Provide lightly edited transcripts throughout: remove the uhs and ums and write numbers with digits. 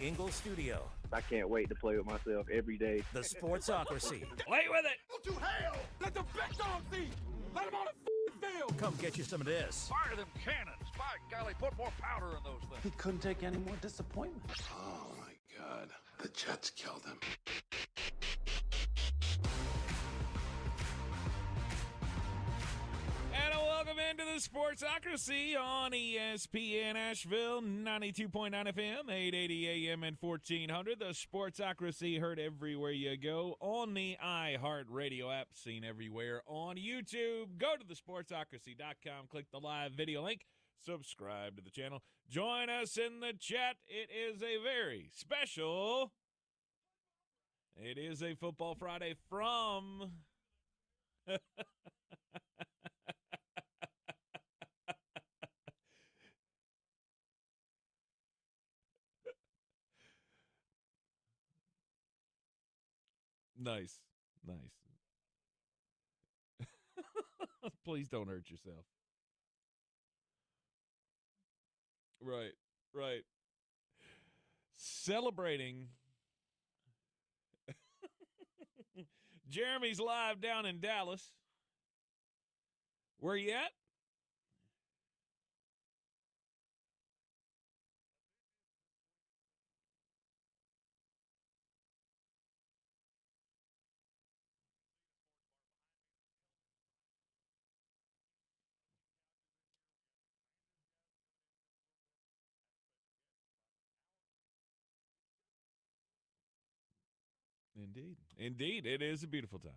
Ingle Studio. I can't wait to play with myself every day. The Sportsocracy. Play with it! Go to hell! Let the big dog see! Let him on the field! Come get you some of this. Fire them cannons! By golly, put more powder in those things. He couldn't take any more disappointment. Oh, my God. The Jets killed him. And welcome into the Sportsocracy on ESPN Asheville, 92.9 FM, 880 AM and 1400. The Sportsocracy heard everywhere you go on the iHeartRadio app, seen everywhere on YouTube. Go to thesportsocracy.com, click the live video link, subscribe to the channel. Join us in the chat. It is a very special, it is a Football Friday from... Nice. Please don't hurt yourself. Right. Celebrating. Jeremy's live down in Dallas. Where you at? Indeed. It is a beautiful time.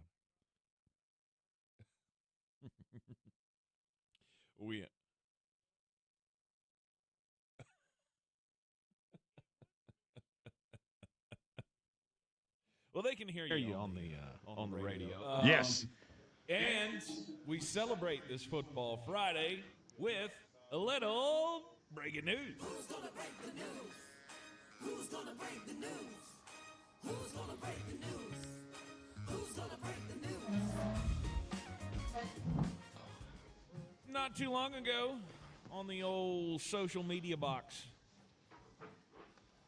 Well, they can hear you on the radio. Yes. And we celebrate this Football Friday with a little breaking news. Who's gonna break the news? Who's gonna break the news? Who's gonna break the news? Who's gonna break the news? Not too long ago, on the old social media box,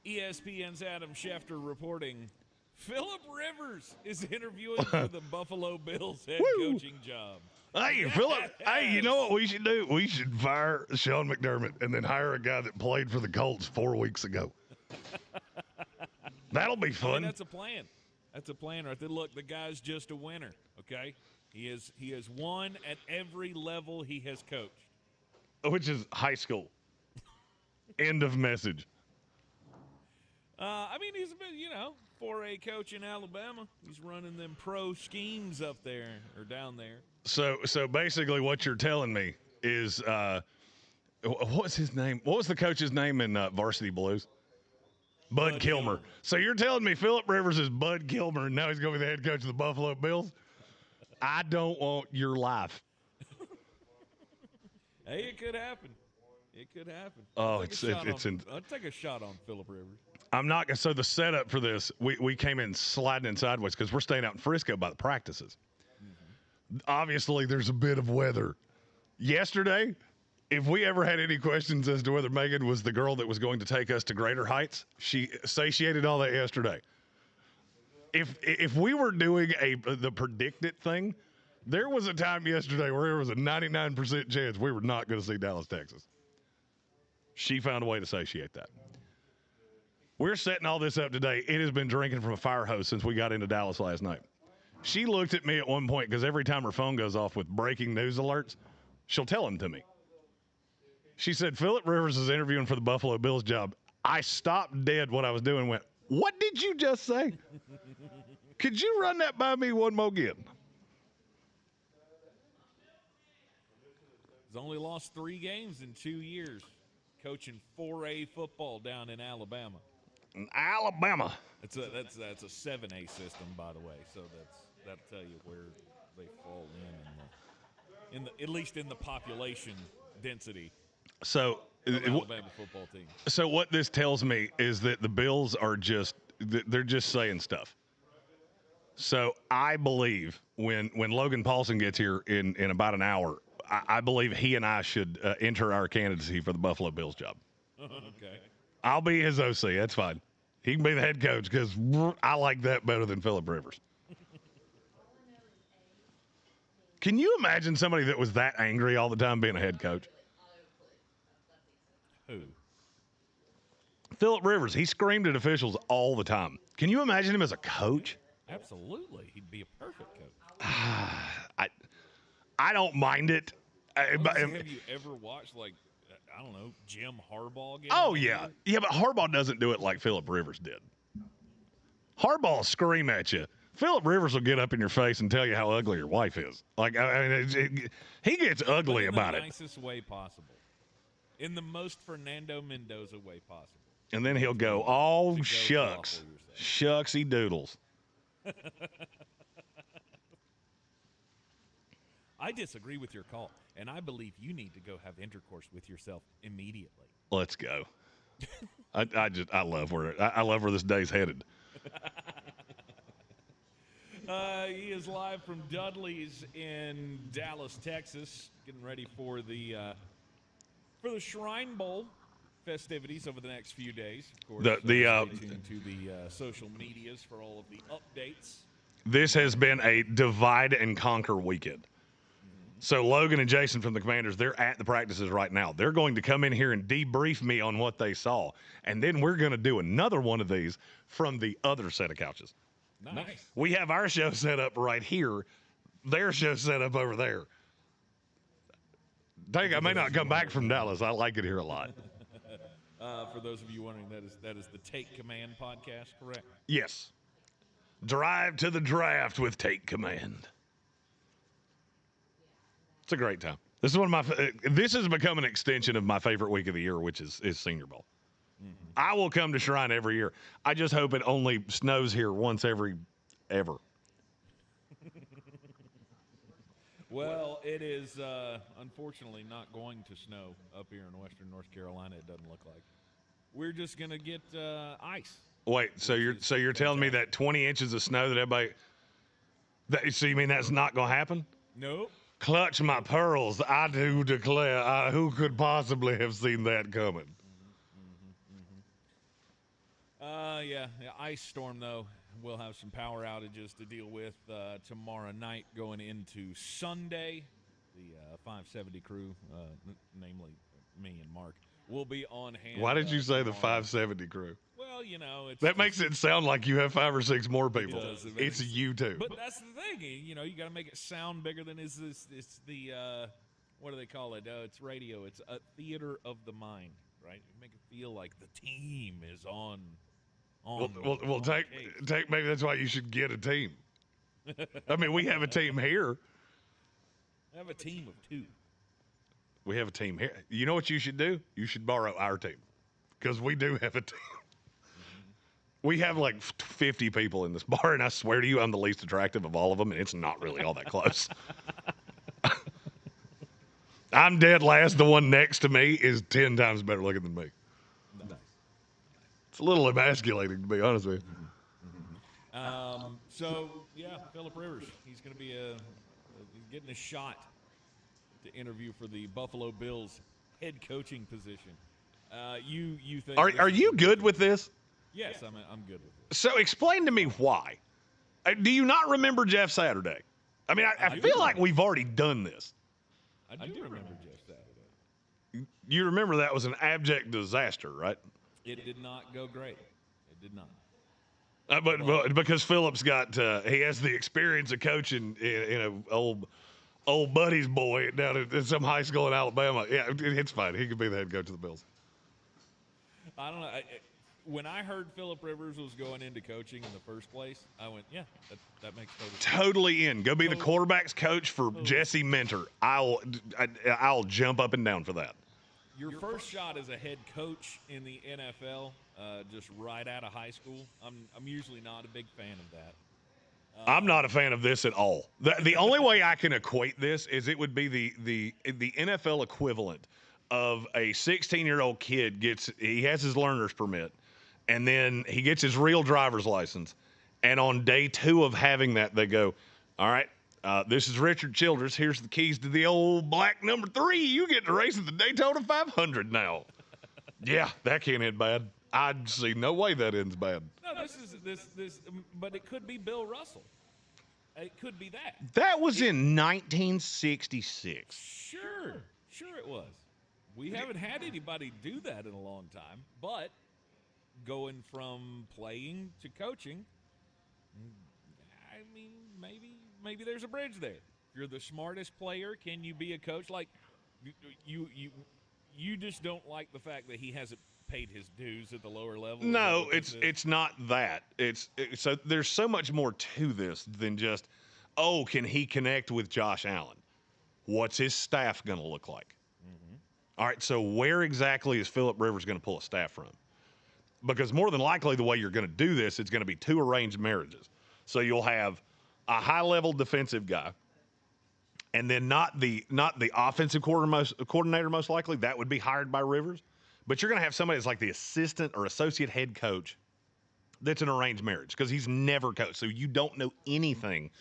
ESPN's Adam Schefter reporting Philip Rivers is interviewing for the Buffalo Bills head coaching job. Hey, Philip, hey, you know what we should do? We should fire Sean McDermott and then hire a guy that played for the Colts 4 weeks ago. That'll be fun. That's a plan. That's a plan right there. Look, the guy's just a winner, okay? He has won at every level he has coached. Which is high school. End of message. I mean, he's a bit, 4A coach in Alabama. He's running them pro schemes up there or down there. So basically what you're telling me is, what's his name? What was the coach's name in Varsity Blues? Bud Kilmer. So you're telling me Philip Rivers is Bud Kilmer, and now he's going to be the head coach of the Buffalo Bills? I don't want your life. Hey, it could happen. Oh, I'll take a shot on Philip Rivers. I'm not going to. So the setup for this, we came in sliding in sideways because we're staying out in Frisco by the practices. Mm-hmm. Obviously, there's a bit of weather. Yesterday, if we ever had any questions as to whether Megan was the girl that was going to take us to greater heights, she satiated all that yesterday. If we were doing the predicted thing, there was a time yesterday where there was a 99% chance we were not going to see Dallas, Texas. She found a way to satiate that. We're setting all this up today. It has been drinking from a fire hose since we got into Dallas last night. She looked at me at one point because every time her phone goes off with breaking news alerts, she'll tell them to me. She said, Philip Rivers is interviewing for the Buffalo Bills job. I stopped dead what I was doing and went, what did you just say? Could you run that by me one more again? He's only lost 3 games in 2 years, coaching 4A football down in Alabama. Alabama. That's a 7A system, by the way. So that'll tell you where they fall in at least in the population density. So Alabama football team. So what this tells me is that the Bills are they're just saying stuff. So I believe when Logan Paulson gets here in about an hour, I believe he and I should enter our candidacy for the Buffalo Bills job. Okay. I'll be his OC. That's fine. He can be the head coach because I like that better than Phillip Rivers. Can you imagine somebody that was that angry all the time being a head coach? Who? Phillip Rivers. He screamed at officials all the time. Can you imagine him as a coach? Absolutely. He'd be a perfect coach. I don't mind it. Have you ever watched, like, I don't know, Jim Harbaugh game? Oh, yeah. Yeah, but Harbaugh doesn't do it like Phillip Rivers did. Harbaugh will scream at you. Phillip Rivers will get up in your face and tell you how ugly your wife is. Like, I mean, he gets ugly about it. In the nicest way possible. In the most Fernando Mendoza way possible. And then he'll go, oh, shucks. Shucksy doodles. I disagree with your call, and I believe you need to go have intercourse with yourself immediately. Let's go. I love where this day's headed. He is live from Dudley's in Dallas, Texas, getting ready for the Shrine Bowl festivities over the next few days. Of course, stay tuned to the social medias for all of the updates. This has been a divide and conquer weekend. So Logan and Jason from the Commanders, they're at the practices right now. They're going to come in here and debrief me on what they saw. And then we're going to do another one of these from the other set of couches. Nice. We have our show set up right here. Their show set up over there. Dang, I may not come back from Dallas. I like it here a lot. For those of you wondering, that is the Take Command podcast, correct? Yes. Drive to the draft with Take Command. It's a great time. This is one of my. This has become an extension of my favorite week of the year, which is Senior Bowl. Mm-hmm. I will come to Shrine every year. I just hope it only snows here once ever. Well, it is unfortunately not going to snow up here in western North Carolina. It doesn't look like. We're just gonna get ice. Wait, so you're telling me that 20 inches of snow that everybody? So you mean that's not gonna happen? Nope. Clutch my pearls. I do declare, who could possibly have seen that coming? Yeah, ice storm, though. We'll have some power outages to deal with tomorrow night going into Sunday. The 570 crew, namely me and Mark, will be on hand. Why did you say tomorrow. The 570 crew? Well, you know, that makes it sound like you have 5 or 6 more people. It's you two. But that's the thing, you know, you got to make it sound bigger than it's the what do they call it? It's radio. It's a theater of the mind, right? You make it feel like the team is on. Well, take. Maybe that's why you should get a team. I mean, we have a team here. I have a team of 2. We have a team here. You know what you should do? You should borrow our team because we do have a team. We have like 50 people in this bar, and I swear to you, I'm the least attractive of all of them, and it's not really all that close. I'm dead last. The one next to me is 10 times better looking than me. Nice. It's a little emasculating, to be honest with you. So, yeah, Phillip Rivers, he's going to be getting a shot to interview for the Buffalo Bills head coaching position. You think? Are you good with this? Yes, I'm good with it. So explain to me why. Do you not remember Jeff Saturday? I mean, I feel like we've already done this. I do remember Jeff Saturday. You remember that was an abject disaster, right? It did not go great. It did not. But because Phillip's got he has the experience of coaching in an old buddy's boy down at some high school in Alabama. Yeah, it's fine. He could be the head coach of the Bills. I don't know. When I heard Phillip Rivers was going into coaching in the first place, I went, yeah, that makes total sense. Totally in. Go be the quarterback's coach for Jesse Minter. I'll jump up and down for that. Your first shot as a head coach in the NFL, just right out of high school, I'm usually not a big fan of that. I'm not a fan of this at all. The only way I can equate this is it would be the NFL equivalent of a 16-year-old kid he has his learner's permit, and then he gets his real driver's license, and on day 2 of having that, they go, all right, this is Richard Childress. Here's the keys to the old black number 3. You get to race at the Daytona 500 now. Yeah, that can't end bad. I'd see no way that ends bad. No, but it could be Bill Russell. It could be that. That was in 1966. Sure it was. We haven't had anybody do that in a long time, but going from playing to coaching, I mean, maybe there's a bridge there. You're the smartest player. Can you be a coach? Like, you just don't like the fact that he hasn't paid his dues at the lower level. No, it's not that. So there's so much more to this than just, can he connect with Josh Allen? What's his staff going to look like? Mm-hmm. All right, so where exactly is Phillip Rivers going to pull a staff from? Because more than likely the way you're going to do this, it's going to be 2 arranged marriages. So you'll have a high-level defensive guy, and then not the offensive coordinator most likely. That would be hired by Rivers. But you're going to have somebody that's like the assistant or associate head coach that's an arranged marriage because he's never coached. So you don't know anything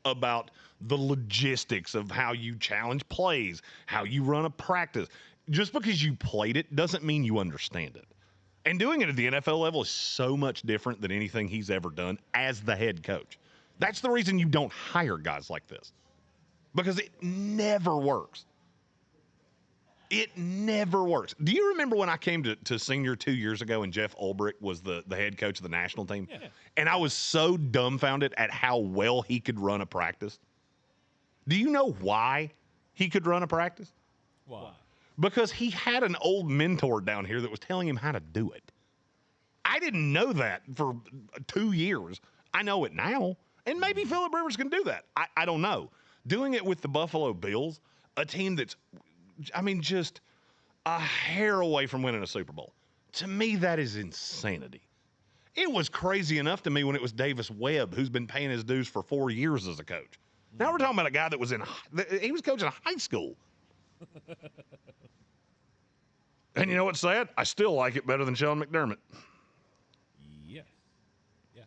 about the logistics of how you challenge plays, how you run a practice. Just because you played it doesn't mean you understand it. And doing it at the NFL level is so much different than anything he's ever done as the head coach. That's the reason you don't hire guys like this, because it never works. It never works. Do you remember when I came to senior 2 years ago and Jeff Ulbrich was the head coach of the national team? Yeah. And I was so dumbfounded at how well he could run a practice. Do you know why he could run a practice? Why? Because he had an old mentor down here that was telling him how to do it. I didn't know that for 2 years. I know it now. And maybe Phillip Rivers can do that. I don't know. Doing it with the Buffalo Bills, a team that's, just a hair away from winning a Super Bowl. To me, that is insanity. It was crazy enough to me when it was Davis Webb, who's been paying his dues for 4 years as a coach. Now we're talking about a guy that he was coaching high school. And you know what's sad? I still like it better than Sean McDermott. Yes. Yeah.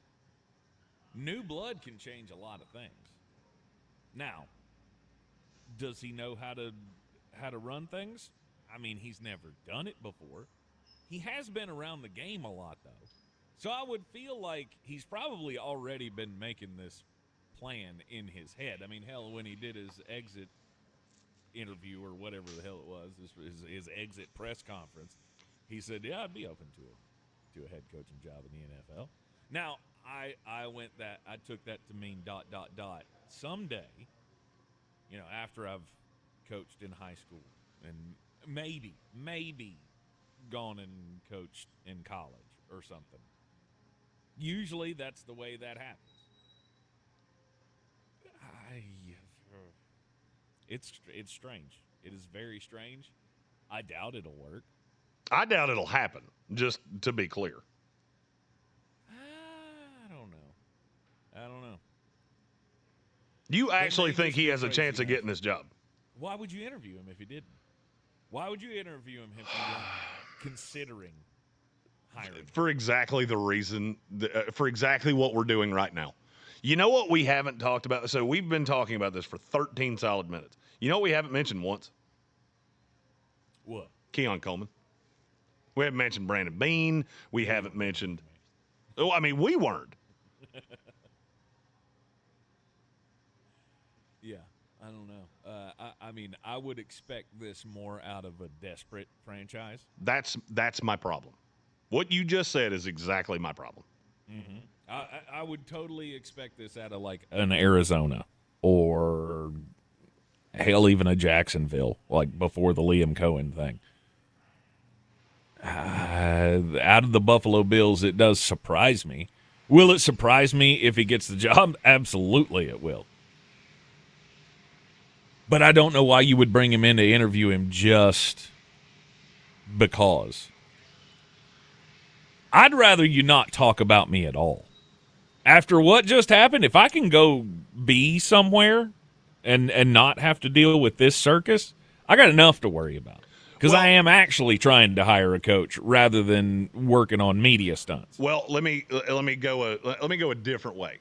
New blood can change a lot of things. Now, does he know how to run things? I mean, he's never done it before. He has been around the game a lot, though. So I would feel like he's probably already been making this plan in his head. I mean, hell, when he did his exit interview or whatever the hell it was, his exit press conference, he said, "Yeah, I'd be open to a head coaching job in the NFL." Now, I took that to mean ... someday, after I've coached in high school and maybe gone and coached in college or something. Usually that's the way that happens. It's strange. It is very strange. I doubt it'll work. I doubt it'll happen, just to be clear. I don't know. You actually think he has a chance of getting this job? Why would you interview him if he didn't? Why would you interview him if you weren't considering hiring? For exactly the reason, for exactly what we're doing right now. You know what we haven't talked about? So we've been talking about this for 13 solid minutes. You know what we haven't mentioned once? What? Keon Coleman. We haven't mentioned Brandon Beane. We haven't mentioned – we weren't. Yeah, I don't know. I would expect this more out of a desperate franchise. That's my problem. What you just said is exactly my problem. Mm-hmm. I would totally expect this out of like an Arizona or hell, even a Jacksonville, like before the Liam Cohen thing. Out of the Buffalo Bills, it does surprise me. Will it surprise me if he gets the job? Absolutely it will. But I don't know why you would bring him in to interview him just because. I'd rather you not talk about me at all. After what just happened, if I can go be somewhere and not have to deal with this circus, I got enough to worry about. Because I am actually trying to hire a coach rather than working on media stunts. Well, let me go a different way.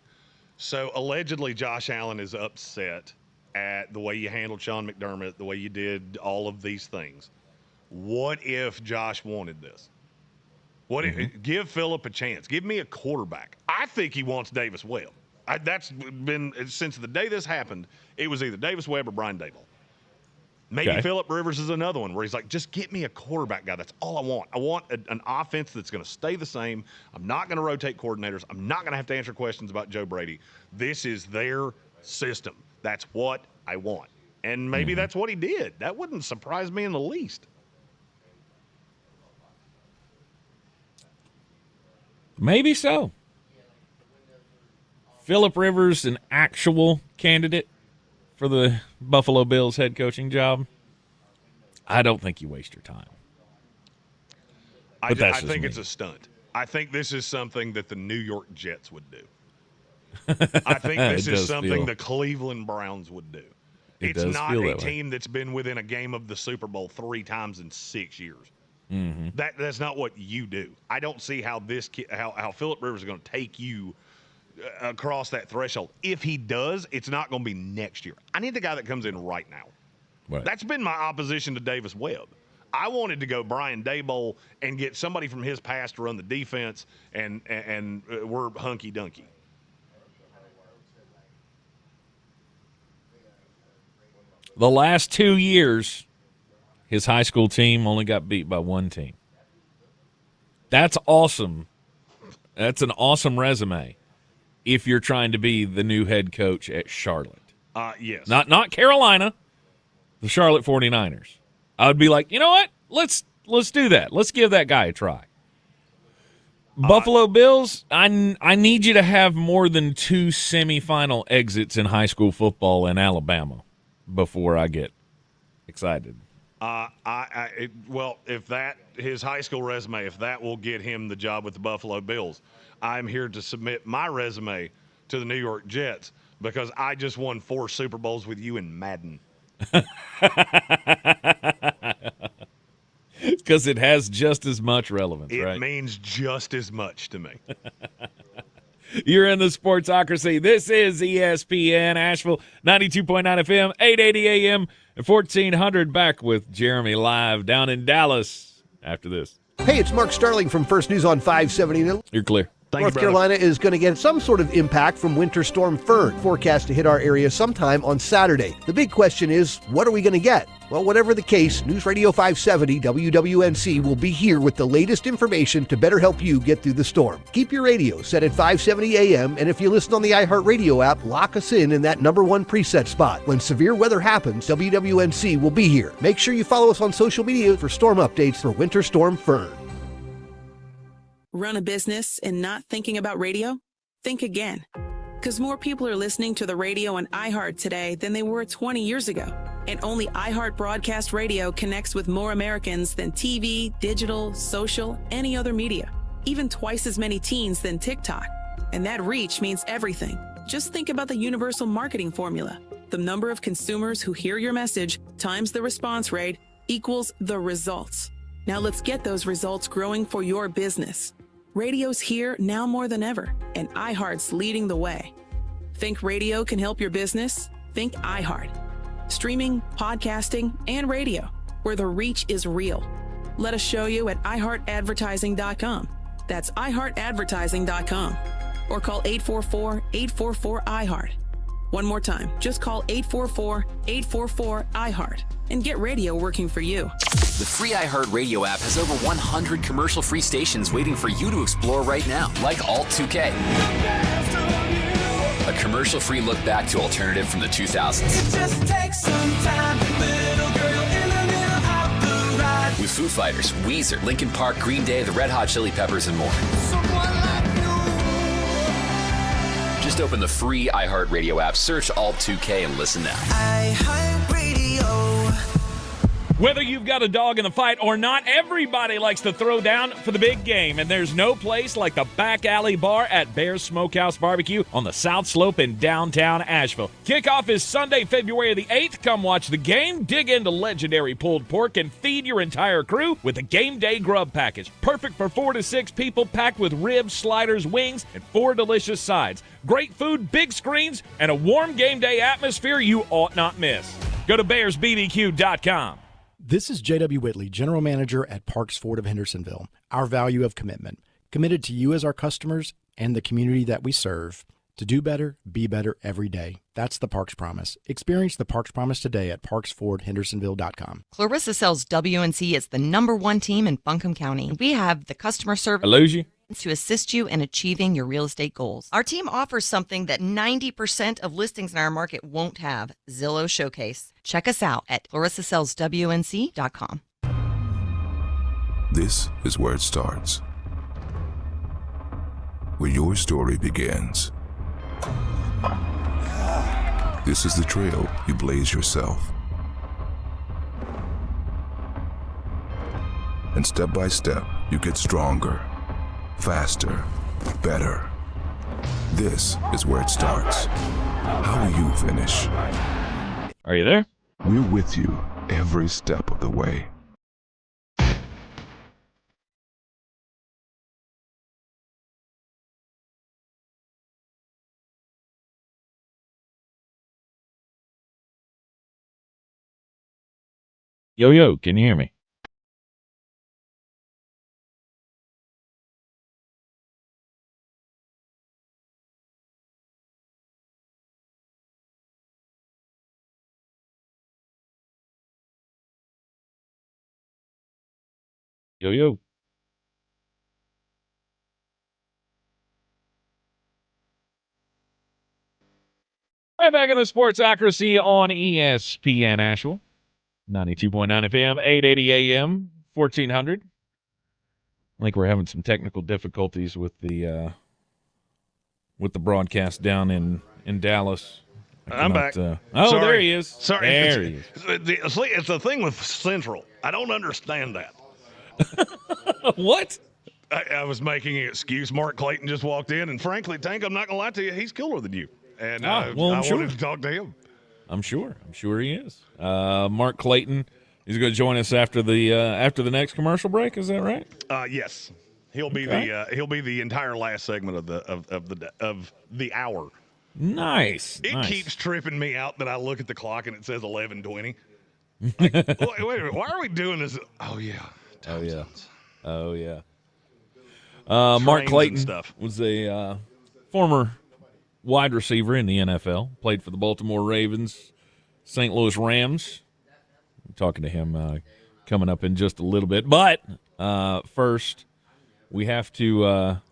So allegedly, Josh Allen is upset at the way you handled Sean McDermott, the way you did all of these things. What if Josh wanted this? Give Phillip a chance. Give me a quarterback. I think he wants Davis Webb. That's been since the day this happened. It was either Davis Webb or Brian Daboll. Maybe Phillip Rivers is another one where he's like, just get me a quarterback guy. That's all I want. I want an offense that's going to stay the same. I'm not going to rotate coordinators. I'm not going to have to answer questions about Joe Brady. This is their system. That's what I want. And maybe that's what he did. That wouldn't surprise me in the least. Maybe so. Phillip Rivers, an actual candidate for the Buffalo Bills head coaching job. I don't think you waste your time. I think it's a stunt. I think this is something that the New York Jets would do. I think this is something the Cleveland Browns would do. It's not a team that's been within a game of the Super Bowl 3 times in 6 years. That's not what you do. I don't see how how Phillip Rivers is going to take you across that threshold. If he does, it's not going to be next year. I need the guy that comes in right now. Right. That's been my opposition to Davis Webb. I wanted to go Brian Daboll and get somebody from his past to run the defense, and we're hunky-dunky. The last 2 years, his high school team only got beat by one team. That's awesome. That's an awesome resume if you're trying to be the new head coach at Charlotte. Yes. Not Carolina, the Charlotte 49ers. I would be like, you know what? Let's do that. Let's give that guy a try. Buffalo Bills, I need you to have more than 2 semifinal exits in high school football in Alabama before I get excited. Well, if his high school resume, if that will get him the job with the Buffalo Bills, I'm here to submit my resume to the New York Jets because I just won 4 Super Bowls with you in Madden. Because it has just as much relevance, right? It means just as much to me. You're in the Sportsocracy. This is ESPN Asheville, 92.9 FM, 880 AM, and 1400. Back with Jeremy live down in Dallas after this. Hey, it's Mark Starling from First News on 570. You're clear. North Carolina is going to get some sort of impact from Winter Storm Fern, forecast to hit our area sometime on Saturday. The big question is, what are we going to get? Well, whatever the case, News Radio 570 WWNC will be here with the latest information to better help you get through the storm. Keep your radio set at 570 AM, and if you listen on the iHeartRadio app, lock us in that #1 preset spot. When severe weather happens, WWNC will be here. Make sure you follow us on social media for storm updates for Winter Storm Fern. Run a business and not thinking about radio? Think again. Because more people are listening to the radio on iHeart today than they were 20 years ago. And only iHeart Broadcast Radio connects with more Americans than TV, digital, social, any other media. Even twice as many teens than TikTok. And that reach means everything. Just think about the universal marketing formula. The number of consumers who hear your message times the response rate equals the results. Now let's get those results growing for your business. Radio's here now more than ever, and iHeart's leading the way. Think radio can help your business? Think iHeart. Streaming, podcasting, and radio, where the reach is real. Let us show you at iHeartAdvertising.com. That's iHeartAdvertising.com. Or call 844-844-iHeart. One more time, just call 844-844-iHeart and get radio working for you. The free iHeartRadio app has over 100 commercial-free stations waiting for you to explore right now, like Alt 2K. A commercial-free look back to alternative from the 2000s. It just takes some time, little girl in the middle of the ride. With Foo Fighters, Weezer, Linkin Park, Green Day, the Red Hot Chili Peppers, and more. Someone like you. Just open the free iHeartRadio app, search Alt 2K, and listen now. iHeartRadio. Whether you've got a dog in the fight or not, everybody likes to throw down for the big game, and there's no place like the Back Alley Bar at Bear's Smokehouse Barbecue on the South Slope in downtown Asheville. Kickoff is Sunday, February the 8th. Come watch the game, dig into legendary pulled pork, and feed your entire crew with a game day grub package. Perfect for 4 to 6 people, packed with ribs, sliders, wings, and 4 delicious sides. Great food, big screens, and a warm game day atmosphere you ought not miss. Go to BearsBBQ.com. This is J.W. Whitley, General Manager at Parks Ford of Hendersonville. Our value of commitment. Committed to you as our customers and the community that we serve. To do better, be better every day. That's the Parks Promise. Experience the Parks Promise today at parksfordhendersonville.com. Clarissa sells WNC as the #1 team in Buncombe County. We have the customer service. I lose you. To assist you in achieving your real estate goals. Our team offers something that 90% of listings in our market won't have, Zillow Showcase. Check us out at clarissasellswnc.com. This is where it starts, where your story begins. This is the trail you blaze yourself. And step by step, you get stronger, faster, better. This is where it starts. How will you finish? Are you there? We're with you every step of the way. Yo, can you hear me? Yo. Right back in the Sportsocracy on ESPN Asheville. 92.9 FM, 880 AM, 1400. I think we're having some technical difficulties with the broadcast down in Dallas. I'm back. Sorry. There he is. Sorry. There he is. It's the thing with Central. I don't understand that. What? I was making an excuse. Mark Clayton just walked in, and frankly, Tank, I'm not going to lie to you, he's cooler than you. And I wanted to talk to him. I'm sure he is. Mark Clayton is going to join us after the next commercial break. Is that right? Yes, he'll be the entire last segment of the hour. Nice. It keeps tripping me out that I look at the clock and it says 11:20. Like, wait a minute, why are we doing this? Oh yeah. Mark Clayton was a former wide receiver in the NFL, played for the Baltimore Ravens, St. Louis Rams. I'm talking to him coming up in just a little bit. But first, we have to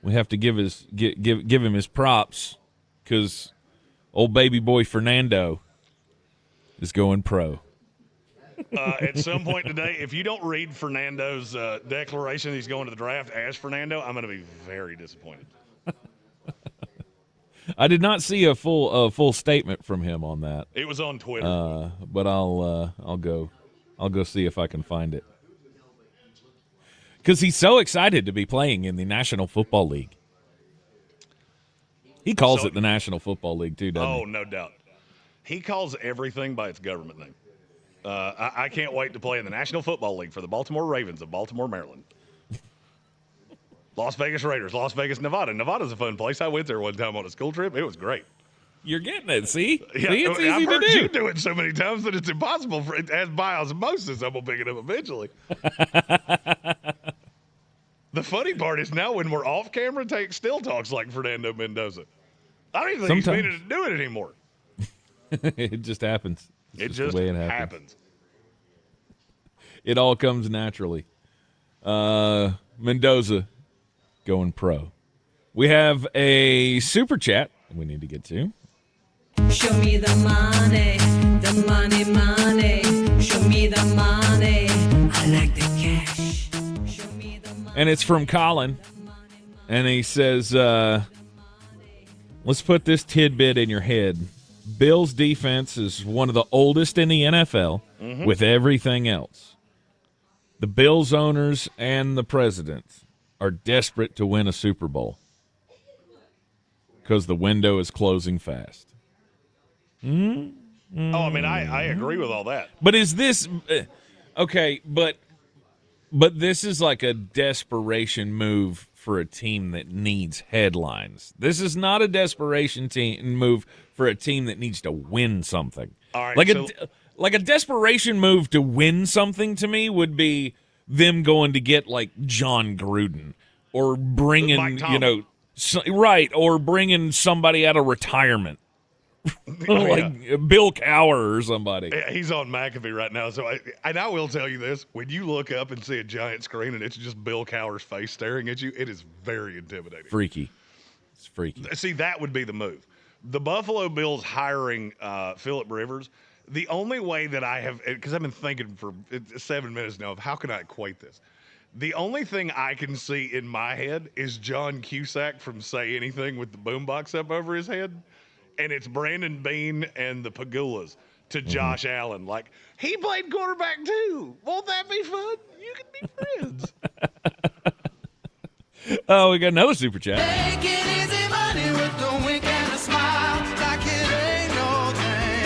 give him his props because old baby boy Fernando is going pro. At some point today, if you don't read Fernando's declaration that he's going to the draft as Fernando, I'm going to be very disappointed. I did not see a full statement from him on that. It was on Twitter. But I'll go see if I can find it. Because he's so excited to be playing in the National Football League. He calls it the National Football League too, doesn't he? Oh, no doubt. He calls everything by its government name. I can't wait to play in the National Football League for the Baltimore Ravens of Baltimore, Maryland. Las Vegas Raiders, Las Vegas, Nevada. Nevada's a fun place. I went there one time on a school trip. It was great. You're getting it, see? Yeah, See, it's easy I've heard to do. you do it so many times that it's impossible for it as by osmosis. I'm going to pick it up eventually. The funny part is now when we're off camera, Tank still talks like Fernando Mendoza. I don't even think he's meaning to do it anymore. It just happens. It's just the way it happens. It all comes naturally. Mendoza going pro. We have a super chat we need to get to. Show me the money, money. Show me the money. I like the cash. And it's from Colin. And he says, let's put this tidbit in your head. Bills defense is one of the oldest in the NFL with everything else. The Bills owners and the president are desperate to win a Super Bowl because the window is closing fast. Oh, I mean, I agree with all that. But is this okay? But this is like a desperation move for a team that needs headlines. This is not a desperation move for a team that needs to win something. All right, like a desperation move to win something to me would be them going to get like John Gruden or bringing, or bringing somebody out of retirement. Like Bill Cowher or somebody. He's on McAfee right now. So I will tell you this. When you look up and see a giant screen and it's just Bill Cowher's face staring at you, it is very intimidating. Freaky. It's freaky. See, that would be the move. The Buffalo Bills hiring Phillip Rivers, the only way that I have, because I've been thinking for 7 minutes now of how can I equate this. The only thing I can see in my head is John Cusack from Say Anything with the boombox up over his head. And it's Brandon Beane and the Pagulas to Josh Allen. Like, he played quarterback too. Won't that be fun? You can be friends. Oh, we got another super chat. Take it easy, money, with the wink and a smile, like it ain't no thing.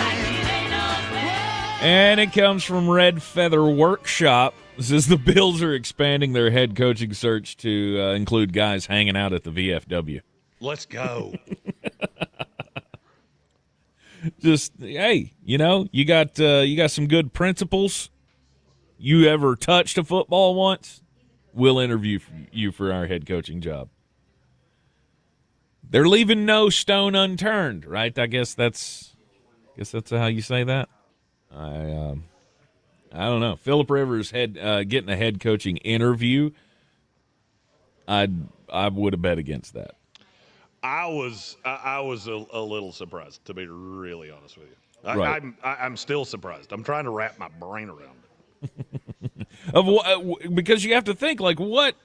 And it comes from Red Feather Workshop. It says the Bills are expanding their head coaching search to include guys hanging out at the VFW. Let's go. Just, hey, you got some good principles. You ever touched a football once? We'll interview you for our head coaching job. They're leaving no stone unturned, right? I guess that's how you say that. I don't know. Phillip Rivers getting a head coaching interview. I would have bet against that. I was a little surprised, to be really honest with you. Right. I'm still surprised. I'm trying to wrap my brain around it. Because you have to think, like, what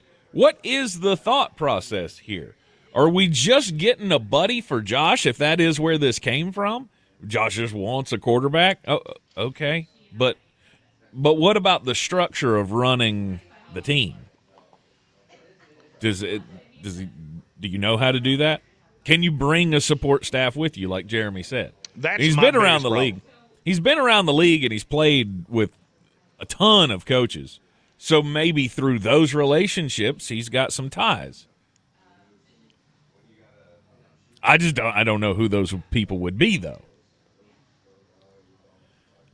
is the thought process here? Are we just getting a buddy for Josh, if that is where this came from? Josh just wants a quarterback? Oh, okay. But what about the structure of running the team? Do you know how to do that? Can you bring a support staff with you, like Jeremy said? He's been around the league. He's been around the league, and he's played with a ton of coaches. So maybe through those relationships, he's got some ties. I don't know who those people would be, though.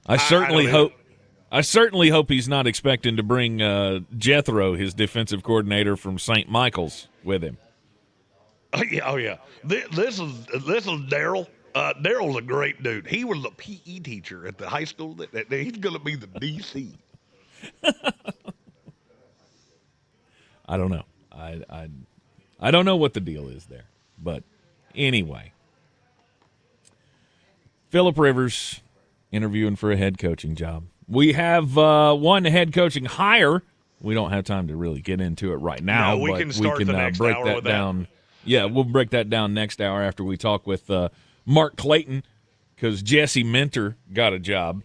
I certainly hope he's not expecting to bring Jethro, his defensive coordinator from St. Michael's, with him. Oh yeah. This is Daryl. Daryl's a great dude. He was a PE teacher at the high school. He's going to be the DC. I don't know. I don't know what the deal is there. But anyway, Phillip Rivers interviewing for a head coaching job. We have one head coaching hire. We don't have time to really get into it right now. No, we can start the next break hour that with down. That. Yeah, we'll break that down next hour after we talk with Mark Clayton, because Jesse Minter got a job.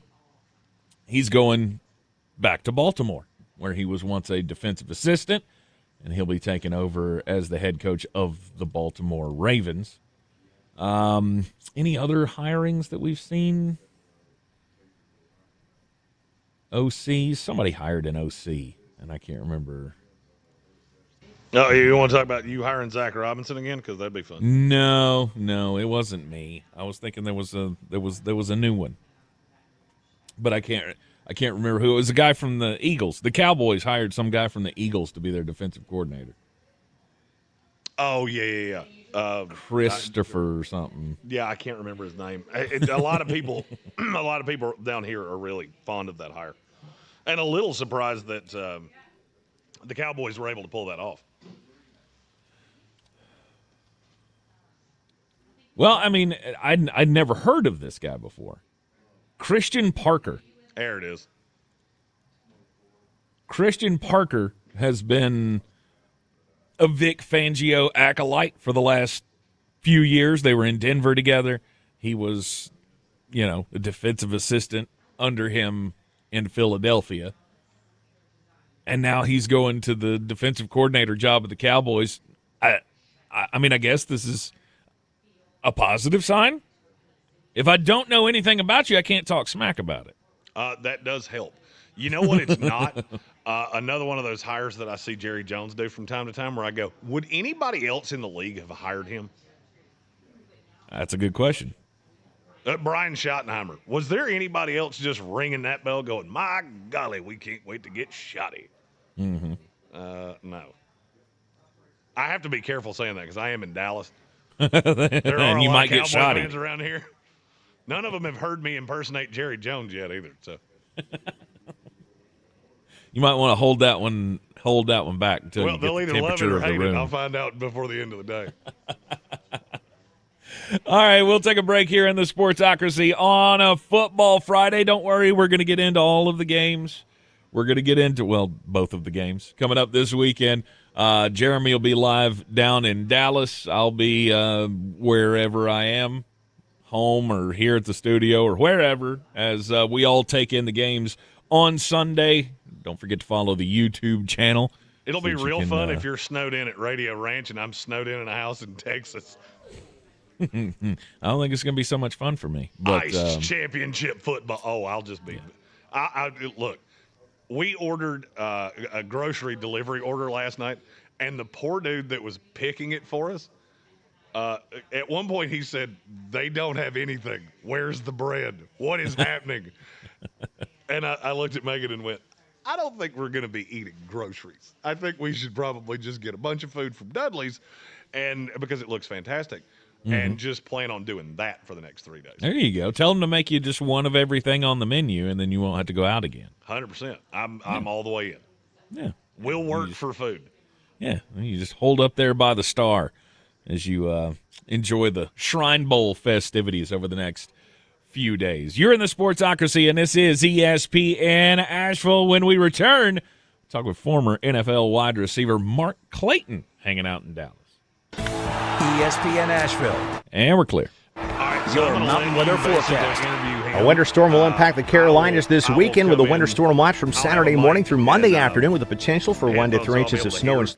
He's going back to Baltimore, where he was once a defensive assistant, and he'll be taking over as the head coach of the Baltimore Ravens. Any other hirings that we've seen? OC, somebody hired an OC, and I can't remember. Oh, you want to talk about you hiring Zach Robinson again? Because that'd be fun. No, it wasn't me. I was thinking there was a new one, but I can't remember who. It was a guy from the Eagles. The Cowboys hired some guy from the Eagles to be their defensive coordinator. Oh yeah. Christopher or something. Yeah, I can't remember his name. A lot of people down here are really fond of that hire, and a little surprised that the Cowboys were able to pull that off. Well, I mean, I'd never heard of this guy before. Christian Parker. There it is. Christian Parker has been a Vic Fangio acolyte for the last few years. They were in Denver together. He was, a defensive assistant under him in Philadelphia. And now he's going to the defensive coordinator job at the Cowboys. I mean, I guess this is a positive sign. If I don't know anything about you, I can't talk smack about it. That does help. You know what it's not? Another one of those hires that I see Jerry Jones do from time to time where I go, would anybody else in the league have hired him? That's a good question. Brian Schottenheimer. Was there anybody else just ringing that bell going, my golly, we can't wait to get Shotty? Mm-hmm. No. I have to be careful saying that because I am in Dallas. There are and you might get Cowboy Shotty fans around here. None of them have heard me impersonate Jerry Jones yet either. So you might want to hold that one back until you get they'll the either love it temperature or of the hate it. room. I'll find out before the end of the day. All right, we'll take a break here in the Sportsocracy on a football Friday. Don't worry, we're going to get into all of the games. We're going to get into, both of the games coming up this weekend. Jeremy will be live down in Dallas. I'll be wherever I am, home or here at the studio or wherever, as we all take in the games on Sunday. Don't forget to follow the YouTube channel. It'll be real fun if you're snowed in at Radio Ranch and I'm snowed in a house in Texas. I don't think it's going to be so much fun for me. But, Ice championship football. Oh, I'll just be. Look, we ordered a grocery delivery order last night, and the poor dude that was picking it for us, at one point he said, they don't have anything. Where's the bread? What is happening? And I looked at Megan and went, I don't think we're going to be eating groceries. I think we should probably just get a bunch of food from Dudley's, and because it looks fantastic. And just plan on doing that for the next 3 days. There you go. Tell them to make you just one of everything on the menu, and then you won't have to go out again. 100%. I'm all the way in. Yeah. We'll work for food. Yeah. You just hold up there by the star as you enjoy the Shrine Bowl festivities over the next few days. You're in the Sportsocracy, and this is ESPN Asheville. When we return, talk with former NFL wide receiver Mark Clayton hanging out in Dallas. ESPN Asheville. And we're clear. Your mountain weather forecast. A winter storm will impact the Carolinas this weekend with a winter storm watch from Saturday morning through Monday afternoon with the potential for 1 to 3 inches of snow and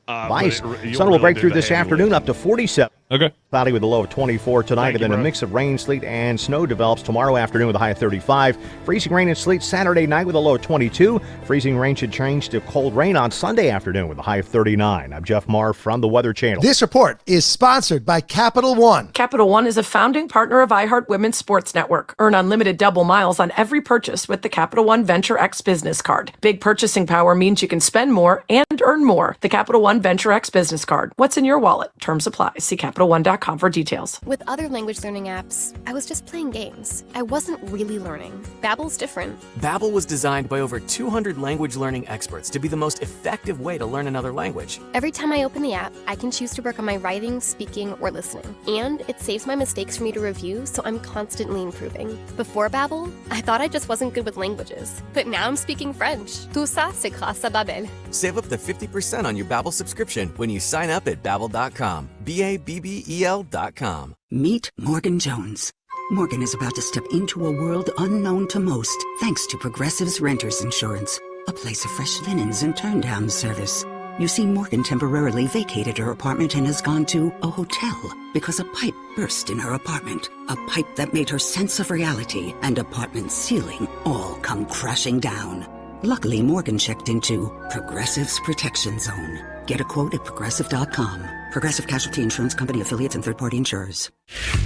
ice. Sun will break through this afternoon up to 47. Okay. Cloudy with a low of 24 tonight, and then a mix of rain, sleet, and snow develops tomorrow afternoon with a high of 35. Freezing rain and sleet Saturday night with a low of 22. Freezing rain should change to cold rain on Sunday afternoon with a high of 39. I'm Jeff Marr from the Weather Channel. This report is sponsored by Capital One. Capital One is a founding partner of iHeart Women's Sports Network. Earn unlimited double miles on every purchase with the Capital One Venture X business card. Big purchasing power means you can spend more and earn more. The Capital One Venture X business card. What's in your wallet? Terms apply. See CapitalOne.com for details. With other language learning apps, I was just playing games. I wasn't really learning. Babbel's different. Babbel was designed by over 200 language learning experts to be the most effective way to learn another language. Every time I open the app, I can choose to work on my writing, speaking, or listening. And it saves my mistakes for me to review, so I'm constantly improving. Before Babbel, I thought I just wasn't good with languages. But now I'm speaking French. Tout ça, c'est grâce à Babbel. Save up to 50% on your Babbel subscription when you sign up at Babbel.com. Babbel.com. Meet Morgan Jones. Morgan is about to step into a world unknown to most, thanks to Progressive's Renters Insurance, a place of fresh linens and turn-down service. You see, Morgan temporarily vacated her apartment and has gone to a hotel because a pipe burst in her apartment. A pipe that made her sense of reality and apartment ceiling all come crashing down. Luckily, Morgan checked into Progressive's Protection Zone. Get a quote at Progressive.com. Progressive Casualty Insurance Company, affiliates, and third-party insurers.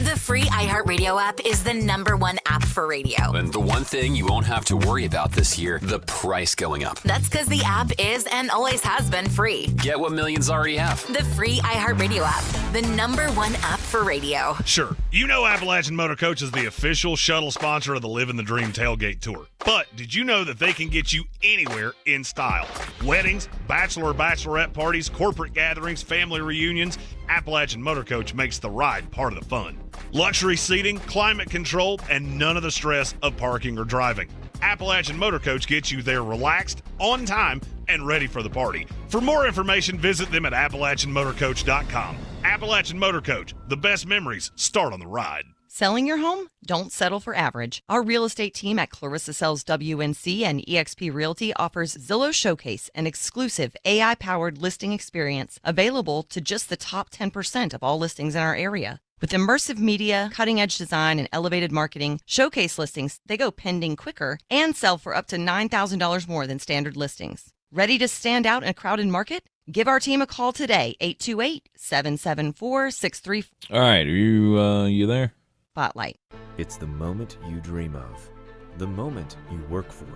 The free iHeartRadio app is the #1 app for radio. And the one thing you won't have to worry about this year, the price going up. That's because the app is and always has been free. Get what millions already have. The free iHeartRadio app, the #1 app for radio. Sure, you know Appalachian Motor Coach is the official shuttle sponsor of the Living the Dream Tailgate Tour. But did you know that they can get you anywhere in style? Weddings, bachelorette parties, corporate gatherings, family reunions, Appalachian Motor Coach makes the ride part of the fun. Luxury seating, climate control, and none of the stress of parking or driving. Appalachian Motor Coach gets you there relaxed, on time, and ready for the party. For more information, visit them at AppalachianMotorCoach.com. Appalachian Motor Coach, the best memories start on the ride. Selling your home? Don't settle for average. Our real estate team at Clarissa Sells WNC and eXp Realty offers Zillow Showcase, an exclusive AI-powered listing experience available to just the top 10% of all listings in our area. With immersive media, cutting-edge design, and elevated marketing, Showcase listings, they go pending quicker and sell for up to $9,000 more than standard listings. Ready to stand out in a crowded market? Give our team a call today, 828-774-63... All right, are you there? spotlight. It's the moment you dream of, the moment you work for,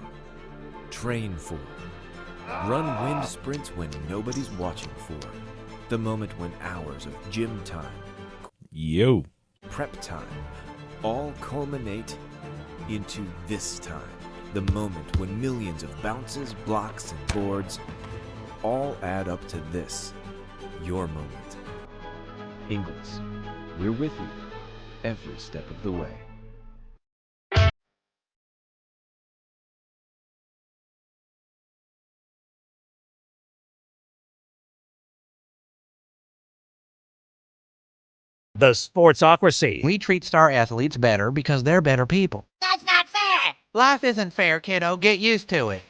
train for, run wind sprints when nobody's watching for, the moment when hours of gym time, prep time, all culminate into this time, the moment when millions of bounces, blocks, and boards all add up to this, your moment. Ingles, we're with you every step of the way. The Sportsocracy. We treat star athletes better because they're better people. That's not fair! Life isn't fair, kiddo. Get used to it.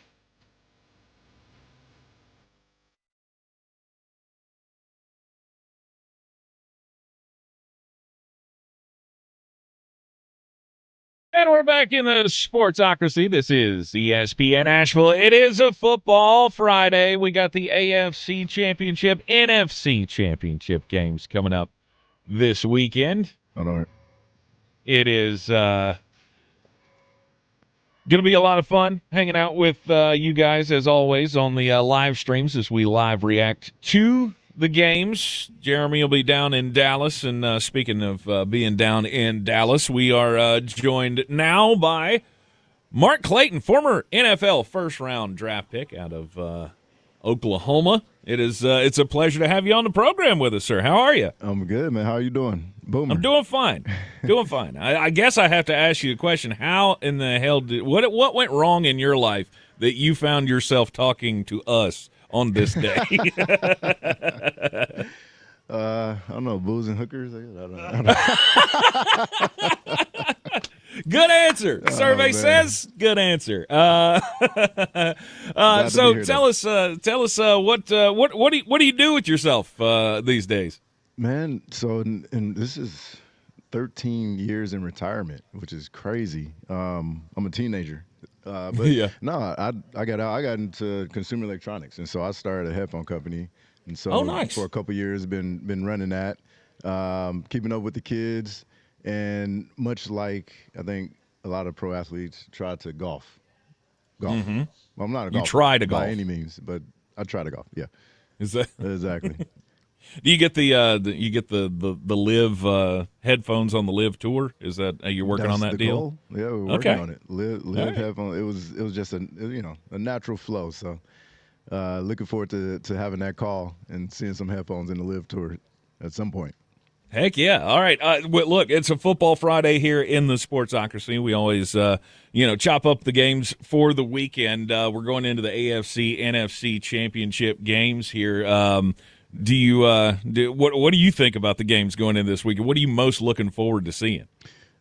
And we're back in the Sportsocracy. This is ESPN Asheville. It is a football Friday. We got the AFC Championship, NFC Championship games coming up this weekend. All right. It is going to be a lot of fun hanging out with you guys, as always, on the live streams as we live react to the games. Jeremy will be down in Dallas, and speaking of being down in Dallas, we are joined now by Mark Clayton, former NFL first-round draft pick out of Oklahoma. It's a pleasure to have you on the program with us, sir. How are you? I'm good, man. How are you doing? Boomer. I'm doing fine. Doing fine. I guess I have to ask you a question. How in the hell what went wrong in your life that you found yourself talking to us on this day? I don't know, booze and hookers. I don't know. Good answer. Survey says good answer. So tell us what do you do with yourself these days? Man, so and this is 13 years in retirement, which is crazy. I'm a teenager. But yeah. No, I got out. I got into consumer electronics, and so I started a headphone company. And so nice. For a couple of years, been running that, keeping up with the kids, and much like I think a lot of pro athletes try to golf. Mm-hmm. Well, I'm not a golfer. You try to golf by any means, but I try to golf. Yeah, is that exactly? Do you get the live headphones on the live tour? Is that you're working on that the deal? Goal. Yeah, we're working on it. Live headphones. It was just a natural flow. So looking forward to having that call and seeing some headphones in the live tour at some point. Heck yeah! All right, well, look, it's a football Friday here in the Sportsocracy. We always chop up the games for the weekend. We're going into the AFC NFC Championship games here. What do you think about the games going into this weekend? What are you most looking forward to seeing?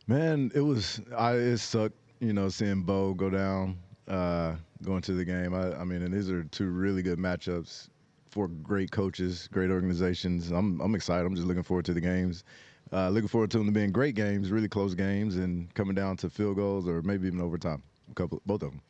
Man, it sucked, seeing Bo go down, going to the game. I mean, and these are two really good matchups for great coaches, great organizations. I'm excited. I'm just looking forward to the games. Looking forward to them being great games, really close games, and coming down to field goals or maybe even overtime. Both of them.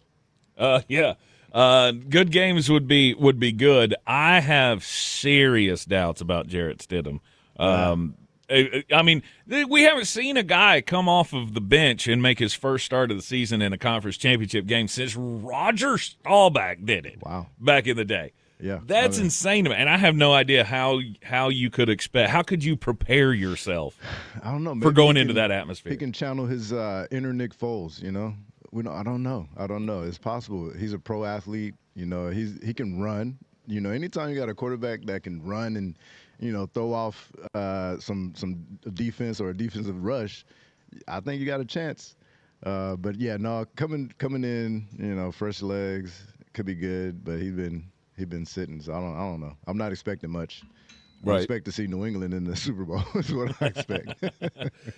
Yeah. Good games would be good. I have serious doubts about Jarrett Stidham. I mean, we haven't seen a guy come off of the bench and make his first start of the season in a conference championship game since Roger Staubach did it. Wow. Back in the day. Yeah. That's insane to me. And I have no idea how you could expect. How could you prepare yourself I don't know, for going into that atmosphere? He can channel his inner Nick Foles, I don't know. It's possible. He's a pro athlete. He can run. Anytime you got a quarterback that can run and, throw off some defense or a defensive rush, I think you got a chance. But yeah, no, coming in, fresh legs could be good. But he's been sitting, so I don't know. I'm not expecting much. I expect to see New England in the Super Bowl is what I expect.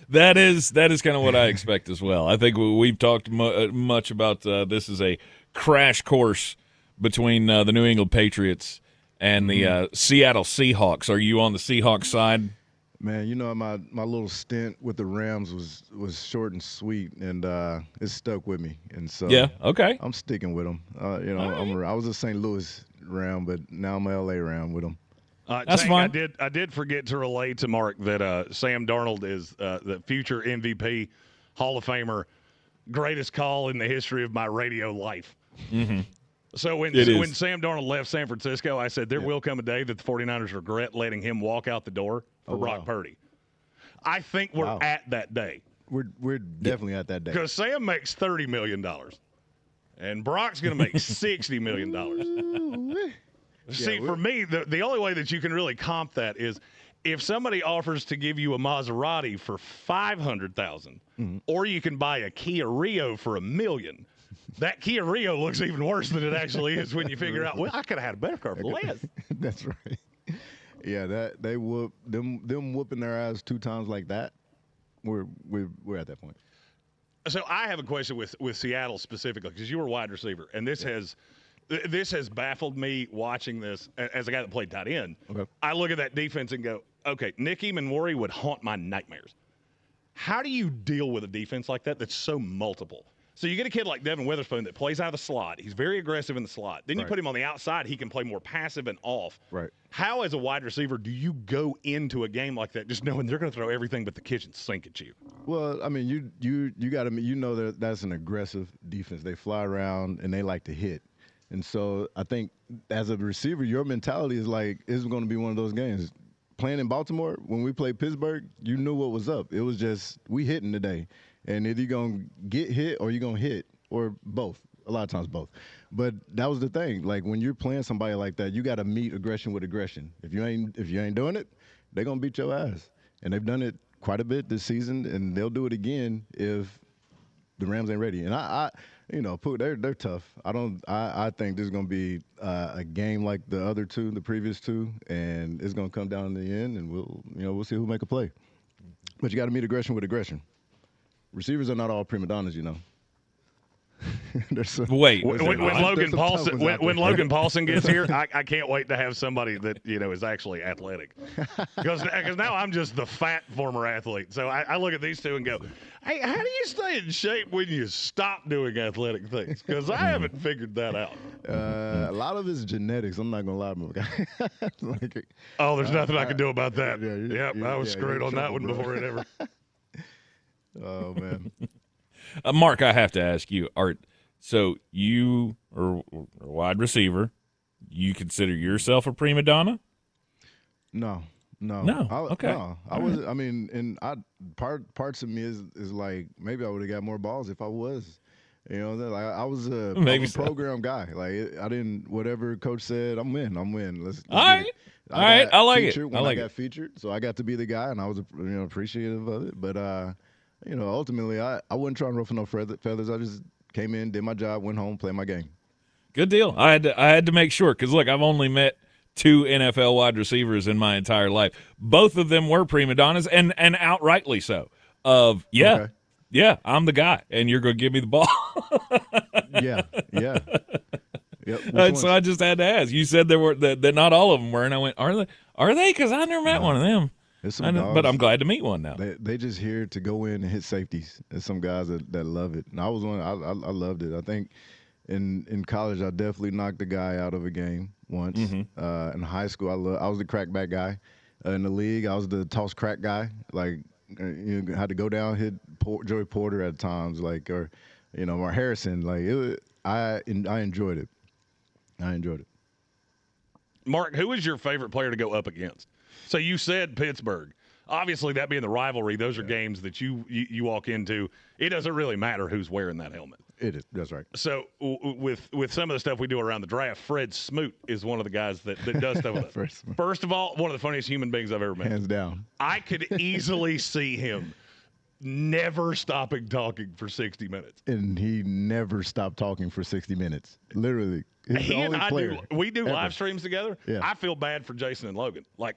That is kind of what I expect as well. I think we've talked much about this is a crash course between the New England Patriots and the Seattle Seahawks. Are you on the Seahawks side? Man, my little stint with the Rams was short and sweet, and it stuck with me. And so yeah, okay, I'm sticking with them. I was a St. Louis Ram, but now I'm a LA Ram with them. That's Tank, fine. I did forget to relay to Mark that Sam Darnold is the future MVP, Hall of Famer, greatest call in the history of my radio life. Mm-hmm. So when Sam Darnold left San Francisco, I said there will come a day that the 49ers regret letting him walk out the door for Brock Purdy. I think we're at that day. We're definitely at that day. Because Sam makes $30 million, and Brock's going to make $60 million. See, for me, the only way that you can really comp that is if somebody offers to give you a Maserati for $500,000, or you can buy a Kia Rio for $1 million. That Kia Rio looks even worse than it actually is when you figure out, well, I could have had a better car for less. That's right. Yeah, that they whoop them whooping their ass 2 times like that. We're at that point. So I have a question with Seattle specifically because you were a wide receiver, and this has baffled me watching this as a guy that played tight end. Okay. I look at that defense and go, okay, Nick Emmanwori would haunt my nightmares. How do you deal with a defense like that that's so multiple? So you get a kid like Devin Witherspoon that plays out of the slot. He's very aggressive in the slot. Then you put him on the outside. He can play more passive and off. Right. How, as a wide receiver, do you go into a game like that just knowing they're going to throw everything but the kitchen sink at you? Well, I mean, you got to that's an aggressive defense. They fly around and they like to hit. And so I think as a receiver, your mentality is like it's going to be one of those games. Playing in Baltimore, when we played Pittsburgh, you knew what was up. It was just we hitting today. And either you're going to get hit or you're going to hit, or both. A lot of times both. But that was the thing. Like, when you're playing somebody like that, you got to meet aggression with aggression. If you ain't doing it, they're going to beat your ass. And they've done it quite a bit this season, and they'll do it again if the Rams ain't ready. And they're tough. I think this is going to be a game like the previous two, and it's going to come down in the end, and we'll see who make a play. But you got to meet aggression with aggression. Receivers are not all prima donnas, you know. Wait, when Logan Paulson gets here, I can't wait to have somebody that is actually athletic. Because now I'm just the fat former athlete. So I look at these two and go, hey, how do you stay in shape when you stop doing athletic things? Because I haven't figured that out. A lot of it's genetics. I'm not gonna lie to you. There's nothing I can do about that. I was screwed on that one before it ever. Oh, man. Mark, I have to ask you, so you are a wide receiver. You consider yourself a prima donna? No. Okay. No. I was. I mean, and parts of me is like maybe I would have got more balls if I was. I was a program guy. Like I didn't. Whatever coach said, I'm in. Let's all right. All right. I like it. I got featured, so I got to be the guy, and I was appreciative of it. But ultimately, I wasn't trying to ruffle no feathers. I just came in, did my job, went home, played my game. Good deal. I had to make sure because look, I've only met 2 NFL wide receivers in my entire life. Both of them were prima donnas, and outrightly so. Yeah, I'm the guy, and you're going to give me the ball. Yeah. Yep. So I just had to ask. You said there were that not all of them were, and I went, are they? Because I never met one of them. But I'm glad to meet one now. They just here to go in and hit safeties. There's some guys that love it, and I was one. I loved it. I think in college I definitely knocked a guy out of a game once. Mm-hmm. In high school I was the crackback guy. In the league I was the toss crack guy. Like had to go down hit Joey Porter at times, like or Harrison. Like I enjoyed it. I enjoyed it. Mark, who was your favorite player to go up against? So you said Pittsburgh. Obviously, that being the rivalry, those are games that you walk into. It doesn't really matter who's wearing that helmet. It is. That's right. So with some of the stuff we do around the draft, Fred Smoot is one of the guys that does stuff with us. First of all, one of the funniest human beings I've ever met. Hands down. I could easily see him never stopping talking for 60 minutes. And he never stopped talking for 60 minutes. Literally. He and I we do live streams together. Yeah. I feel bad for Jason and Logan. Like,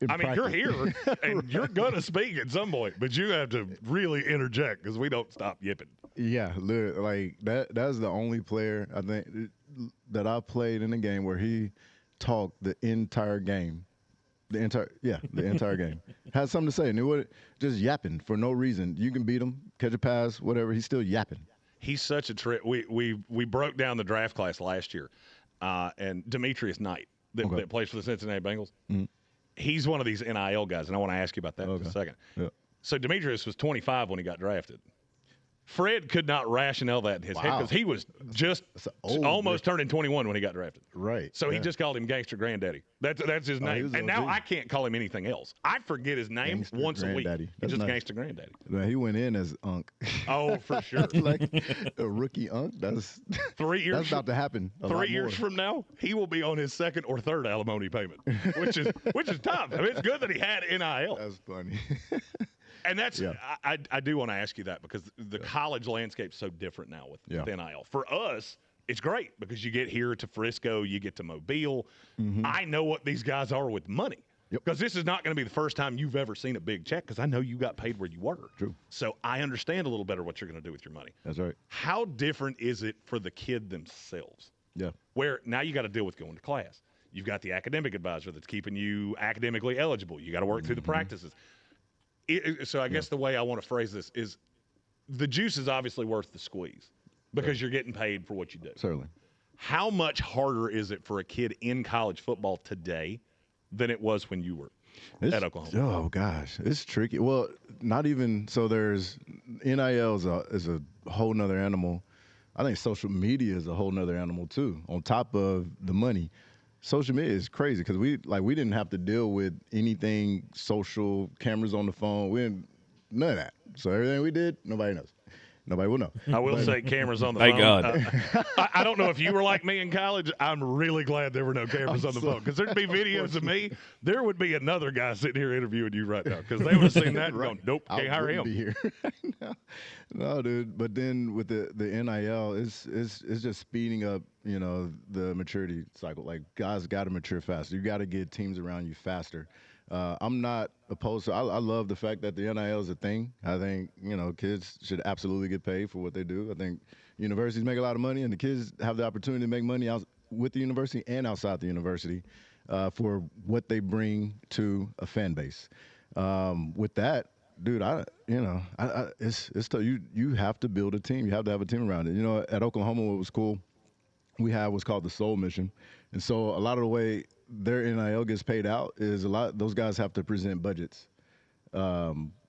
you're here and you're going to speak at some point, but you have to really interject because we don't stop yipping. Yeah, literally, like that's the only player I think that I played in a game where he talked the entire game. The entire game. Had something to say. And it was just yapping for no reason. You can beat him, catch a pass, whatever. He's still yapping. He's such a trip. We broke down the draft class last year, and Demetrius Knight that plays for the Cincinnati Bengals. Mm-hmm. He's one of these NIL guys, and I want to ask you about that in a second. Yeah. So Demetrius was 25 when he got drafted. Fred could not rationale that in his head because he was just almost turning 21 when he got drafted. Right. So he just called him Gangster Granddaddy. That's his name. And now I can't call him anything else. I forget his name Gangster once a week. Granddaddy. He's just nice. Gangster Granddaddy. Man, he went in as Unc. Oh, for sure. Like a rookie Unc. That's 3 years. That's about to happen. 3 years from now, he will be on his second or third alimony payment, which is tough. I mean, it's good that he had NIL. That's funny. And that's I do want to ask you that because the college landscape's so different now with NIL. For us, it's great because you get here to Frisco, you get to Mobile. Mm-hmm. I know what these guys are with money because this is not going to be the first time you've ever seen a big check because I know you got paid where you were. True. So I understand a little better what you're going to do with your money. That's right. How different is it for the kid themselves? Yeah. Where now you got to deal with going to class. You've got the academic advisor that's keeping you academically eligible. You got to work through the practices. So I guess the way I want to phrase this is the juice is obviously worth the squeeze because you're getting paid for what you do. Certainly. How much harder is it for a kid in college football today than it was when you were at Oklahoma? Oh, gosh. It's tricky. Well, not even – so there's – NIL is a whole nother animal. I think social media is a whole nother animal too on top of the money. Social media is crazy because we didn't have to deal with anything social, cameras on the phone. We didn't none of that. So everything we did, nobody knows. Nobody will know. I will say cameras on the Thank phone. God. I don't know if you were like me in college. I'm really glad there were no cameras on the phone because there'd be videos of me. There would be another guy sitting here interviewing you right now because they would have seen that and gone, nope, can't hire him. Be here. No, dude. But then with the NIL, it's just speeding up, the maturity cycle. Like guys got to mature faster. You got to get teams around you faster. I'm not opposed to. I love the fact that the NIL is a thing. I think kids should absolutely get paid for what they do. I think universities make a lot of money, and the kids have the opportunity to make money out with the university and outside the university for what they bring to a fan base. With that, dude, it's tough. You have to build a team. You have to have a team around it. At Oklahoma, what was cool, we had what's called the Soul Mission, and so a lot of the way their NIL gets paid out is those guys have to present budgets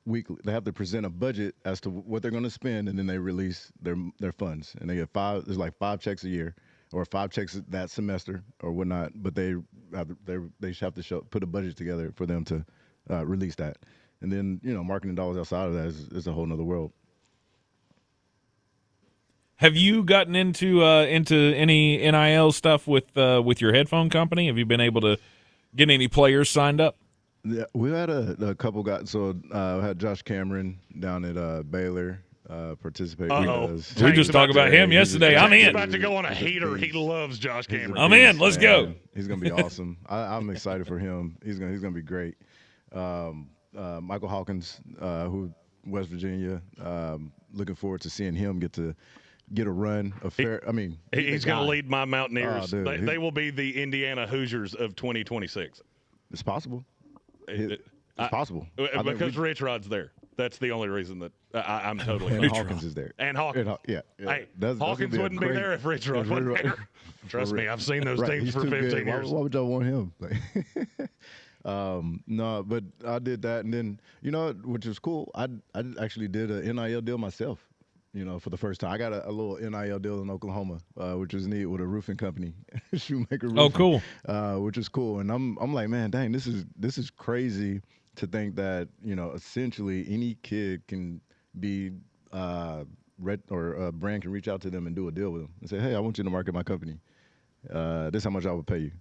weekly. They have to present a budget as to what they're going to spend, and then they release their funds. And they get there's like 5 checks a year or 5 checks that semester or whatnot, but they have to put a budget together for them to release that. And then, marketing dollars outside of that is a whole nother world. Have you gotten into any NIL stuff with your headphone company? Have you been able to get any players signed up? Yeah, we had a couple guys. So I had Josh Cameron down at Baylor participate. We just talked about him yesterday. I'm in. He's about to go on a heater. He loves Josh Cameron. I'm in. Let's go. He's gonna be awesome. I'm excited for him. He's gonna be great. Michael Hawkins, who West Virginia. Looking forward to seeing him get a run. He's going to lead my Mountaineers. Oh, they will be the Indiana Hoosiers of 2026. It's possible. It's possible. Because Rich Rod's there. That's the only reason that I'm totally. And Hawkins is there. And Hawkins. Hey, Hawkins wouldn't be there if Rich Rod wasn't there. Trust me, I've seen those teams for 15 years. Why would y'all want him? No, but I did that, and then which was cool. I actually did an NIL deal myself. For the first time, I got a little NIL deal in Oklahoma, which was neat with a roofing company, Shoemaker Roofing. Oh, cool. Which is cool, and I'm like, man, dang, this is crazy to think that essentially any kid can be a brand can reach out to them and do a deal with them and say, hey, I want you to market my company. This is how much I would pay you.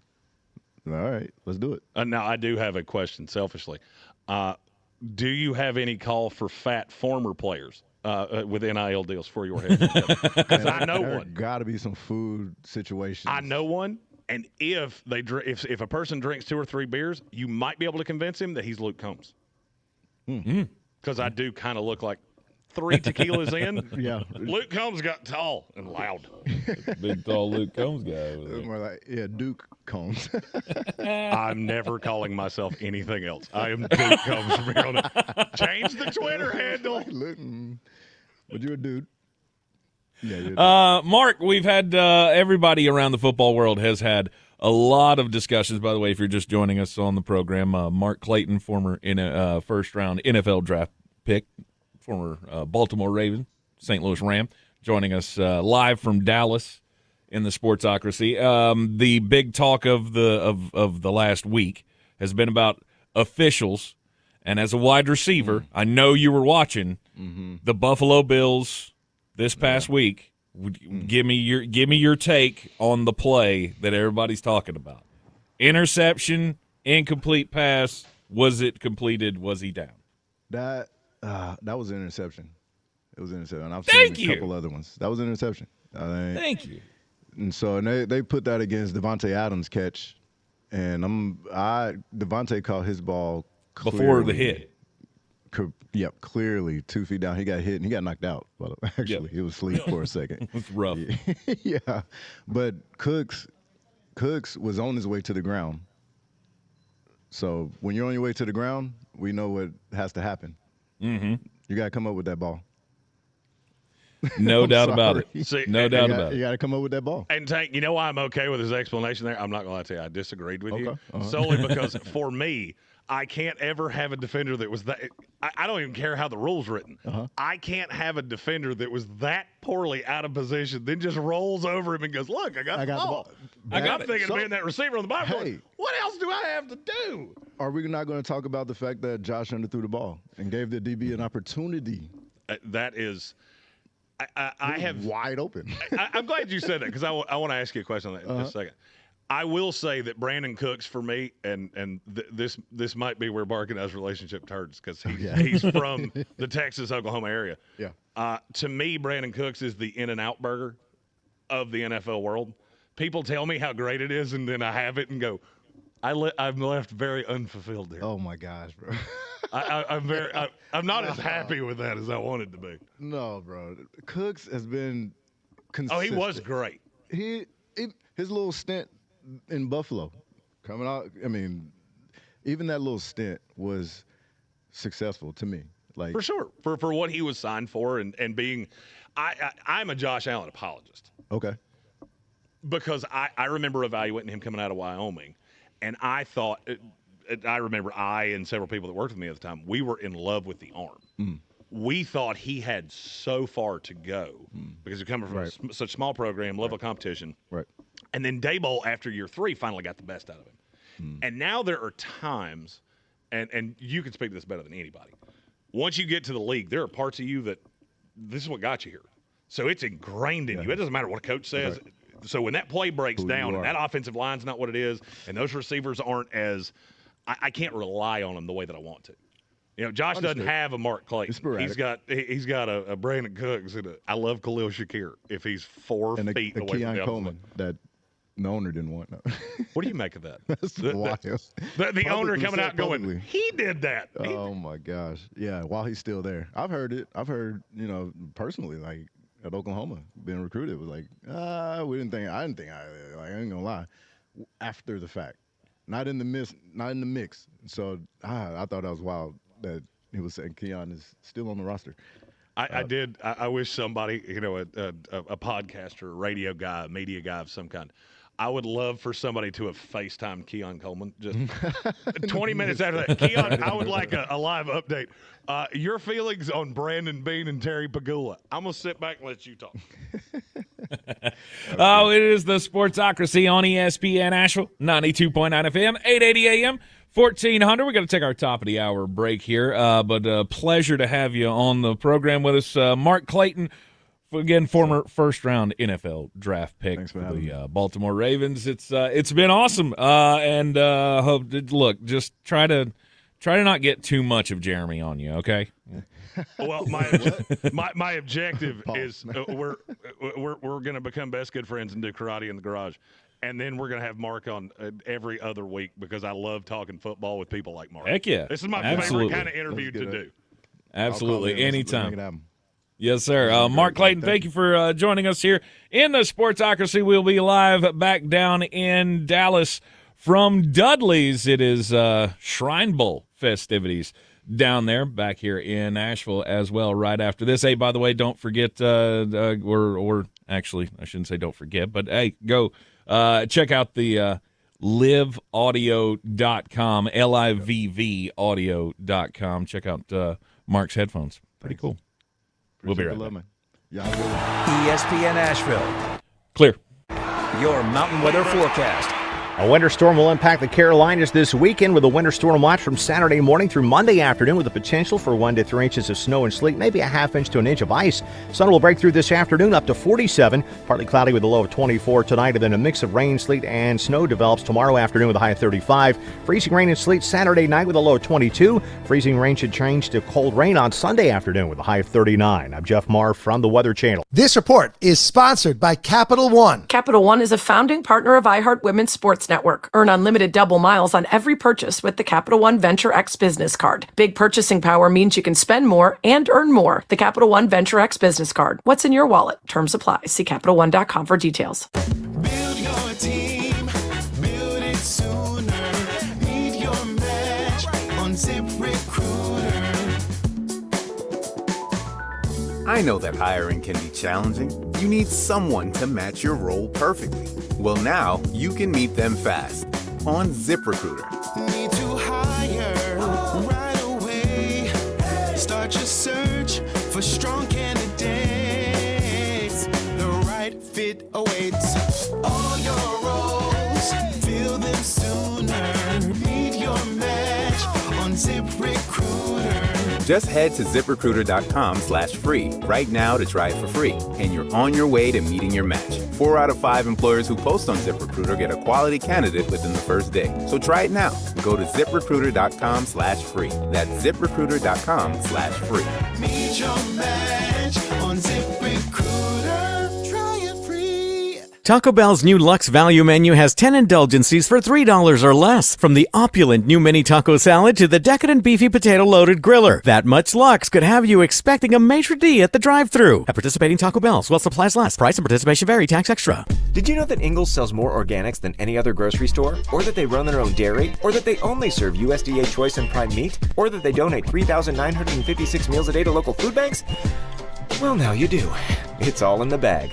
All right, let's do it. Now I do have a question, selfishly. Do you have any call for fat former players? With NIL deals for your head, because I know one. Got to be some food situations. I know one, and if a person drinks 2 or 3 beers, you might be able to convince him that he's Luke Combs. Because I do kind of look like 3 tequilas in. Yeah, Luke Combs got tall and loud. Big tall Luke Combs guy over there. More like Duke Combs. I'm nenever calling myself anything else. I am Duke Combs from here on out. Change the Twitter handle. But you're a dude. Yeah. Mark, we've had everybody around the football world has had a lot of discussions. By the way, if you're just joining us on the program, Mark Clayton, former first-round NFL draft pick, former Baltimore Raven, St. Louis Ram, joining us live from Dallas in the Sportsocracy. The big talk of the last week has been about officials, and as a wide receiver, I know you were watching the Buffalo Bills this past week. Give me your take on the play that everybody's talking about. Interception, incomplete pass. Was it completed? Was he down? That was an interception. It was an interception. I've seen a couple other ones. That was an interception. Thank you. And so they put that against Devontae Adams' catch, and Devontae caught his ball before the hit. Yep, clearly 2 feet down. He got hit and he got knocked out. Well, actually, he was asleep for a second. It's rough. Yeah, but Cooks was on his way to the ground. So when you're on your way to the ground, we know what has to happen. Mm-hmm. You got to come up with that ball. No doubt about it. See, You got to come up with that ball. And Tank, you know why I'm okay with his explanation there? I'm not going to lie to you. I disagreed with you solely because for me, I can't ever have a defender that was that. I don't even care how the rule's written. I can't have a defender that was that poorly out of position, then just rolls over him and goes, "Look, I got the ball." I got thinking of being that receiver on the bottom. Hey, what else do I have to do? Are we not going to talk about the fact that Josh underthrew the ball and gave the DB an opportunity? That is. I have wide open. I'm glad you said that because I want to ask you a question on that in just a second. I will say that Brandon Cooks for me, and this might be where Bark and I's relationship turns because he's from the Texas-Oklahoma area. Yeah. To me, Brandon Cooks is the In-N-Out burger of the NFL world. People tell me how great it is, and then I have it and go, I'm left very unfulfilled there. Oh my gosh, bro. I'm not as happy with that as I wanted to be. No, bro. Cooks has been consistent. Oh, he was great. His little stint in Buffalo coming out, I mean, even that little stint was successful to me. Like for sure. For what he was signed for and being I'm a Josh Allen apologist. Okay. Because I remember evaluating him coming out of Wyoming, and I thought I remember I and several people that worked with me at the time, we were in love with the arm. We thought he had so far to go because he's coming from such a small program, level of competition. Right. And then Daboll, after year 3, finally got the best out of him. And now there are times, and you can speak to this better than anybody, once you get to the league, there are parts of you that this is what got you here. So it's ingrained in you. It doesn't matter what a coach says. Right. So when that play breaks down and that offensive line's not what it is and those receivers aren't as I can't rely on them the way that I want to. You know, Josh doesn't have a Mark Clayton. He's got a Brandon Cooks and I love Khalil Shakir if he's 4 feet away Keon from the Coleman that the owner didn't want. No. What do you make of that? That's wild. The owner coming out going, he did that. Oh my gosh. Yeah, while he's still there. I've heard it. I've heard, personally, like at Oklahoma being recruited was like, I ain't gonna lie. After the fact. Not in the mix. So I thought that was wild that he was saying Keon is still on the roster. I wish somebody, a podcaster, a radio guy, a media guy of some kind. I would love for somebody to have FaceTimed Keon Coleman just 20 minutes after that. Keon, I would like a live update. Your feelings on Brandon Bean and Terry Pagula. I'm going to sit back and let you talk. It is the Sportsocracy on ESPN Asheville, 92.9 FM, 880 AM, 1400. We're going to take our top of the hour break here, but pleasure to have you on the program with us. Mark Clayton, again, former first-round NFL draft pick for the Baltimore Ravens. It's been awesome, and look, just try to not get too much of Jeremy on you, okay? Well, my objective is we're going to become best good friends and do karate in the garage, and then we're going to have Mark on every other week because I love talking football with people like Mark. Heck yeah, this is my favorite kind of interview to do. Absolutely, anytime. Yes, sir. Mark Clayton, thank you for joining us here in the Sportsocracy. We'll be live back down in Dallas from Dudley's. It is Shrine Bowl festivities down there back here in Asheville as well right after this. Hey, by the way, don't forget, or actually, I shouldn't say don't forget, but hey, go check out the liveaudio.com, LIVV audio.com. Check out Mark's headphones. Pretty cool. We'll be right back. ESPN Asheville. Clear. Your mountain weather forecast. A winter storm will impact the Carolinas this weekend with a winter storm watch from Saturday morning through Monday afternoon with the potential for 1 to 3 inches of snow and sleet, maybe a half inch to an inch of ice. Sun will break through this afternoon up to 47, partly cloudy with a low of 24 tonight, and then a mix of rain, sleet, and snow develops tomorrow afternoon with a high of 35. Freezing rain and sleet Saturday night with a low of 22. Freezing rain should change to cold rain on Sunday afternoon with a high of 39. I'm Jeff Marr from the Weather Channel. This report is sponsored by Capital One. Capital One is a founding partner of iHeart Women's Sports Network. Earn unlimited double miles on every purchase with the Capital One Venture X Business Card. Big purchasing power means you can spend more and earn more. The Capital One Venture X Business Card. What's in your wallet? Terms apply. See CapitalOne.com for details. Build your team, build it sooner. Need your match on ZipRecruiter. I know that hiring can be challenging. You need someone to match your role perfectly. Well, now you can meet them fast on ZipRecruiter. Need to hire right away. Start your search for strong candidates. The right fit awaits. All your roles, fill them sooner. Need your match on ZipRecruiter. Just head to ZipRecruiter.com/free right now to try it for free, and you're on your way to meeting your match. 4 out of 5 employers who post on ZipRecruiter get a quality candidate within the first day. So try it now. Go to ZipRecruiter.com/free. That's ZipRecruiter.com/free. Meet your match on ZipRecruiter. Try it free. Taco Bell's new Luxe Value menu has 10 indulgencies for $3 or less. From the opulent new mini taco salad to the decadent beefy potato loaded griller. That much Luxe could have you expecting a maitre d' at the drive-thru. At participating Taco Bells, while supplies last. Price and participation vary. Tax extra. Did you know that Ingles sells more organics than any other grocery store? Or that they run their own dairy? Or that they only serve USDA Choice and Prime meat? Or that they donate 3,956 meals a day to local food banks? Well, now you do. It's all in the bag.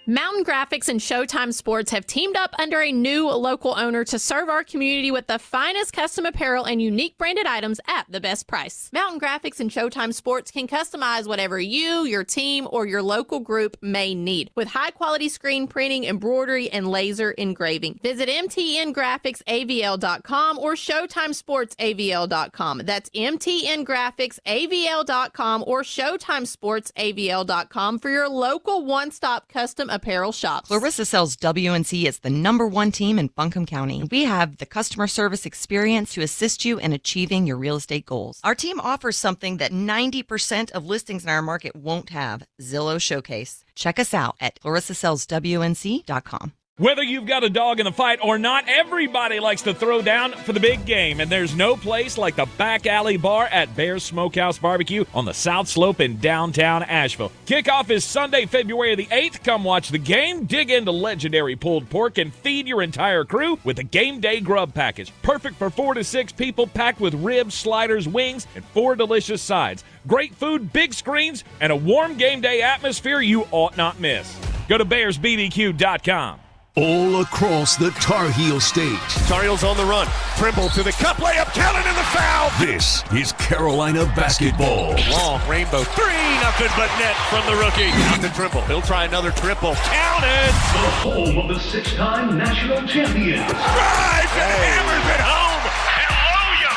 Mountain Graphics and Showtime Sports have teamed up under a new local owner to serve our community with the finest custom apparel and unique branded items at the best price. Mountain Graphics and Showtime Sports can customize whatever you, your team, or your local group may need with high-quality screen printing, embroidery, and laser engraving. Visit mtngraphicavl.com or showtimesportsavl.com. That's mtngraphicavl.com or showtimesportsavl.com for your local one-stop custom apparel shops. Clarissa Sells WNC is the #1 team in Buncombe County. We have the customer service experience to assist you in achieving your real estate goals. Our team offers something that 90% of listings in our market won't have: Zillow Showcase. Check us out at clarissasellswnc.com. Whether you've got a dog in the fight or not, everybody likes to throw down for the big game, and there's no place like the Back Alley Bar at Bear's Smokehouse Barbecue on the South Slope in downtown Asheville. Kickoff is Sunday, February the 8th. Come watch the game, dig into legendary pulled pork, and feed your entire crew with the Game Day Grub Package. Perfect for 4 to 6 people, packed with ribs, sliders, wings, and 4 delicious sides. Great food, big screens, and a warm game day atmosphere you ought not miss. Go to BearsBBQ.com. All across the Tar Heel stage. Tar Heels on the run. Trimble to the cup layup. Cannon in the foul. This is Carolina basketball. Long rainbow 3-0, but net from the rookie. Out to Trimble. He'll try another triple. Counted. The home of the 6-time national champions. Drives and hammers it home. Hello, you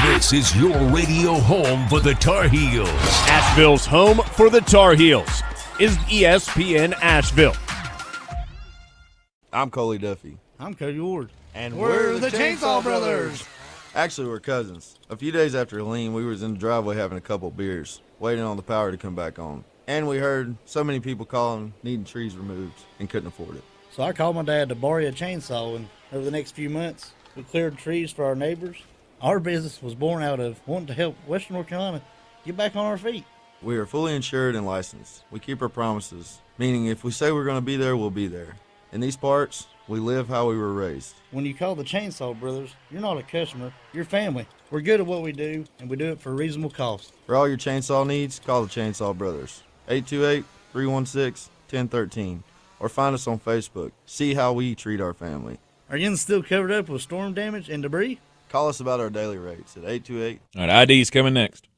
fella. This is your radio home for the Tar Heels. Asheville's home for the Tar Heels is ESPN Asheville. I'm Coley Duffy. I'm Cody Ward. And we're the Chainsaw Brothers. Actually, we're cousins. A few days after Helene, we was in the driveway having a couple beers, waiting on the power to come back on. And we heard so many people calling, needing trees removed, and couldn't afford it. So I called my dad to borrow a chainsaw, and over the next few months, we cleared trees for our neighbors. Our business was born out of wanting to help Western North Carolina get back on our feet. We are fully insured and licensed. We keep our promises, meaning if we say we're going to be there, we'll be there. In these parts, we live how we were raised. When you call the Chainsaw Brothers, you're not a customer, you're family. We're good at what we do, and we do it for a reasonable cost. For all your chainsaw needs, call the Chainsaw Brothers. 828-316-1013. Or find us on Facebook. See how we treat our family. Are you still covered up with storm damage and debris? Call us about our daily rates at 828. All right, ID's coming next.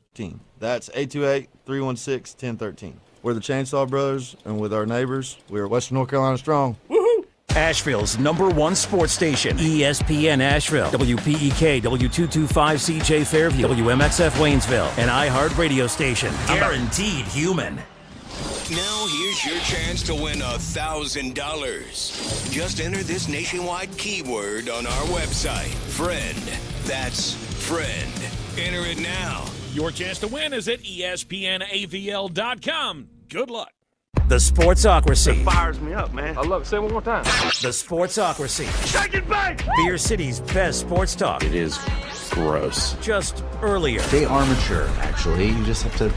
That's 828-316-1013. We're the Chainsaw Brothers, and with our neighbors, we're Western North Carolina strong. Woohoo! Asheville's #1 sports station, ESPN Asheville, WPEK, W225CJ Fairview, WMXF Waynesville, an iHeart radio station, guaranteed human. Now here's your chance to win $1,000. Just enter this nationwide keyword on our website, friend. That's friend. Enter it now. Your chance to win is at ESPNAVL.com. Good luck. The Sportsocracy. It fires me up, man. I love it. Say it one more time. The Sportsocracy. Shake it back! Beer City's best sports talk. It is gross. Just earlier. They are mature, actually. You just have to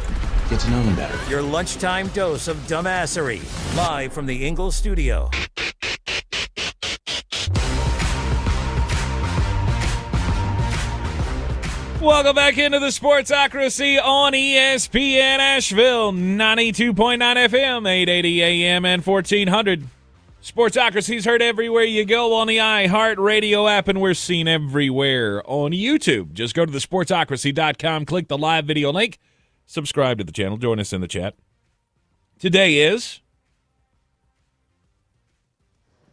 get to know them better. Your lunchtime dose of dumbassery. Live from the Ingalls studio. Welcome back into the Sportsocracy on ESPN Asheville, 92.9 FM, 880 AM, and 1400. Sportsocracy's heard everywhere you go on the iHeart Radio app, and we're seen everywhere on YouTube. Just go to the sportsocracy.com, click the live video link, subscribe to the channel, join us in the chat. Today is...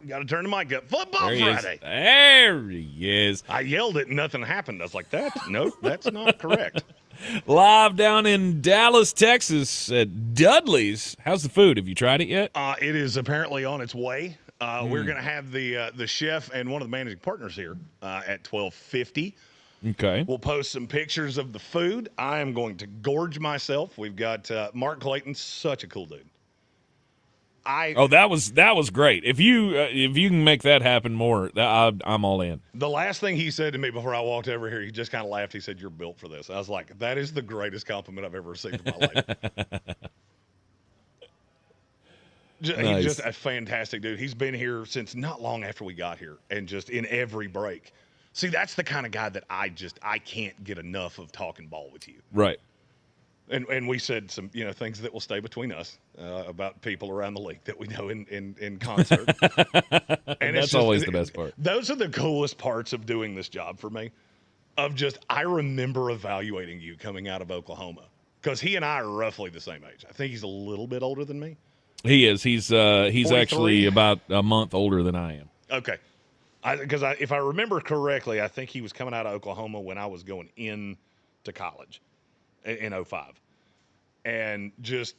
Got to turn the mic up. Football There Friday. There he is. I yelled it and nothing happened. I was like, nope, that's not correct. Live down in Dallas, Texas at Dudley's. How's the food? Have you tried it yet? It is apparently on its way. We're going to have the chef and one of the managing partners here at 12:50. Okay. We'll post some pictures of the food. I am going to gorge myself. We've got Mark Clayton, such a cool dude. That was great. If you can make that happen more, I'm all in. The last thing he said to me before I walked over here, he just kind of laughed. He said, "You're built for this." I was like, "That is the greatest compliment I've ever received in my life." Nice. He's just a fantastic dude. He's been here since not long after we got here, and just in every break. See, that's the kind of guy that I can't get enough of talking ball with you. Right. And we said some things that will stay between us about people around the league that we know in concert. And that's always the best part. Those are the coolest parts of doing this job for me. I remember evaluating you coming out of Oklahoma because he and I are roughly the same age. I think he's a little bit older than me. He is. He's actually about a month older than I am. Okay. Because if I remember correctly, I think he was coming out of Oklahoma when I was going into college in 05. And just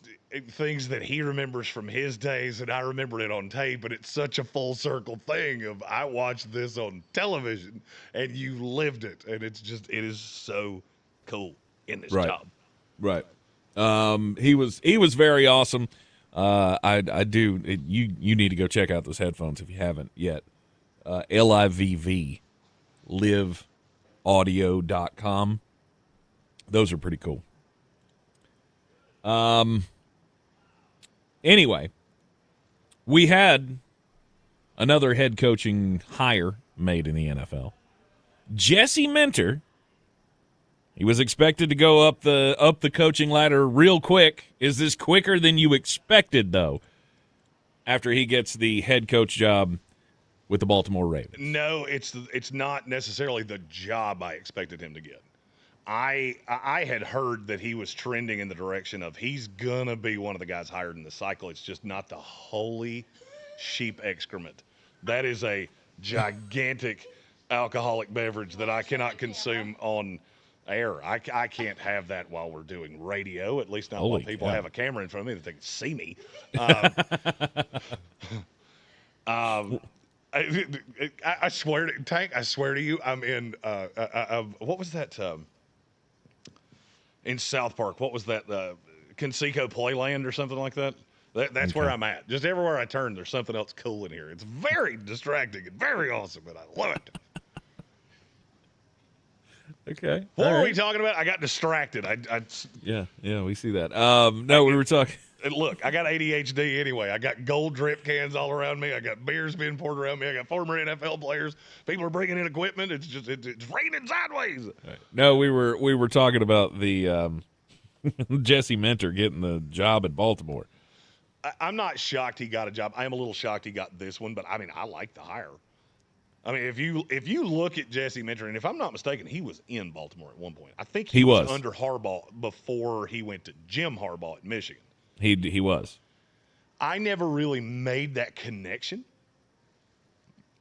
things that he remembers from his days, and I remember it on tape, but it's such a full circle thing of I watched this on television and you lived it, and it is so cool in this job. Right. He was very awesome. You need to go check out those headphones if you haven't yet. LIVV, liveaudio.com. Those are pretty cool. Anyway, we had another head coaching hire made in the NFL. Jesse Minter. He was expected to go up the coaching ladder real quick. Is this quicker than you expected, though, after he gets the head coach job with the Baltimore Ravens? No, it's not necessarily the job I expected him to get. I had heard that he was trending in the direction of he's going to be one of the guys hired in the cycle. It's just not the holy sheep excrement. That is a gigantic alcoholic beverage that I cannot consume on air. I can't have that while we're doing radio, at least not while people have a camera in front of me that they can see me. I swear to Tank, I swear to you, I'm in what was that in South Park? What was that Conseco Playland or something like that? That's where I'm at. Just everywhere I turn, there's something else cool in here. It's very distracting and very awesome, and I love it. Okay. What were we talking about? I got distracted. Yeah, we see that. No, we were talking. Look, I got ADHD anyway. I got gold drip cans all around me. I got beers being poured around me. I got former NFL players. People are bringing in equipment. It's just it's raining sideways. Right. No, we were talking about the Jesse Minter getting the job at Baltimore. I'm not shocked he got a job. I am a little shocked he got this one, but I mean, I like the hire. I mean, if you look at Jesse Minter, and if I'm not mistaken, he was in Baltimore at one point. I think He was under Harbaugh before he went to Jim Harbaugh at Michigan. He was. I never really made that connection.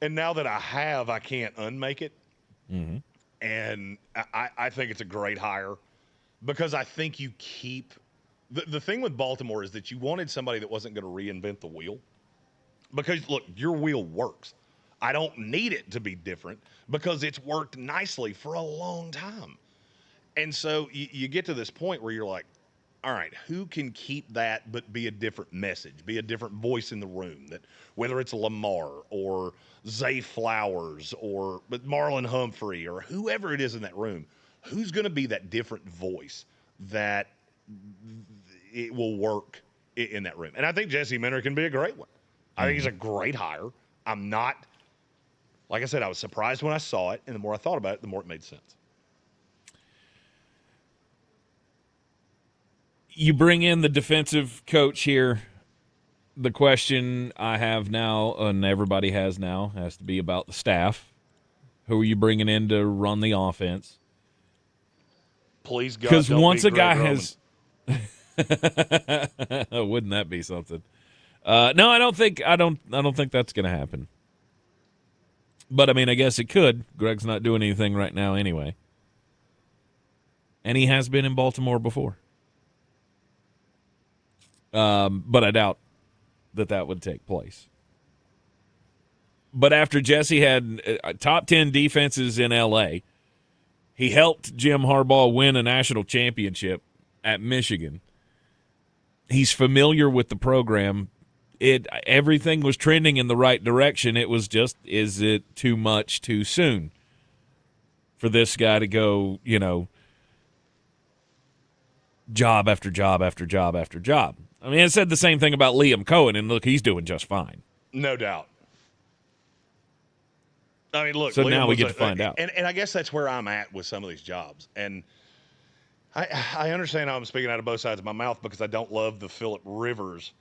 And now that I have, I can't unmake it. Mm-hmm. And I think it's a great hire because I think you keep the thing with Baltimore is that you wanted somebody that wasn't going to reinvent the wheel. Because, look, your wheel works. I don't need it to be different because it's worked nicely for a long time. And so you get to this point where you're like, all right, who can keep that but be a different message, be a different voice in the room, that whether it's Lamar or Zay Flowers or Marlon Humphrey or whoever it is in that room, who's going to be that different voice that it will work in that room? And I think Jesse Minter can be a great one. I think he's a great hire. I'm not, like I said, I was surprised when I saw it, and the more I thought about it, the more it made sense. You bring in the defensive coach here. The question I have now, and everybody has now, has to be about the staff. Who are you bringing in to run the offense? Please, God, because don't once be a guy Greg has, wouldn't that be something? No, I don't think that's going to happen. But I mean, I guess it could. Greg's not doing anything right now anyway, and he has been in Baltimore before. But I doubt that would take place. But after Jesse had top 10 defenses in L.A., he helped Jim Harbaugh win a national championship at Michigan. He's familiar with the program. Everything was trending in the right direction. It was just, is it too much too soon for this guy to go, job after job after job after job? I mean, it said the same thing about Liam Cohen, and look, he's doing just fine. No doubt. I mean, look. So Liam now we get to find out. And I guess that's where I'm at with some of these jobs. And I understand how I'm speaking out of both sides of my mouth because I don't love the Phillip Rivers,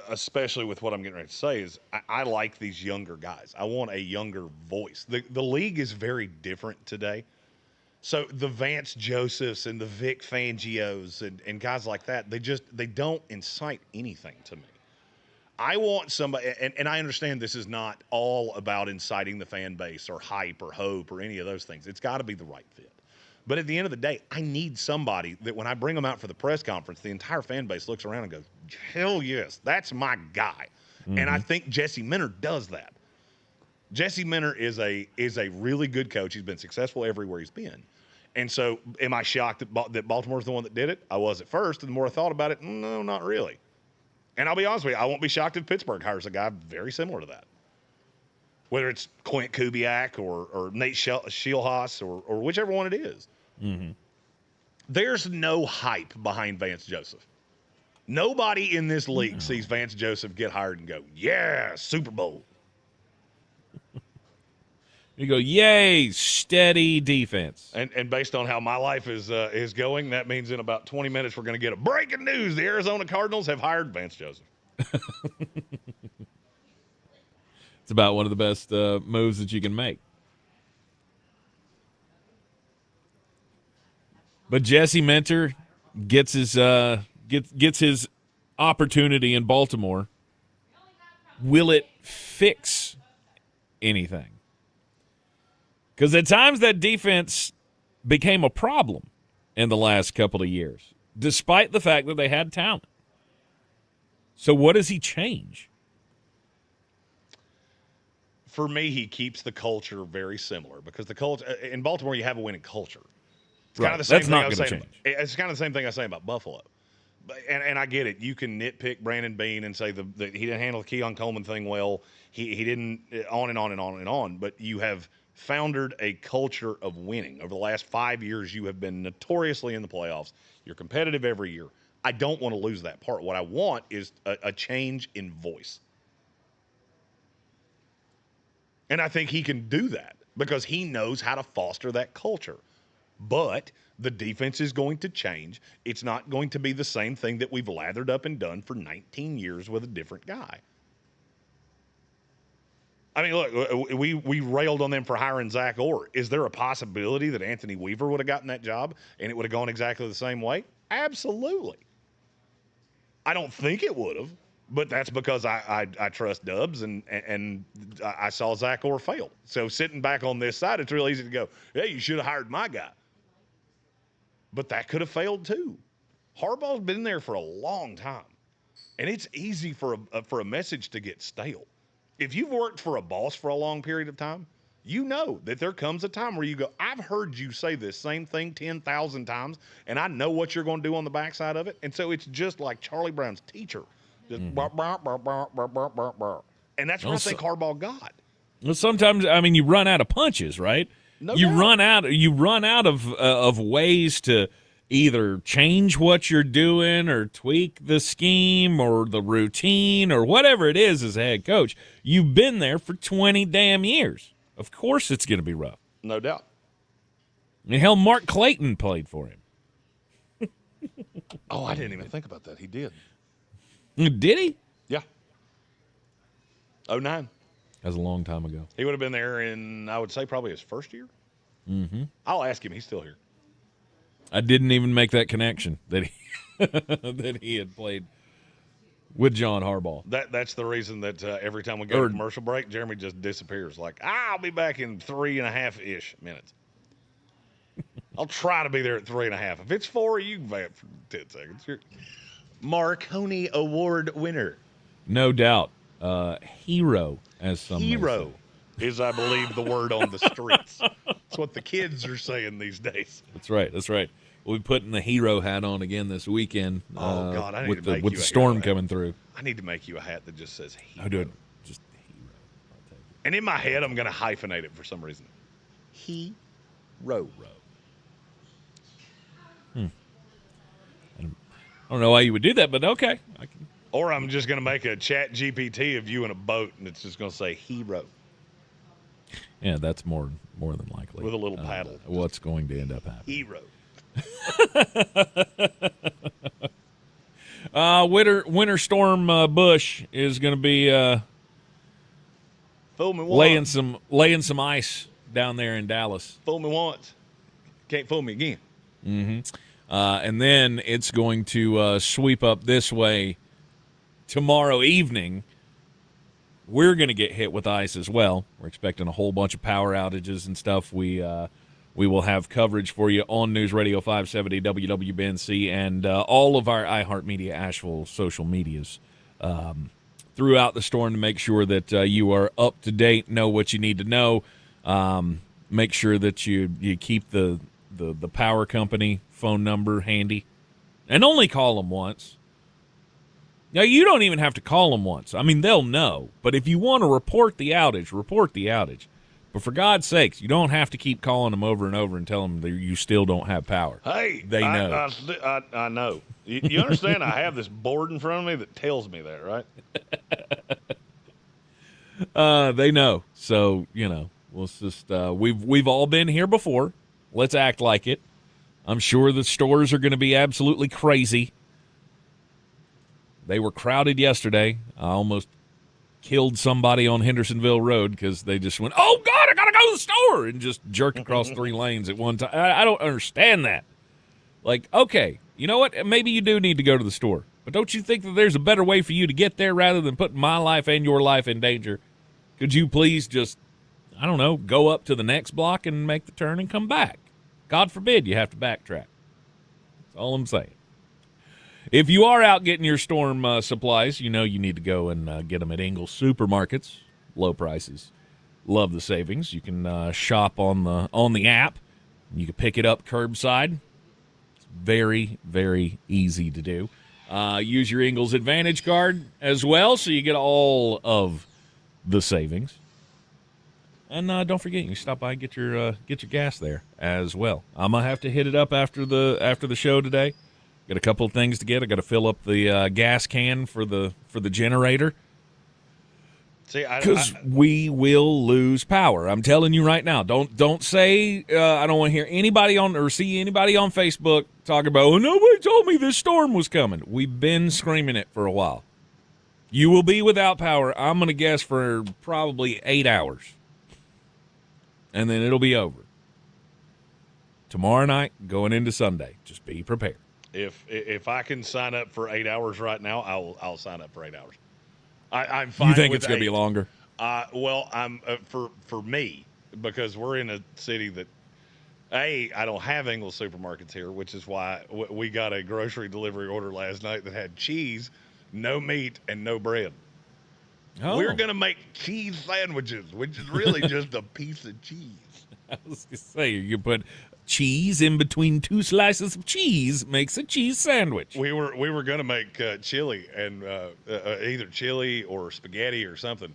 especially with what I'm getting ready to say, is I like these younger guys. I want a younger voice. The league is very different today. So the Vance Josephs and the Vic Fangios and guys like that, they don't incite anything to me. I want somebody, and I understand this is not all about inciting the fan base or hype or hope or any of those things. It's got to be the right fit. But at the end of the day, I need somebody that when I bring them out for the press conference, the entire fan base looks around and goes, hell yes, that's my guy. Mm-hmm. And I think Jesse Minter does that. Jesse Minter is a really good coach. He's been successful everywhere he's been. And so am I shocked that Baltimore's the one that did it? I was at first, and the more I thought about it, no, not really. And I'll be honest with you, I won't be shocked if Pittsburgh hires a guy very similar to that. Whether it's Clint Kubiak or Nate Scheelhaas or whichever one it is. Mm-hmm. There's no hype behind Vance Joseph. Nobody in this league sees Vance Joseph get hired and go, yeah, Super Bowl. You go, yay, steady defense. And based on how my life is going, that means in about 20 minutes we're going to get a breaking news. The Arizona Cardinals have hired Vance Joseph. It's about one of the best moves that you can make. But Jesse Minter gets his opportunity in Baltimore. Will it fix anything? Because at times that defense became a problem in the last couple of years, despite the fact that they had talent. So what does he change? For me, he keeps the culture very similar because the culture in Baltimore, you have a winning culture. It's kind of the same thing I was saying. It's kind of the same thing I say about Buffalo. And I get it. You can nitpick Brandon Beane and say that he didn't handle the Keon Coleman thing well. He didn't, on and on and on and on. But you have foundered a culture of winning. Over the last 5 years, you have been notoriously in the playoffs. You're competitive every year. I don't want to lose that part. What I want is a change in voice. And I think he can do that because he knows how to foster that culture. But the defense is going to change. It's not going to be the same thing that we've lathered up and done for 19 years with a different guy. I mean, look, we railed on them for hiring Zach Orr. Is there a possibility that Anthony Weaver would have gotten that job and it would have gone exactly the same way? Absolutely. I don't think it would have, but that's because I trust Dubs and I saw Zach Orr fail. So sitting back on this side, it's real easy to go, hey, you should have hired my guy. But that could have failed too. Harbaugh's been there for a long time, and it's easy for a message to get stale. If you've worked for a boss for a long period of time, you know that there comes a time where you go, I've heard you say this same thing 10,000 times, and I know what you're going to do on the backside of it. And so it's just like Charlie Brown's teacher. Just burr, burr, burr, burr, burr, burr, burr, burr. And that's what I think Harbaugh got. Well, sometimes, I mean, you run out of punches, right? You run out of ways to either change what you're doing or tweak the scheme or the routine or whatever it is as a head coach. You've been there for 20 damn years. Of course it's going to be rough. No doubt. I mean, hell, Mark Clayton played for him. Oh, I didn't even think about that. He did. Did he? Yeah. 09. That was a long time ago. He would have been there in, I would say, probably his first year. Mm-hmm. I'll ask him. He's still here. I didn't even make that connection that he that he had played with John Harbaugh. That's the reason that every time we go to commercial break, Jeremy just disappears. Like, I'll be back in 3.5-ish minutes. I'll try to be there at 3.5. If it's 4, you can vamp for 10 seconds. You're Marconi Award winner. No doubt. Hero, as some Hero is, I believe, the word on the streets. That's what the kids are saying these days. That's right. That's right. We'll be putting the hero hat on again this weekend. Oh, God, I need with to make the you a storm hero coming hat. through. I need to make you a hat that just says hero. I do it. Just hero. And in my head, I'm going to hyphenate it for some reason. Hero. I don't know why you would do that, but okay. Or I'm just going to make a chat GPT of you in a boat, and it's just going to say hero. Yeah, that's more than likely. With a little paddle. What's going to end up happening. Hero. Winter Storm Bush is going to be Fool me once. laying some ice down there in Dallas. Fool me once. Can't fool me again. Mm-hmm. And then it's going to sweep up this way tomorrow evening. We're going to get hit with ice as well. We're expecting a whole bunch of power outages and stuff. We will have coverage for you on News Radio 570 WWBNC and all of our iHeartMedia Asheville social medias throughout the storm to make sure that you are up to date, know what you need to know. Make sure that you keep the power company phone number handy, and only call them once. Now, you don't even have to call them once. I mean, they'll know. But if you want to report the outage, report the outage. But for God's sakes, you don't have to keep calling them over and over and telling them that you still don't have power. Hey, they know. I know. You understand? I have this board in front of me that tells me that, right? They know. So, let's just we've all been here before. Let's act like it. I'm sure the stores are going to be absolutely crazy. They were crowded yesterday. I almost killed somebody on Hendersonville Road because they just went, oh, God, I got to go to the store, and just jerked across 3 lanes at one time. I don't understand that. Like, okay, you know what? Maybe you do need to go to the store. But don't you think that there's a better way for you to get there rather than putting my life and your life in danger? Could you please just, I don't know, go up to the next block and make the turn and come back? God forbid you have to backtrack. That's all I'm saying. If you are out getting your storm supplies, you need to go and get them at Ingles Supermarkets. Low prices. Love the savings. You can shop on the app. You can pick it up curbside. It's very, very easy to do. Use your Ingles Advantage card as well, so you get all of the savings. And don't forget, you can stop by and get your gas there as well. I'm gonna have to hit it up after the show today. Got a couple of things to get. I got to fill up the gas can for the generator. See, because we will lose power. I'm telling you right now. Don't say I don't want to hear anybody see anybody on Facebook talking about. Oh, nobody told me this storm was coming. We've been screaming it for a while. You will be without power, I'm going to guess, for probably 8 hours. And then it'll be over. Tomorrow night, going into Sunday. Just be prepared. If I can sign up for 8 hours right now, I'll sign up for 8 hours. I'm fine. You think with it's going to be longer? Well, I'm for me, because we're in a city that I don't have Ingles supermarkets here, which is why we got a grocery delivery order last night that had cheese, no meat, and no bread. Oh. We're going to make cheese sandwiches, which is really just a piece of cheese. I was going to say, you put cheese in between 2 slices of cheese, makes a cheese sandwich. We were going to make chili, and either chili or spaghetti or something,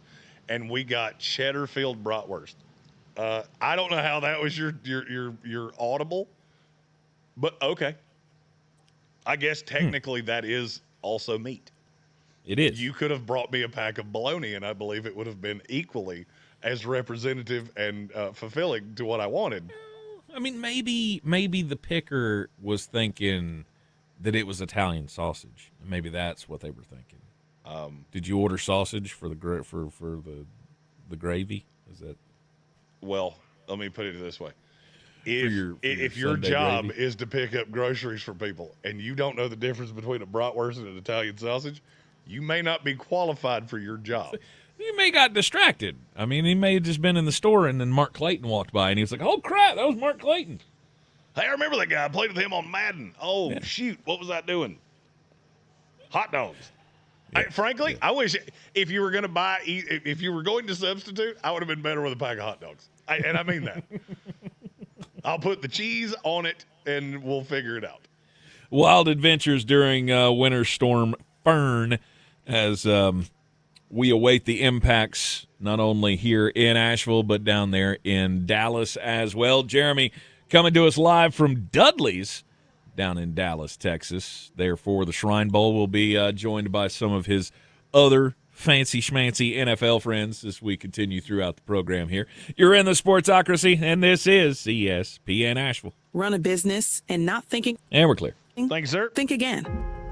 and we got cheddar-filled bratwurst. I don't know how that was your audible, but okay. I guess technically that is also meat. It is. You could have brought me a pack of bologna, and I believe it would have been equally as representative and fulfilling to what I wanted. I mean, maybe the picker was thinking that it was Italian sausage. Maybe that's what they were thinking. Did you order sausage for the gravy? Is that? Well, let me put it this way: if your job is to pick up groceries for people, and you don't know the difference between a bratwurst and an Italian sausage, you may not be qualified for your job. You may got distracted. I mean, he may have just been in the store, and then Mark Clayton walked by, and he was like, "Oh crap, that was Mark Clayton." Hey, I remember that guy. I played with him on Madden. Oh, yeah. Shoot. What was I doing? Hot dogs. Yeah. Frankly, I wish if you were going to substitute, I would have been better with a pack of hot dogs. And I mean that. I'll put the cheese on it, and we'll figure it out. Wild adventures during Winter Storm Fern as we await the impacts not only here in Asheville, but down there in Dallas as well. Jeremy coming to us live from Dudley's down in Dallas, Texas. Therefore, the Shrine Bowl will be joined by some of his other fancy schmancy NFL friends as we continue throughout the program here. You're in the Sportsocracy, and this is ESPN Asheville. Run a business and not thinking. And we're clear. Thanks, sir. Think again.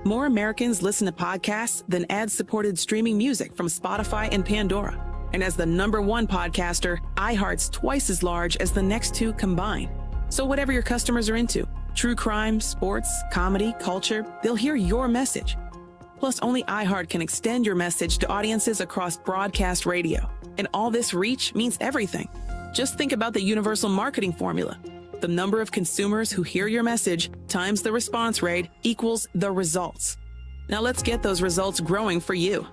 More Americans listen to podcasts than ad-supported streaming music from Spotify and Pandora. And as the #1 podcaster, iHeart's twice as large as the next 2 combined. So whatever your customers are into, true crime, sports, comedy, culture, they'll hear your message. Plus, only iHeart can extend your message to audiences across broadcast radio. And all this reach means everything. Just think about the universal marketing formula. The number of consumers who hear your message times the response rate equals the results. Now let's get those results growing for you.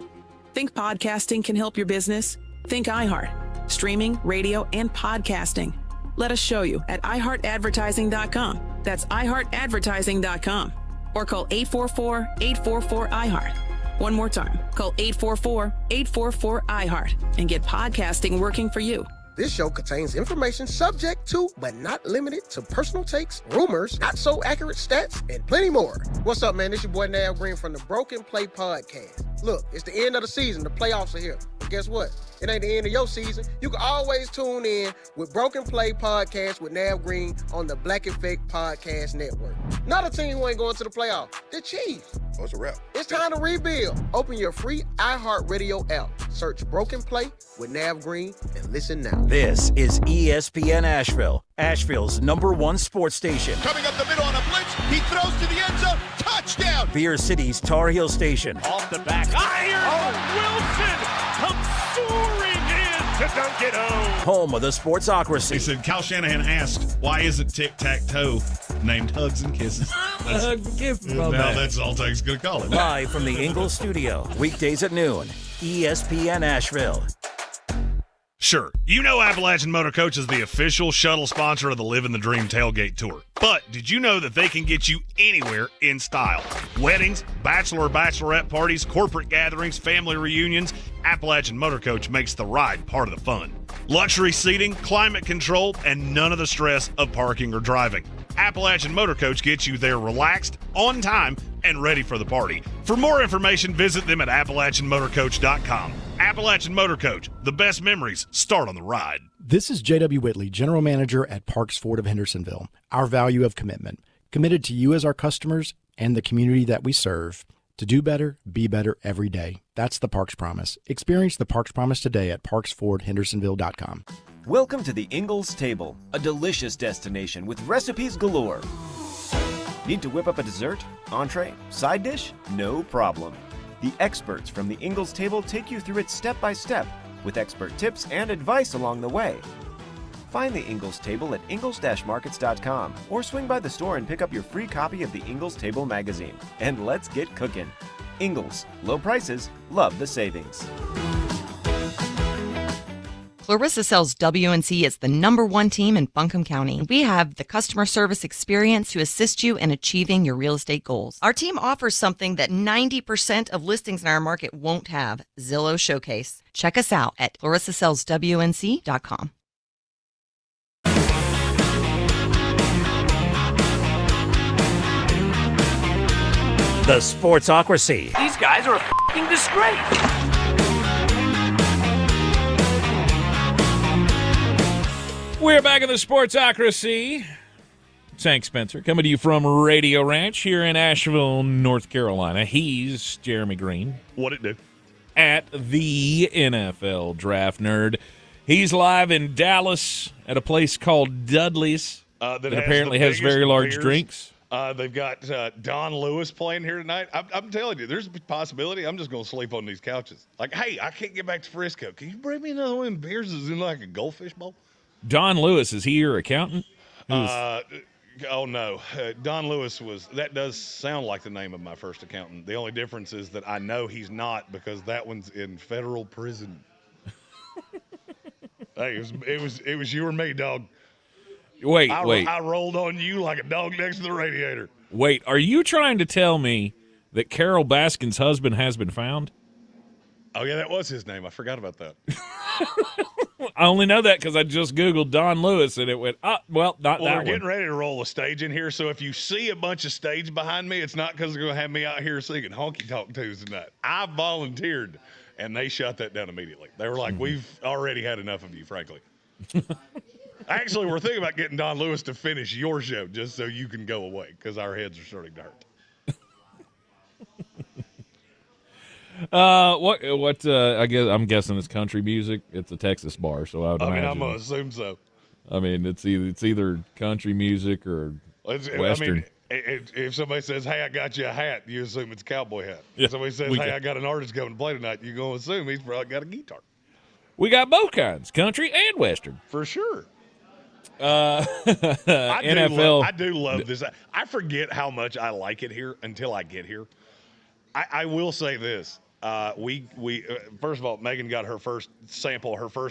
Think podcasting can help your business? Think iHeart. Streaming, radio, and podcasting. Let us show you at iHeartAdvertising.com. That's iHeartAdvertising.com. Or call 844-844-iHeart. One more time, call 844-844-iHeart and get podcasting working for you. This show contains information subject to, but not limited to, personal takes, rumors, not so accurate stats, and plenty more. What's up, man? This your boy Nav Green from the Broken Play Podcast. Look, it's the end of the season. The playoffs are here. But guess what? It ain't the end of your season. You can always tune in with Broken Play Podcast with Nav Green on the Black Effect Podcast Network. Not a team who ain't going to the playoffs. The Chiefs. Oh, it's a wrap. It's time to rebuild. Open your free iHeartRadio app. Search Broken Play with Nav Green and listen now. This is ESPN Asheville, Asheville's #1 sports station. Coming up the middle on a blitz. He throws to the end zone. Touchdown. Beer City's Tar Heel station. Off the back. Wilson comes soaring in to dunk it home. Home of the Sportsocracy. He said, Kyle Shanahan asked, why isn't tic-tac-toe named Hugs and Kisses? Hugs and Kisses. Now that's all Tech's going to call it. Live from the Ingles studio, weekdays at noon. ESPN Asheville. Sure, you know Appalachian Motor Coach is the official shuttle sponsor of the Living the Dream Tailgate Tour. But did you know that they can get you anywhere in style? Weddings, bachelor or bachelorette parties, corporate gatherings, family reunions, Appalachian Motor Coach makes the ride part of the fun. Luxury seating, climate control, and none of the stress of parking or driving. Appalachian Motor Coach gets you there relaxed, on time, and ready for the party. For more information, visit them at AppalachianMotorCoach.com. Appalachian Motor Coach, the best memories start on the ride. This is J.W. Whitley, General Manager at Parks Ford of Hendersonville. Our value of commitment. Committed to you as our customers and the community that we serve. To do better, be better every day. That's the Parks Promise. Experience the Parks Promise today at parksfordhendersonville.com. Welcome to the Ingalls Table, a delicious destination with recipes galore. Need to whip up a dessert, entree, side dish? No problem. The experts from the Ingalls Table take you through it step by step, with expert tips and advice along the way. Find the Ingalls Table at ingalls-markets.com or swing by the store and pick up your free copy of the Ingalls Table magazine. And let's get cooking. Ingalls, low prices, love the savings. Clarissa sells WNC as the #1 team in Buncombe County. We have the customer service experience to assist you in achieving your real estate goals. Our team offers something that 90% of listings in our market won't have, Zillow Showcase. Check us out at clarissasellswnc.com. The Sportsocracy. These guys are a f***ing disgrace. We're back in the Sportsocracy. It's Hank Spencer coming to you from Radio Ranch here in Asheville, North Carolina. He's Jeremy Green. What it do? At the NFL Draft Nerd. He's live in Dallas at a place called Dudley's that apparently has very large beers. Drinks. They've got Don Lewis playing here tonight. I'm telling you, there's a possibility I'm just going to sleep on these couches. Like, hey, I can't get back to Frisco. Can you bring me another one of them beers that's in like a goldfish bowl? Don Lewis, is he your accountant? Oh, no. Don Lewis that does sound like the name of my first accountant. The only difference is that I know he's not because that one's in federal prison. Hey, it was you or me, dog. Wait. I rolled on you like a dog next to the radiator. Wait, are you trying to tell me that Carol Baskin's husband has been found? Oh, yeah, that was his name. I forgot about that. I only know that because I just Googled Don Lewis, and it went, not well, that one. We're getting ready to roll a stage in here, so if you see a bunch of stage behind me, it's not because they're going to have me out here singing honky-tonk tunes tonight. I volunteered, and they shut that down immediately. They were like, we've already had enough of you, frankly. Actually, we're thinking about getting Don Lewis to finish your show just so you can go away because our heads are starting to hurt. I'm guessing it's country music. It's a Texas bar, so I would imagine. I'm going to assume so. I mean, it's either country music or Western. If somebody says, hey, I got you a hat, you assume it's a cowboy hat. Yeah, if somebody says, hey, I got an artist coming to play tonight, you're going to assume he's probably got a guitar. We got both kinds, country and Western. For sure. NFL. I do love this. I forget how much I like it here until I get here. I will say this. We first of all, Megan got her first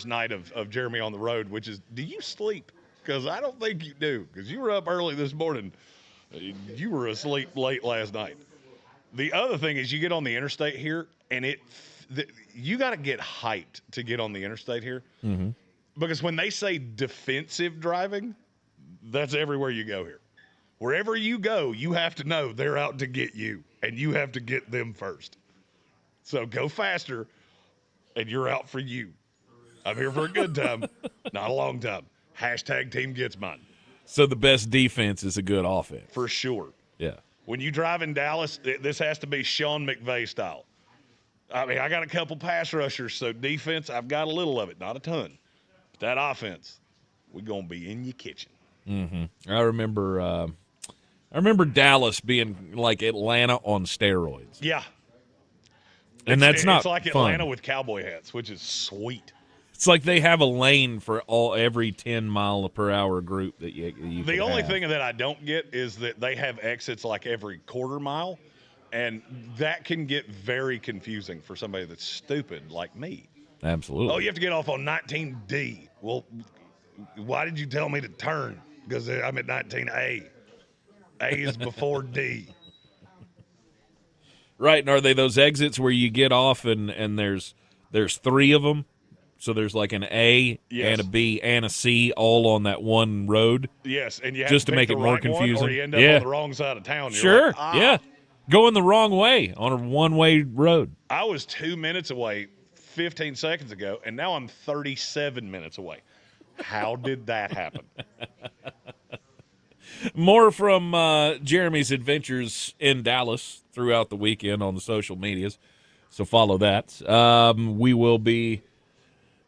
night of Jeremy on the road, which is, do you sleep? Because I don't think you do, because you were up early this morning. You were asleep late last night. The other thing is you get on the interstate here, and you got to get hyped to get on the interstate here. Mm-hmm. Because when they say defensive driving, that's everywhere you go here. Wherever you go, you have to know they're out to get you, and you have to get them first. So go faster, and you're out for you. I'm here for a good time, not a long time. Hashtag team gets mine. So the best defense is a good offense. For sure. Yeah. When you drive in Dallas, this has to be Sean McVay style. I mean, I got a couple pass rushers, so defense, I've got a little of it, not a ton. But that offense, we're going to be in your kitchen. Mm-hmm. I remember Dallas being like Atlanta on steroids. Yeah. And that's not It's like fun. Atlanta with cowboy hats, which is sweet. It's like they have a lane for every 10-mile-per-hour group that you The can only have. thing that I don't get is that they have exits like every quarter mile, and that can get very confusing for somebody that's stupid like me. Absolutely. Oh, you have to get off on 19D. Well, why did you tell me to turn? Because I'm at 19A. A is before D. Right, and are they those exits where you get off and there's three of them? So there's like an A and a B and a C all on that one road? Yes, and you have just to make pick it the more right confusing. one, or you end up on the wrong side of town. You're Sure, like, yeah. Going the wrong way on a one-way road. I was 2 minutes away 15 seconds ago, and now I'm 37 minutes away. How did that happen? More from Jeremy's adventures in Dallas throughout the weekend on the social medias, so follow that. We will be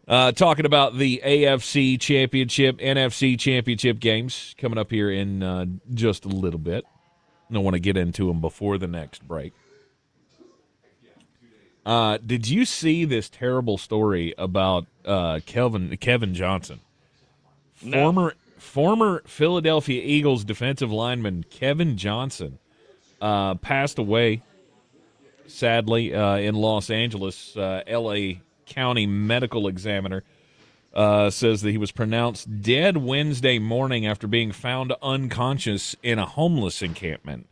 talking about the AFC Championship, NFC Championship games coming up here in just a little bit. I don't want to get into them before the next break. Did you see this terrible story about Kevin Johnson? No. Former Philadelphia Eagles defensive lineman Kevin Johnson passed away, sadly, in Los Angeles. L.A. County medical examiner says that he was pronounced dead Wednesday morning after being found unconscious in a homeless encampment,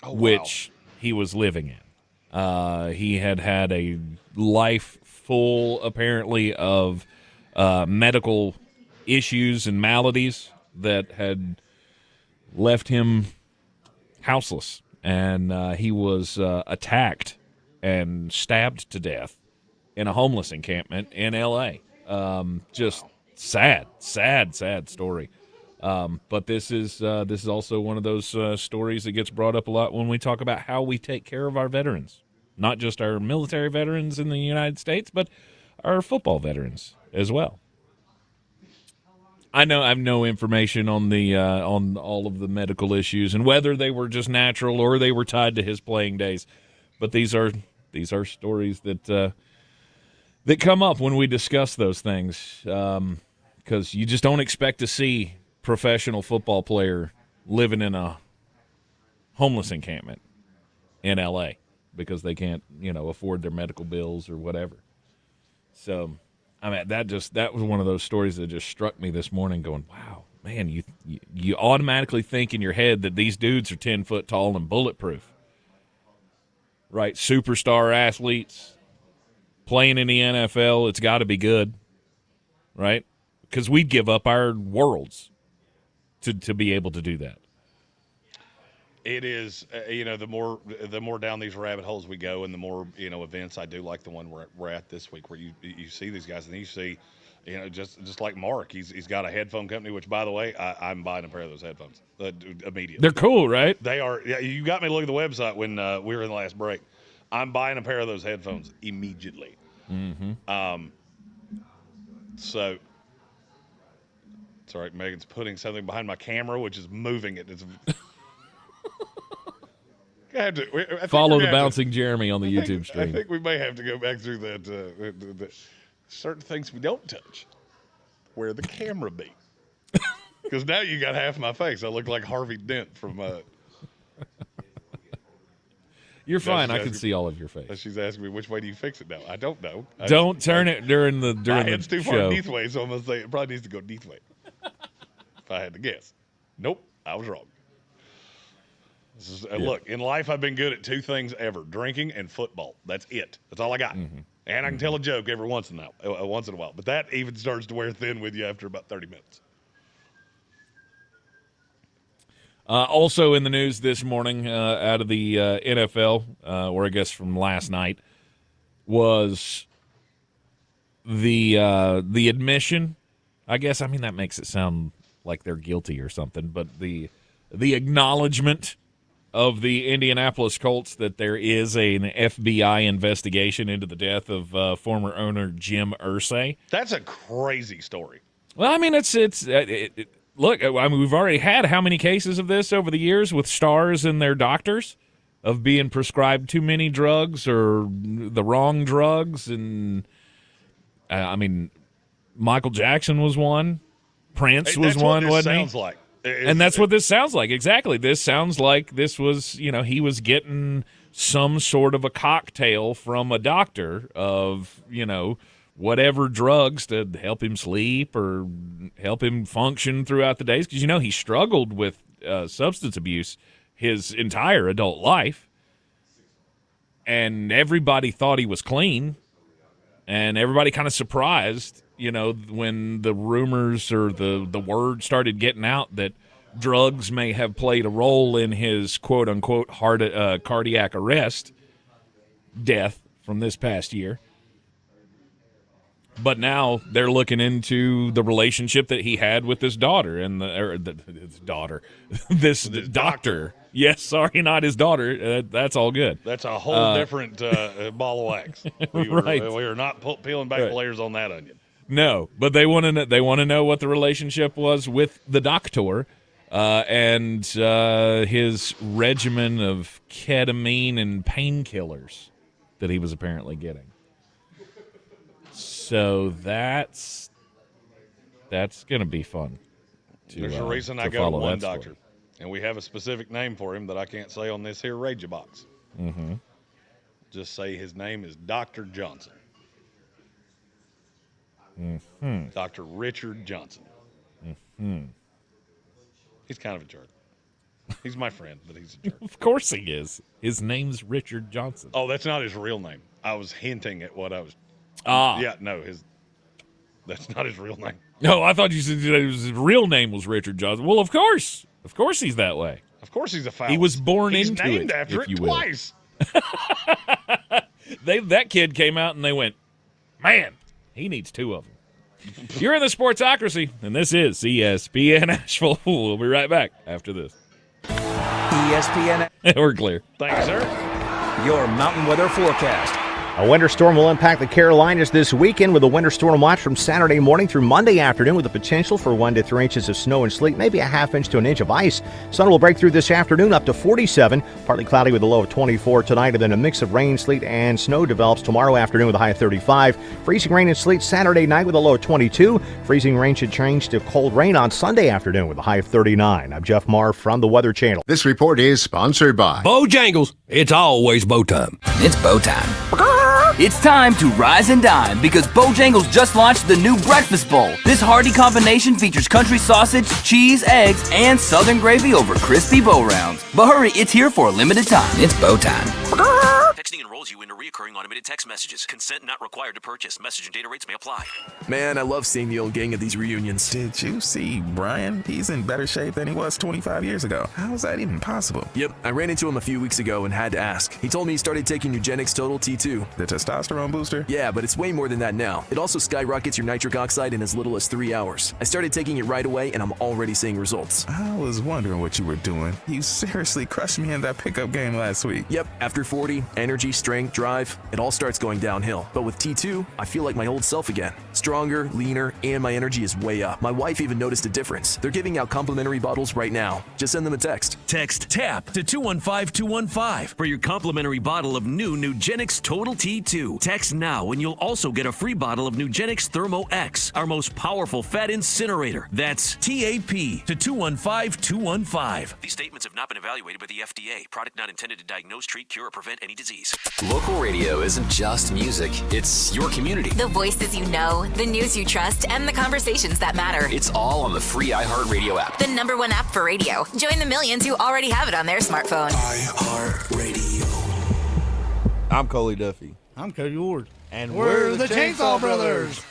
which he was living in. He had a life full, apparently, of medical issues and maladies that had left him houseless, and he was attacked and stabbed to death in a homeless encampment in L.A. Just sad story. But this is also one of those stories that gets brought up a lot when we talk about how we take care of our veterans, not just our military veterans in the United States, but our football veterans as well. I have no information on the on all of the medical issues and whether they were just natural or they were tied to his playing days, but these are stories that come up when we discuss those things, because you just don't expect to see professional football player living in a homeless encampment in L.A. because they can't afford their medical bills or whatever. So. I mean, that was one of those stories that just struck me this morning going, wow, man, you automatically think in your head that these dudes are 10 foot tall and bulletproof, right? Superstar athletes playing in the NFL, it's got to be good, right? Because we'd give up our worlds to be able to do that. It is, the more down these rabbit holes we go, and the more events. I do like the one we're at this week, where you see these guys, and you see, just like Mark, he's got a headphone company. Which, by the way, I'm buying a pair of those headphones immediately. They're cool, right? They are. Yeah, you got me to look at the website when we were in the last break. I'm buying a pair of those headphones immediately. Mm-hmm. So. It's all right. Megan's putting something behind my camera, which is moving it. It's. I follow the bouncing Jeremy on the YouTube stream. I think we may have to go back through that. Certain things we don't touch, where the camera be. Because now you got half my face. I look like Harvey Dent from. You're fine. I can see all of your face. She's asking me which way do you fix it now. I don't know. Don't turn it during the it's too far show. Neath way, so I'm gonna say it probably needs to go Neath way. If I had to guess. Nope, I was wrong. Look, in life, I've been good at two things ever: drinking and football. That's it. That's all I got. Mm-hmm. And I can tell a joke every once in a while. But that even starts to wear thin with you after about 30 minutes. Also in the news this morning, out of the NFL, or I guess from last night, was the admission. I guess that makes it sound like they're guilty or something, but the acknowledgement of the Indianapolis Colts that there is an FBI investigation into the death of former owner Jim Irsay. That's a crazy story. Well, look, we've already had how many cases of this over the years with stars and their doctors of being prescribed too many drugs or the wrong drugs, and Michael Jackson was one, Prince was one, wasn't he? Sounds like. And that's what this sounds like. Exactly. This sounds like this was, he was getting some sort of a cocktail from a doctor of, whatever drugs to help him sleep or help him function throughout the days. Because, he struggled with substance abuse his entire adult life. And everybody thought he was clean. And everybody kind of surprised, when the rumors or the word started getting out that drugs may have played a role in his quote-unquote cardiac arrest death from this past year. But now they're looking into the relationship that he had with his daughter his doctor. Yes, sorry, not his daughter. That's all good. That's a whole different ball of wax. We are not peeling back the layers on that onion. No, but they want to know what the relationship was with the doctor, and his regimen of ketamine and painkillers that he was apparently getting. So that's going to be fun. There's a reason I go to one doctor, and we have a specific name for him that I can't say on this here radio box. Mm-hmm. Just say his name is Dr. Johnson. Mm-hmm. Dr. Richard Johnson. Mm-hmm. He's kind of a jerk. He's my friend, but he's a jerk. Of course he is. His name's Richard Johnson. Oh, that's not his real name. I was hinting at what I was. Yeah, no, that's not his real name. No, I thought you said his real name was Richard Johnson. Well, of course he's that way. Of course he's a foul. He was born He's into named it, after if it you will. twice. That kid came out and they went, man, he needs two of them. You're in the Sportsocracy, and this is ESPN Asheville. We'll be right back after this. ESPN. We're clear. Thank you, sir. Your mountain weather forecast. A winter storm will impact the Carolinas this weekend with a winter storm watch from Saturday morning through Monday afternoon with the potential for 1 to 3 inches of snow and sleet, maybe a half inch to an inch of ice. Sun will break through this afternoon up to 47, partly cloudy with a low of 24 tonight, and then a mix of rain, sleet, and snow develops tomorrow afternoon with a high of 35. Freezing rain and sleet Saturday night with a low of 22. Freezing rain should change to cold rain on Sunday afternoon with a high of 39. I'm Jeff Marr from the Weather Channel. This report is sponsored by Bojangles. It's always bow time. It's bow time. It's time to rise and dine because Bojangles just launched the new Breakfast Bowl. This hearty combination features country sausage, cheese, eggs, and southern gravy over crispy bow rounds. But hurry, it's here for a limited time. It's bow time. Texting enrolls you into recurring automated text messages. Consent not required to purchase. Message and data rates may apply. Man, I love seeing the old gang at these reunions. Did you see Brian? He's in better shape than he was 25 years ago. How is that even possible? Yep, I ran into him a few weeks ago and had to ask. He told me he started taking Nugenix Total T2. The testosterone booster? Yeah, but it's way more than that now. It also skyrockets your nitric oxide in as little as 3 hours. I started taking it right away and I'm already seeing results. I was wondering what you were doing. You seriously crushed me in that pickup game last week. Yep, after 40, energy, strength, drive, it all starts going downhill. But with T2, I feel like my old self again. Stronger, leaner, and my energy is way up. My wife even noticed a difference. They're giving out complimentary bottles right now. Just send them a text. Text TAP to 215-215 for your complimentary bottle of new Nugenix Total T2. Text now and you'll also get a free bottle of Nugenix Thermo X, our most powerful fat incinerator. That's TAP to 215-215. These statements have not been evaluated by the FDA. Product not intended to diagnose, treat, cure, or prevent any disease. Local radio isn't just music, it's your community. The voices you know, the news you trust, and the conversations that matter. It's all on the free iHeartRadio app. The #1 app for radio. Join the millions who already have it on their smartphone. iHeartRadio. I'm Coley Duffy. I'm Cody Ward. And we're the Chainsaw Brothers.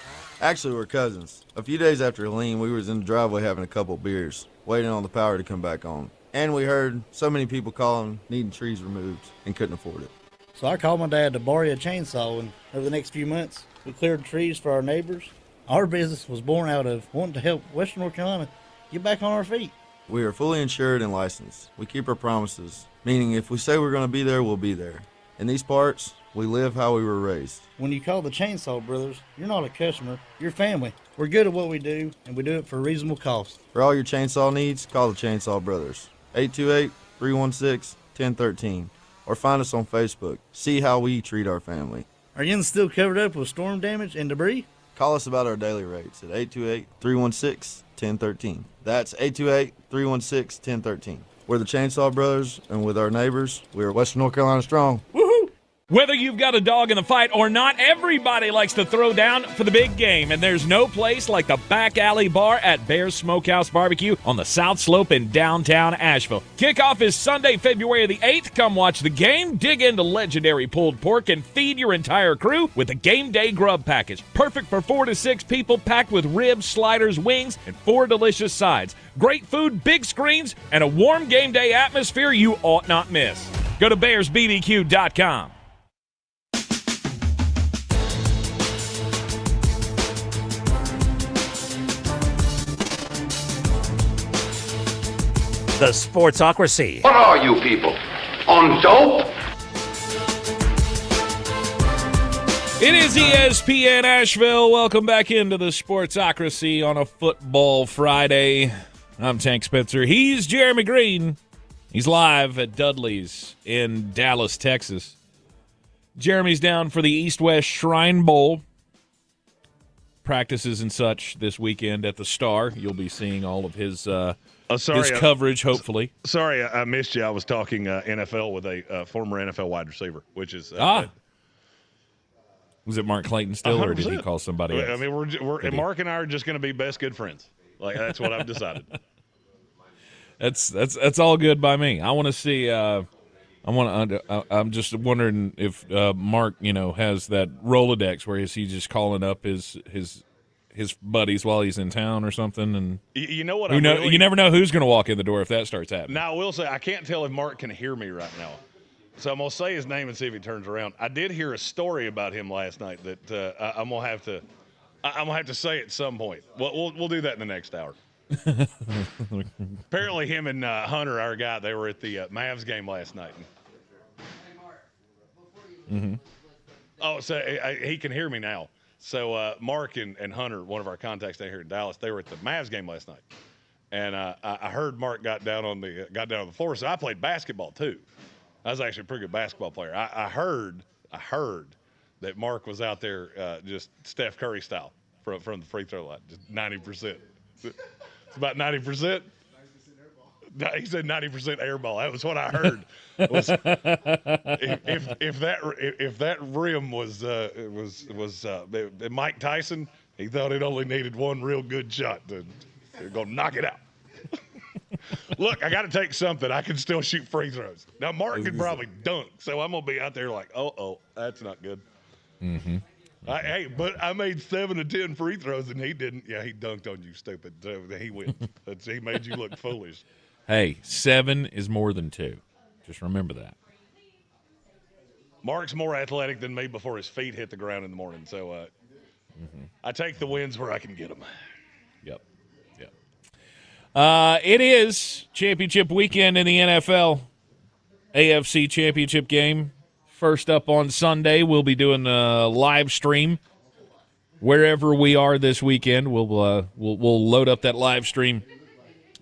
Actually, we're cousins. A few days after Helene, we was in the driveway having a couple beers, waiting on the power to come back on. And we heard so many people calling, needing trees removed, and couldn't afford it. So I called my dad to borrow a chainsaw, and over the next few months, we cleared trees for our neighbors. Our business was born out of wanting to help Western North Carolina get back on our feet. We are fully insured and licensed. We keep our promises, meaning if we say we're going to be there, we'll be there. In these parts, we live how we were raised. When you call the Chainsaw Brothers, you're not a customer, you're family. We're good at what we do, and we do it for a reasonable cost. For all your chainsaw needs, call the Chainsaw Brothers. 828-316-1013. Or find us on Facebook. See how we treat our family. Are you still covered up with storm damage and debris? Call us about our daily rates at 828-316-1013. That's 828-316-1013. We're the Chainsaw Brothers, and with our neighbors, we're Western North Carolina strong. Whether you've got a dog in the fight or not, everybody likes to throw down for the big game, and there's no place like the Back Alley Bar at Bear's Smokehouse Barbecue on the South Slope in downtown Asheville. Kickoff is Sunday, February the 8th. Come watch the game, dig into legendary pulled pork, and feed your entire crew with a game day grub package. Perfect for 4 to 6 people, packed with ribs, sliders, wings, and 4 delicious sides. Great food, big screens, and a warm game day atmosphere you ought not miss. Go to BearsBBQ.com. The Sportsocracy. What are you people? On dope? It is ESPN Asheville. Welcome back into the Sportsocracy on a football Friday. I'm Tank Spencer. He's Jeremy Green. He's live at Dudley's in Dallas, Texas. Jeremy's down for the East-West Shrine Bowl. Practices and such this weekend at the Star. You'll be seeing all of his coverage, hopefully. Sorry, I missed you. I was talking NFL with a former NFL wide receiver, which is was it Mark Clayton still, 100%. Or did he call somebody else? I mean, we're Mark and I are just going to be best good friends. Like, that's what I've decided. That's all good by me. I want to see. I'm just wondering if Mark, has that Rolodex where is he just calling up his buddies while he's in town or something, and you know what? You never know who's going to walk in the door if that starts happening. Now I will say I can't tell if Mark can hear me right now, so I'm gonna say his name and see if he turns around. I did hear a story about him last night that I'm gonna have to say at some point. We'll do that in the next hour. Apparently, him and Hunter, our guy, they were at the Mavs game last night. Mm-hmm. Oh, so he can hear me now. So Mark and Hunter, one of our contacts down here in Dallas, they were at the Mavs game last night, and I heard Mark got down on the floor. So I played basketball too. I was actually a pretty good basketball player. I heard that Mark was out there just Steph Curry style from the free throw line, just 90%. It's about 90%. He said 90% air ball. That was what I heard. If that rim was Mike Tyson, he thought it only needed one real good shot to go knock it out. Look, I got to take something. I can still shoot free throws. Now Mark could probably dunk, so I'm gonna be out there like, oh, that's not good. Mm-hmm. But I made 7 of 10 free throws and he didn't. Yeah, he dunked on you, stupid. So he wins. He made you look foolish. Hey, 7 is more than 2. Just remember that. Mark's more athletic than me before his feet hit the ground in the morning, so I take the wins where I can get them. Yep. It is championship weekend in the NFL. AFC championship game. First up on Sunday, we'll be doing a live stream wherever we are this weekend. We'll load up that live stream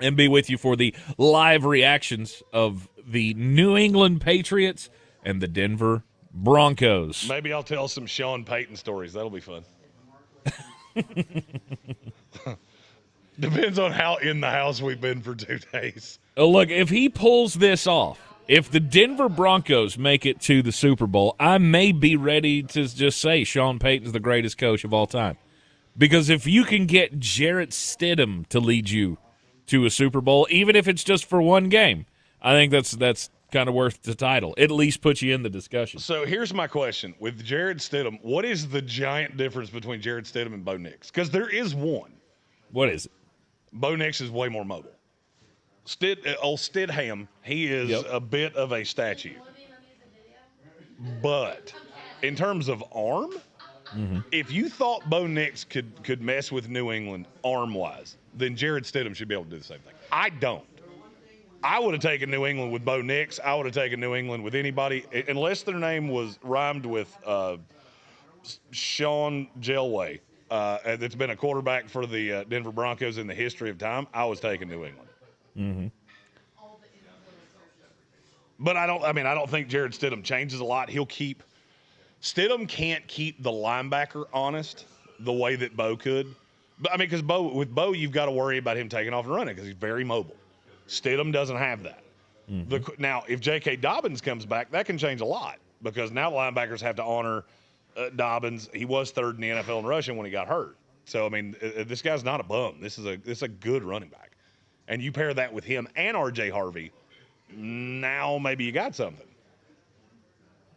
and be with you for the live reactions of the New England Patriots and the Denver Broncos. Maybe I'll tell some Sean Payton stories. That'll be fun. Depends on how in the house we've been for 2 days. Look, if he pulls this off, if the Denver Broncos make it to the Super Bowl, I may be ready to just say Sean Payton's the greatest coach of all time. Because if you can get Jarrett Stidham to lead you to a Super Bowl, even if it's just for one game, I think that's kind of worth the title. It at least puts you in the discussion. So here's my question. With Jarrett Stidham, what is the giant difference between Jarrett Stidham and Bo Nix? Because there is one. What is it? Bo Nix is way more mobile. Old Stidham, he is a bit of a statue. But in terms of arm, if you thought Bo Nix could mess with New England arm-wise, then Jarrett Stidham should be able to do the same thing. I don't. I would have taken New England with Bo Nix. I would have taken New England with anybody, unless their name was rhymed with Sean Gelway. That's been a quarterback for the Denver Broncos in the history of time. I was taking New England. Mm-hmm. But I don't think Jarrett Stidham changes a lot. Stidham can't keep the linebacker honest the way that Bo could. But because with Bo, you've got to worry about him taking off and running because he's very mobile. Stidham doesn't have that. Mm-hmm. Now, if J.K. Dobbins comes back, that can change a lot because now the linebackers have to honor Dobbins. He was third in the NFL in rushing when he got hurt. So, this guy's not a bum. This is a good running back. And you pair that with him and R.J. Harvey, now maybe you got something.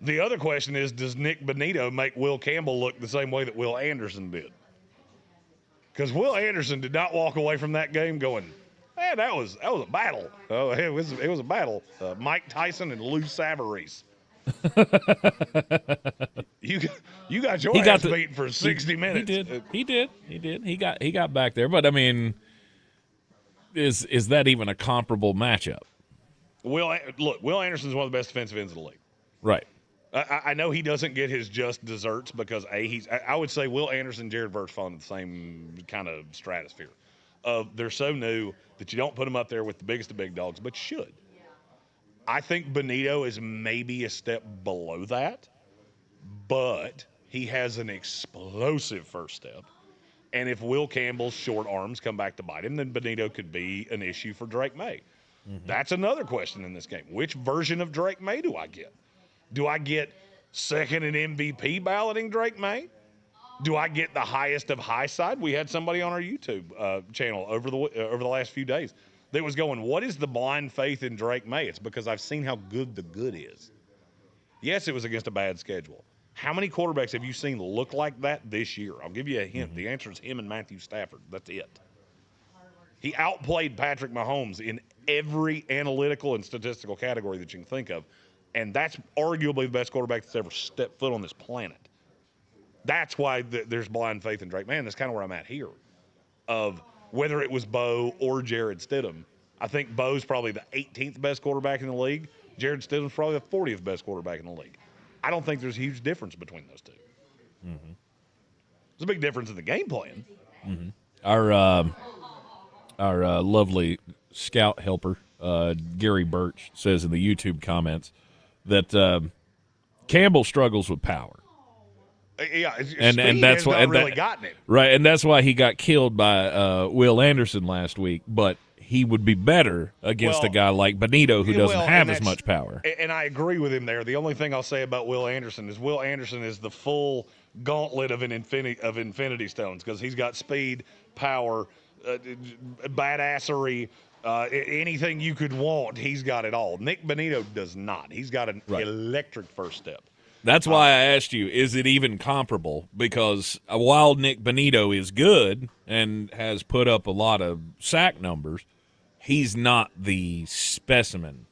The other question is, does Nick Bonito make Will Campbell look the same way that Will Anderson did? Because Will Anderson did not walk away from that game going, man, that was a battle. Oh, it was a battle. Mike Tyson and Lou Savarese. you got your ass beaten for 60 minutes. He did. He got back there. But is that even a comparable matchup? Will Anderson's one of the best defensive ends in the league. Right. I know he doesn't get his just desserts because I would say Will Anderson, Jared Verse fall in the same kind of stratosphere. They're so new that you don't put them up there with the biggest of big dogs, but you should. I think Bonito is maybe a step below that, but he has an explosive first step. And if Will Campbell's short arms come back to bite him, then Bonito could be an issue for Drake May. Mm-hmm. That's another question in this game. Which version of Drake May do I get? Do I get second in MVP balloting Drake May? Do I get the highest of high side? We had somebody on our YouTube channel over the last few days that was going, what is the blind faith in Drake May? It's because I've seen how good the good is. Yes, it was against a bad schedule. How many quarterbacks have you seen look like that this year? I'll give you a hint. Mm-hmm. The answer is him and Matthew Stafford. That's it. He outplayed Patrick Mahomes in every analytical and statistical category that you can think of. And that's arguably the best quarterback that's ever stepped foot on this planet. That's why there's blind faith in Drake. Man, that's kind of where I'm at here. Of whether it was Bo or Jared Stidham, I think Bo's probably the 18th best quarterback in the league. Jared Stidham's probably the 40th best quarterback in the league. I don't think there's a huge difference between those two. Mm-hmm. There's a big difference in the game plan. Mm-hmm. Our lovely scout helper, Gary Birch, says in the YouTube comments that Campbell struggles with power. Yeah, and that's why really gotten it right, and that's why he got killed by Will Anderson last week. But he would be better against a guy like Bonito who doesn't have as much power. And I agree with him there. The only thing I'll say about Will Anderson is the full gauntlet of infinity stones because he's got speed, power, badassery. Anything you could want, he's got it all. Nick Bonito does not. He's got an electric first step. That's why I asked you, is it even comparable? Because while Nick Bonito is good and has put up a lot of sack numbers, he's not the specimen,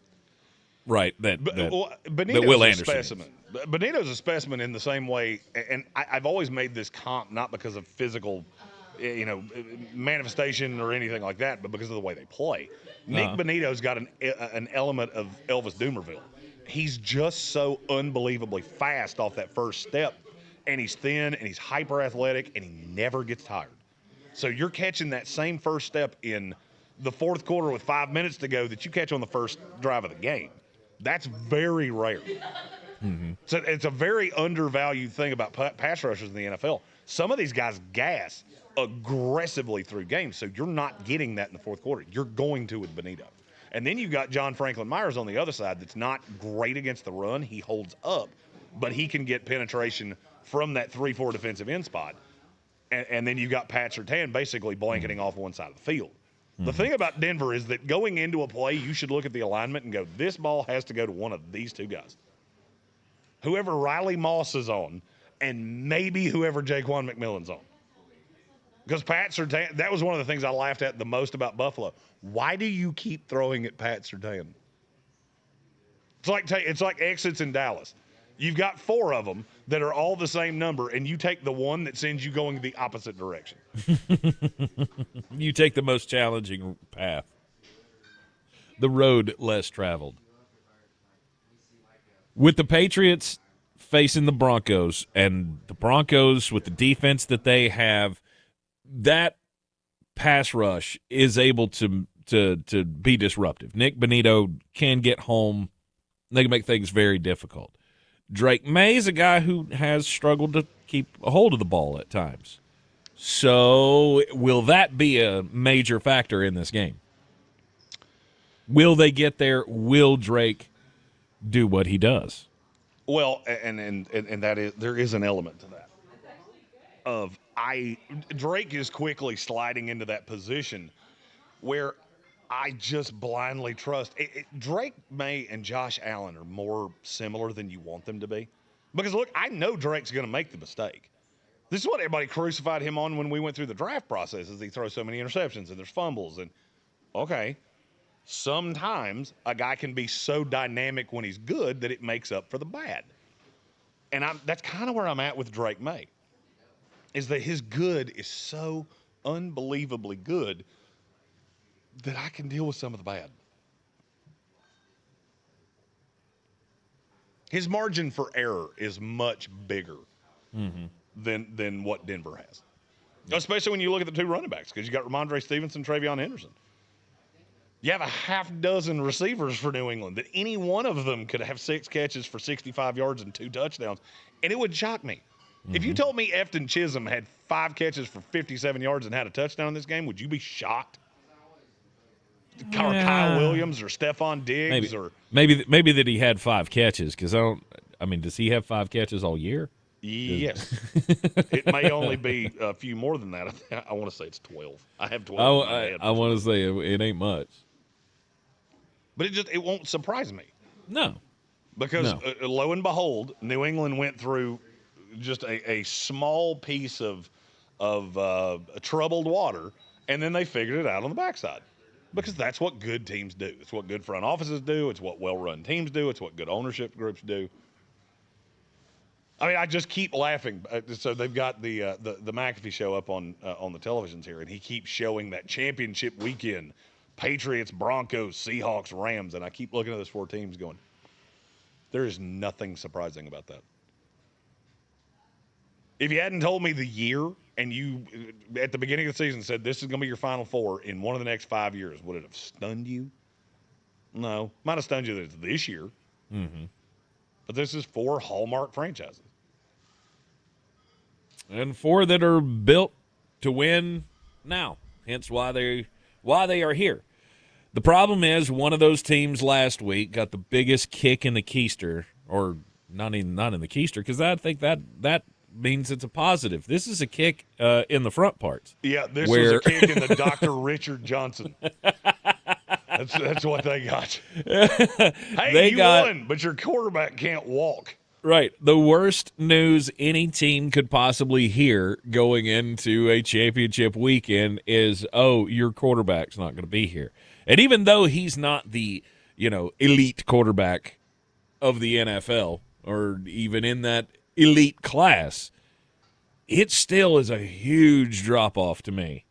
right, that Will Anderson specimen. Bonito's a specimen in the same way, and I've always made this comp not because of physical manifestation or anything like that, but because of the way they play. Nick Bonito's got an element of Elvis Dumervil. He's just so unbelievably fast off that first step, and he's thin, and he's hyper athletic, and he never gets tired. So you're catching that same first step in the fourth quarter with 5 minutes to go that you catch on the first drive of the game. That's very rare. Mm-hmm. So it's a very undervalued thing about pass rushers in the NFL. Some of these guys gas aggressively through games, so you're not getting that in the fourth quarter. You're going to with Bonito. And then you've got John Franklin Myers on the other side that's not great against the run. He holds up, but he can get penetration from that 3-4 defensive end spot. And then you've got Pat Surtain basically blanketing off one side of the field. Mm-hmm. The thing about Denver is that going into a play, you should look at the alignment and go, this ball has to go to one of these two guys. Whoever Riley Moss is on, and maybe whoever Jaquan McMillan's on. Because Pat Surtain, that was one of the things I laughed at the most about Buffalo. Why do you keep throwing at Pat Surtain? It's like exits in Dallas. You've got 4 of them that are all the same number, and you take the one that sends you going the opposite direction. You take the most challenging path. The road less traveled. With the Patriots facing the Broncos, and the Broncos with the defense that they have, that pass rush is able to be disruptive. Nick Bonito can get home. They can make things very difficult. Drake May is a guy who has struggled to keep a hold of the ball at times. So will that be a major factor in this game? Will they get there? Will Drake do what he does? Well, and that is, there is an element to that. Drake is quickly sliding into that position where I just blindly trust. Drake May and Josh Allen are more similar than you want them to be. Because, look, I know Drake's going to make the mistake. This is what everybody crucified him on when we went through the draft process, is he throws so many interceptions and there's fumbles. And, okay, sometimes a guy can be so dynamic when he's good that it makes up for the bad. And that's kind of where I'm at with Drake May, is that his good is so unbelievably good that I can deal with some of the bad. His margin for error is much bigger than what Denver has. Especially when you look at the two running backs, because you got Ramondre Stevenson, Travion Henderson. You have a half dozen receivers for New England that any one of them could have 6 catches for 65 yards and 2 touchdowns, and it would shock me. If you told me Efton Chisholm had 5 catches for 57 yards and had a touchdown in this game, would you be shocked? Or Kyle Williams or Stephon Diggs maybe that he had 5 catches, because does he have 5 catches all year? Yes. It may only be a few more than that. I want to say it's 12. I have 12 in my head. I want to say it ain't much. But it won't surprise me. No. Because lo and behold, New England went through just a small piece of troubled water, and then they figured it out on the backside. Because that's what good teams do. It's what good front offices do. It's what well-run teams do. It's what good ownership groups do. I mean, I just keep laughing. So they've got the McAfee show up on the televisions here, and he keeps showing that championship weekend, Patriots-Broncos, Seahawks, Rams, and I keep looking at those 4 teams going, there is nothing surprising about that. If you hadn't told me the year and you, at the beginning of the season, said this is going to be your Final Four in one of the next 5 years, would it have stunned you? No. Might have stunned you that it's this year. Mm-hmm. But this is 4 hallmark franchises. And 4 that are built to win now. Hence why they are here. The problem is one of those teams last week got the biggest kick in the keister, or not in the keister, because I think that means it's a positive. This is a kick in the front parts. Yeah, this was a kick in the Dr. Richard Johnson. That's what they got. Hey, you won, but your quarterback can't walk. Right. The worst news any team could possibly hear going into a championship weekend is, your quarterback's not going to be here. And even though he's not the, elite quarterback of the NFL or even in that elite class, it still is a huge drop-off to me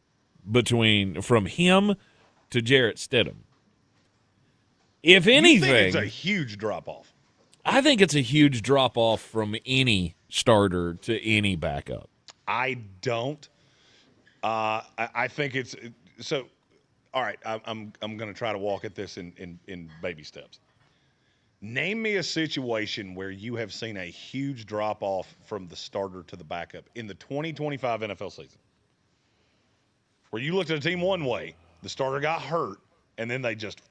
from him to Jarrett Stidham. If anything, you think it's a huge drop-off? I think it's a huge drop-off from any starter to any backup. I don't. I think it's so. All right, I'm going to try to walk at this in baby steps. Name me a situation where you have seen a huge drop-off from the starter to the backup in the 2025 NFL season, where you looked at a team one way, the starter got hurt, and then they just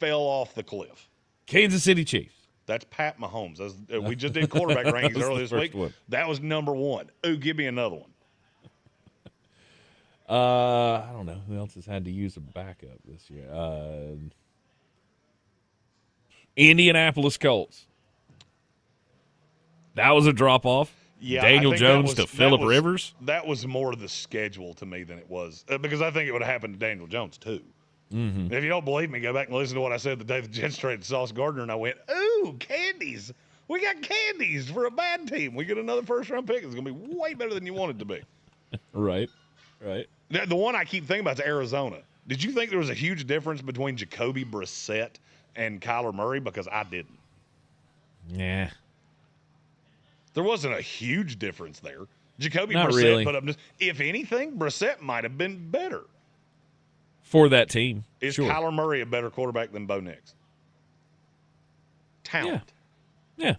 fell off the cliff. Kansas City Chiefs. That's Pat Mahomes. We just did quarterback rankings earlier this week. That was number 1. Give me another one. I don't know who else has had to use a backup this year. Indianapolis Colts. That was a drop off. Yeah, Daniel Jones to Phillip Rivers. That was more the schedule to me than it was because I think it would have happened to Daniel Jones too. Mm-hmm. If you don't believe me, go back and listen to what I said the day the Jets traded Sauce Gardner, and I went, "Ooh, candies! We got candies for a bad team. We get another first-round pick. It's going to be way better than you want it to be." Right. The one I keep thinking about is Arizona. Did you think there was a huge difference between Jacoby Brissett and Kyler Murray? Because I didn't. Yeah. There wasn't a huge difference there. Jacoby Not Brissett, really. but if anything, Brissett might have been better. For that team. Is sure. Kyler Murray a better quarterback than Bo Nix? Talent. Yeah.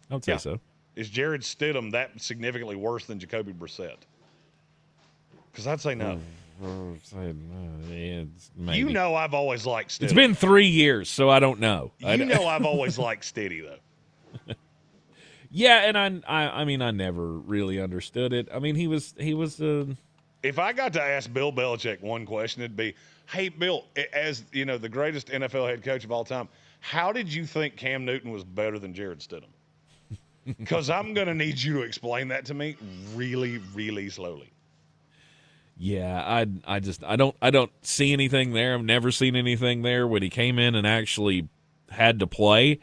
I would say so. Is Jared Stidham that significantly worse than Jacoby Brissett? Because I'd say no. Maybe. You know I've always liked Stidham. It's been 3 years, so I don't know. You know I've always liked Steady, though. Yeah, and I mean, I never really understood it. I mean, he was. If I got to ask Bill Belichick one question, it'd be, "Hey, Bill, as the greatest NFL head coach of all time, how did you think Cam Newton was better than Jared Stidham?" Because I'm going to need you to explain that to me really, really slowly. Yeah, I don't see anything there. I've never seen anything there. When he came in and actually had to play,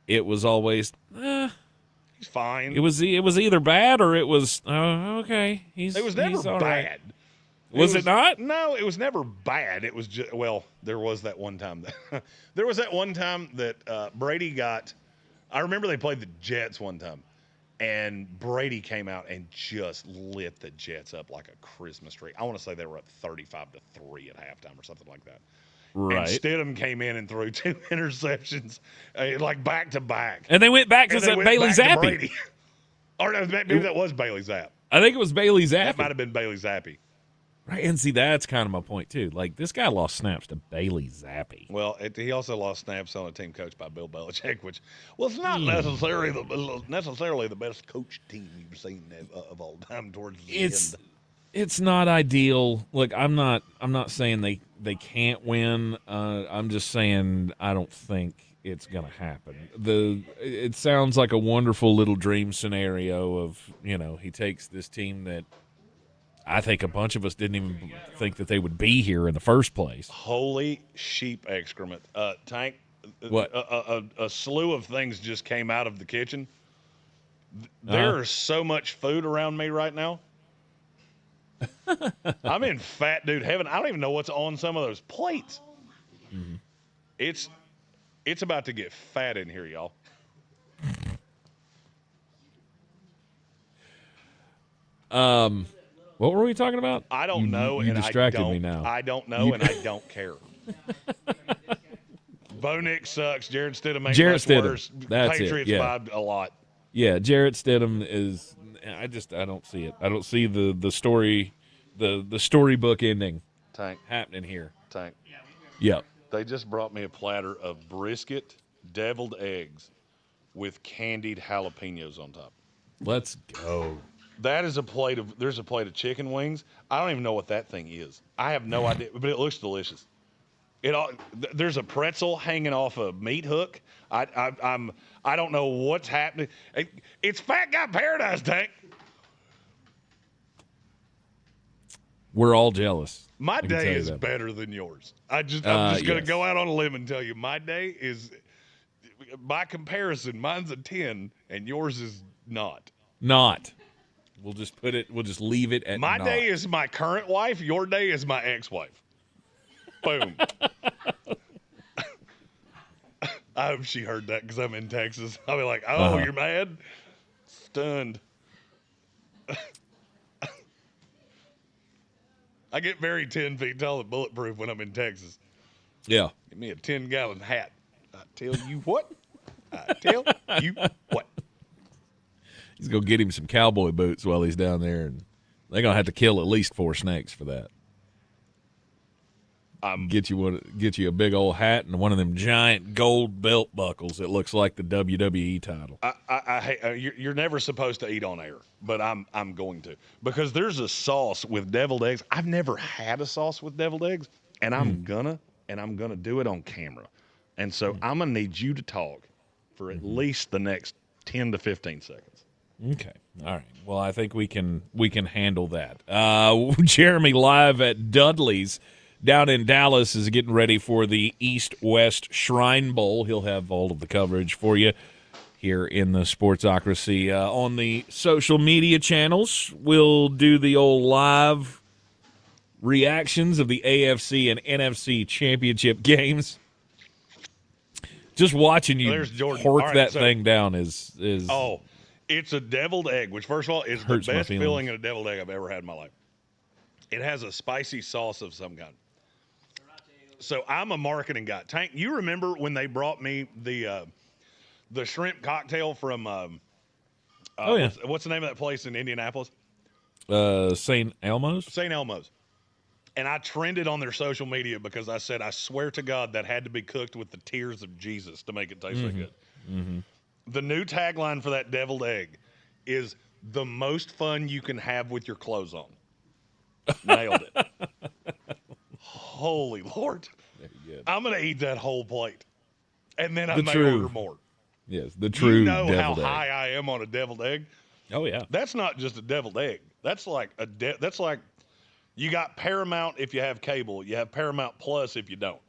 it was always he's fine. It was either bad or it was okay. It was never bad. Right. Was it not? No, it was never bad. It was just, well, there was that one time. That Brady got. I remember they played the Jets one time, and Brady came out and just lit the Jets up like a Christmas tree. I want to say they were up 35-3 at halftime or something like that. Right. And Stidham came in and threw 2 interceptions, like back to back. And they went back because of Bailey Zappi. Or no, maybe that was Bailey Zapp. I think it was Bailey Zappi. That might have been Bailey Zappi. Right, and see, that's kind of my point, too. Like, this guy lost snaps to Bailey Zappi. Well, he also lost snaps on a team coached by Bill Belichick, which was not necessarily the best coach team you've seen of all time towards the end. It's not ideal. Look, I'm not saying they can't win. I'm just saying I don't think it's going to happen. It sounds like a wonderful little dream scenario of, he takes this team that I think a bunch of us didn't even think that they would be here in the first place. Holy sheep excrement. Tank, what? A slew of things just came out of the kitchen. There's so much food around me right now. I'm in fat dude heaven. I don't even know what's on some of those plates. Mm-hmm. It's about to get fat in here, y'all. What were we talking about? I don't know. You distracted me now. I don't know, and I don't care. Bo Nick sucks. Jarrett Stidham makes much worse. That's Patriots vibed a lot. Yeah, Jarrett Stidham is. I don't see it. I don't see the story, the storybook ending. Tank happening here. Tank. Yep. They just brought me a platter of brisket, deviled eggs, with candied jalapenos on top. Let's go. That is there's a plate of chicken wings. I don't even know what that thing is. I have no idea, but it looks delicious. There's a pretzel hanging off a meat hook. I don't know what's happening. It's Fat Guy Paradise, Tank. We're all jealous. My day is better than yours. I'm just going to go out on a limb and tell you my day is, by comparison, mine's a 10 and yours is not. Not. We'll just leave it at my not. day is my current wife. Your day is my ex-wife. Boom. I hope she heard that because I'm in Texas. I'll be like, oh, you're mad? Stunned. I get very 10 feet tall and bulletproof when I'm in Texas. Yeah. Give me a 10-gallon hat. I tell you what. I tell you what. He's going to get him some cowboy boots while he's down there, and they're going to have to kill at least 4 snakes for that. Get you a big old hat and one of them giant gold belt buckles that looks like the WWE title. You're never supposed to eat on air, but I'm going to, because there's a sauce with deviled eggs. I've never had a sauce with deviled eggs, and I'm gonna do it on camera. And so I'm gonna need you to talk for at least the next 10 to 15 seconds. Okay. All right. Well, I think we can handle that. Jeremy live at Dudley's down in Dallas is getting ready for the East-West Shrine Bowl. He'll have all of the coverage for you here in the Sportsocracy. On the social media channels, we'll do the old live reactions of the AFC and NFC championship games. Just watching you hork that thing down is Oh, it's a deviled egg, which, first of all, is the best feeling in a deviled egg I've ever had in my life. It has a spicy sauce of some kind. So I'm a marketing guy. Tank, you remember when they brought me the shrimp cocktail from what's the name of that place in Indianapolis? St. Elmo's? St. Elmo's. And I trended on their social media because I said, I swear to God, that had to be cooked with the tears of Jesus to make it taste so good. Mm-hmm. The new tagline for that deviled egg is the most fun you can have with your clothes on. Nailed it. Holy Lord. I'm going to eat that whole plate. And then I may order more. Yes, the true You know how deviled egg. high I am on a deviled egg? Oh, yeah. That's not just a deviled egg. That's like you got Paramount if you have cable. You have Paramount Plus if you don't.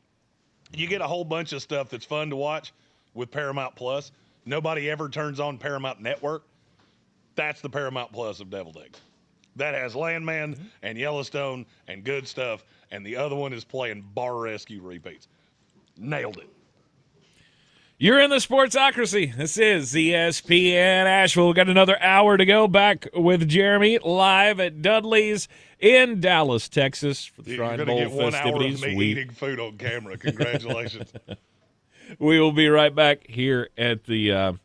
You get a whole bunch of stuff that's fun to watch with Paramount Plus. Nobody ever turns on Paramount Network. That's the Paramount Plus of deviled eggs. that has Landman and Yellowstone and good stuff, and the other one is playing Bar Rescue repeats. Nailed it. You're in the Sportsocracy. This is ESPN Asheville. We've got another hour to go. Back with Jeremy live at Dudley's in Dallas, Texas for the Shrine Bowl festivities. You're going to get 1 hour of me eating food on camera. Congratulations. We will be right back here at the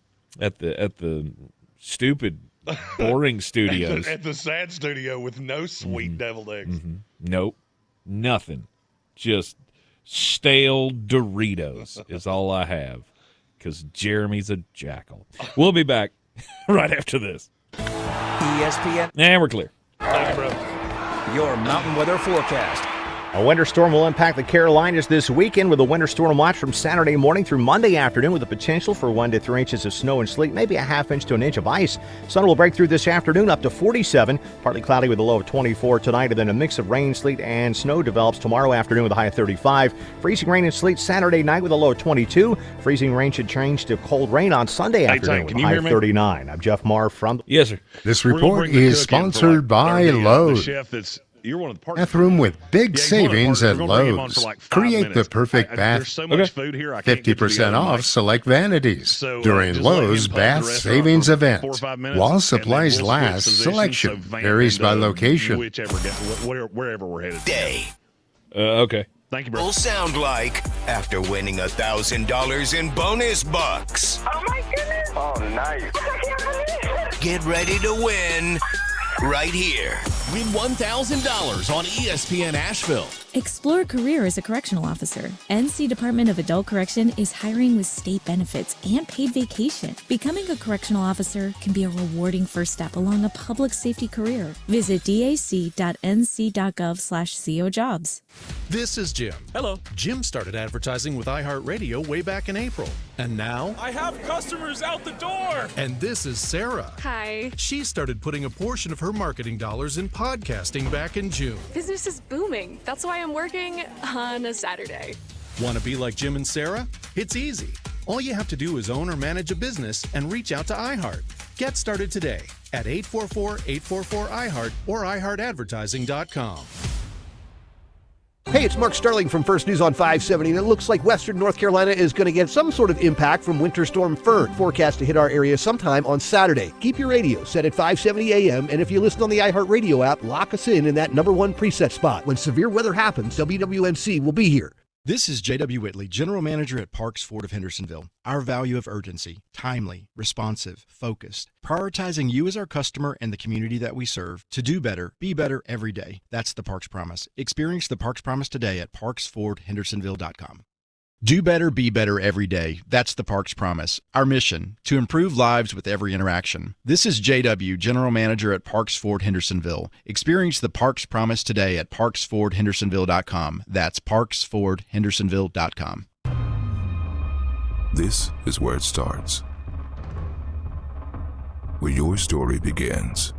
stupid, boring studios. At the sad studio with no sweet deviled eggs. Nope. Nothing. Just stale Doritos is all I have. Because Jeremy's a jackal. We'll be back right after this. ESPN. And we're clear. Thank you, bro. Your mountain weather forecast. A winter storm will impact the Carolinas this weekend with a winter storm watch from Saturday morning through Monday afternoon with the potential for 1 to 3 inches of snow and sleet, maybe a ½ inch to an inch of ice. Sun will break through this afternoon up to 47, partly cloudy with a low of 24 tonight, and then a mix of rain, sleet, and snow develops tomorrow afternoon with a high of 35. Freezing rain and sleet Saturday night with a low of 22. Freezing rain should change to cold rain on Sunday afternoon with a high of 39. I'm Jeff Marr from... Yes, sir. This report is sponsored by Lowe's. You're one of the Bathroom with big savings at Lowe's. Create the perfect bath. There's so much food here, I can't 50% off select vanities during Lowe's Bath Savings Event. While supplies last, selection varies by location. Wherever we're headed. Okay. Thank you, bro. Will sound like after winning $1,000 in bonus bucks. Oh my goodness! Oh, nice. I can't believe it. Get ready to win right here. Win $1,000 on ESPN Asheville. Explore a career as a correctional officer. NC Department of Adult Correction is hiring with state benefits and paid vacation. Becoming a correctional officer can be a rewarding first step along a public safety career. Visit dac.nc.gov/cojobs. This is Jim. Hello. Jim started advertising with iHeartRadio way back in April. And now... I have customers out the door! And this is Sarah. Hi. She started putting a portion of her marketing dollars in podcasting back in June. Business is booming. That's why I'm working on a Saturday. Want to be like Jim and Sarah? It's easy. All you have to do is own or manage a business and reach out to iHeart. Get started today at 844-844-iHeart or iHeartAdvertising.com. Hey, it's Mark Starling from First News on 570, and it looks like western North Carolina is going to get some sort of impact from Winter Storm Fern, forecast to hit our area sometime on Saturday. Keep your radio set at 570 a.m., and if you listen on the iHeartRadio app, lock us in that #1 preset spot. When severe weather happens, WWNC will be here. This is J.W. Whitley, General Manager at Parks Ford of Hendersonville. Our value of urgency, timely, responsive, focused, prioritizing you as our customer and the community that we serve to do better, be better every day. That's the Parks Promise. Experience the Parks Promise today at parksfordhendersonville.com. Do better, be better every day. That's the Parks Promise. Our mission, to improve lives with every interaction. This is JW, General Manager at Parks Ford Hendersonville. Experience the Parks Promise today at parksfordhendersonville.com. That's parksfordhendersonville.com. This is where it starts. Where your story begins.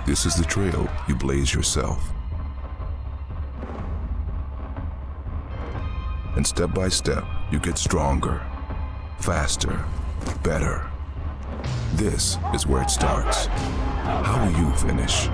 This is the trail you blaze yourself. And step by step, you get stronger, faster, better. This is where it starts. How will you finish?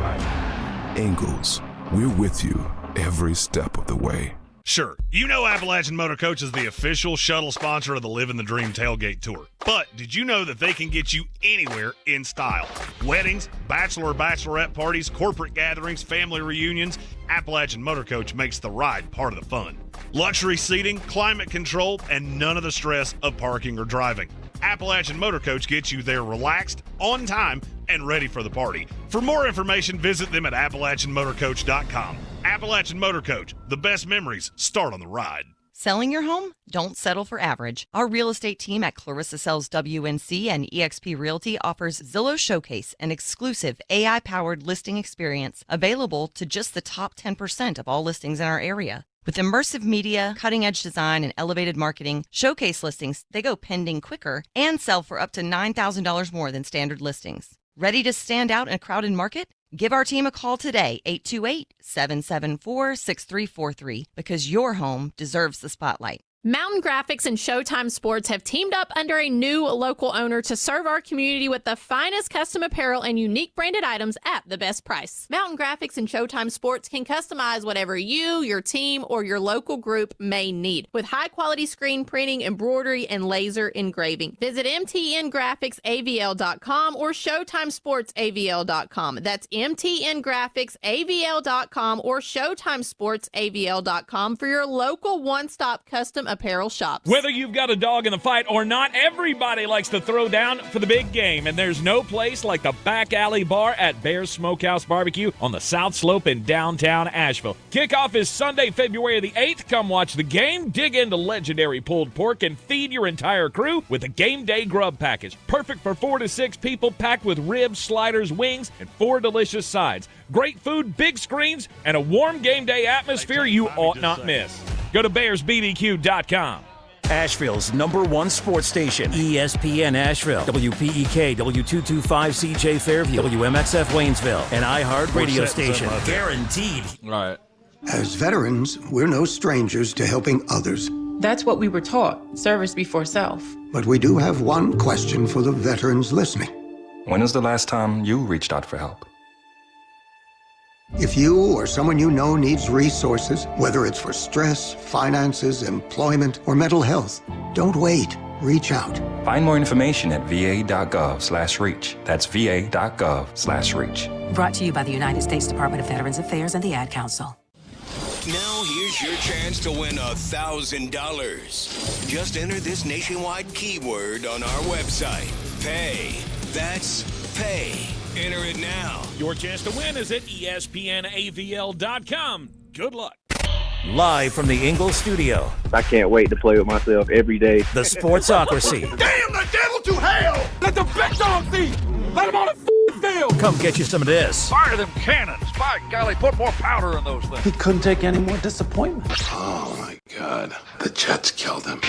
Ingalls, we're with you every step of the way. Sure, you know Appalachian Motor Coach is the official shuttle sponsor of the Living the Dream Tailgate Tour. But did you know that they can get you anywhere in style? Weddings, bachelor or bachelorette parties, corporate gatherings, family reunions, Appalachian Motor Coach makes the ride part of the fun. Luxury seating, climate control, and none of the stress of parking or driving. Appalachian Motor Coach gets you there relaxed, on time, and ready for the party. For more information, visit them at AppalachianMotorCoach.com. Appalachian Motor Coach, the best memories start on the ride. Selling your home? Don't settle for average. Our real estate team at Clarissa Sells WNC and eXp Realty offers Zillow Showcase, an exclusive AI-powered listing experience available to just the top 10% of all listings in our area. With immersive media, cutting-edge design, and elevated marketing, Showcase listings, they go pending quicker and sell for up to $9,000 more than standard listings. Ready to stand out in a crowded market? Give our team a call today, 828-774-6343, because your home deserves the spotlight. Mountain Graphics and Showtime Sports have teamed up under a new local owner to serve our community with the finest custom apparel and unique branded items at the best price. Mountain Graphics and Showtime Sports can customize whatever you, your team, or your local group may need with high-quality screen printing, embroidery, and laser engraving. Visit mtngraphicsavl.com or showtimesportsavl.com. That's mtngraphicsavl.com or showtimesportsavl.com for your local one-stop custom apparel shops. Whether you've got a dog in the fight or not, everybody likes to throw down for the big game, and there's no place like the Back Alley Bar at Bear's Smokehouse Barbecue on the South Slope in downtown Asheville. Kickoff is Sunday, February the 8th. Come watch the game, dig into legendary pulled pork, and feed your entire crew with a game day grub package. Perfect for 4 to 6 people, packed with ribs, sliders, wings, and 4 delicious sides. Great food, big screens, and a warm game day atmosphere you ought not miss. Go to BearsBBQ.com. Asheville's #1 sports station, ESPN Asheville, WPEK, W225CJ Fairview, WMXF Waynesville, and iHeart radio station. Guaranteed. All right. As veterans, we're no strangers to helping others. That's what we were taught, service before self. But we do have one question for the veterans listening. When was the last time you reached out for help? If you or someone you know needs resources, whether it's for stress, finances, employment, or mental health, don't wait. Reach out. Find more information at va.gov/reach. That's va.gov/reach. Brought to you by the United States Department of Veterans Affairs and the Ad Council. Now here's your chance to win $1,000. Just enter this nationwide keyword on our website. Pay. That's pay. Enter it now. Your chance to win is at ESPNAVL.com. Good luck. Live from the Ingle studio, I can't wait to play with myself every day. the Sportsocracy. Damn the devil to hell! Let the big dog see! Let him on the field! Come get you some of this. Fire them cannons! By golly, put more powder in those things. He couldn't take any more disappointment. Oh, my God. The Jets killed him.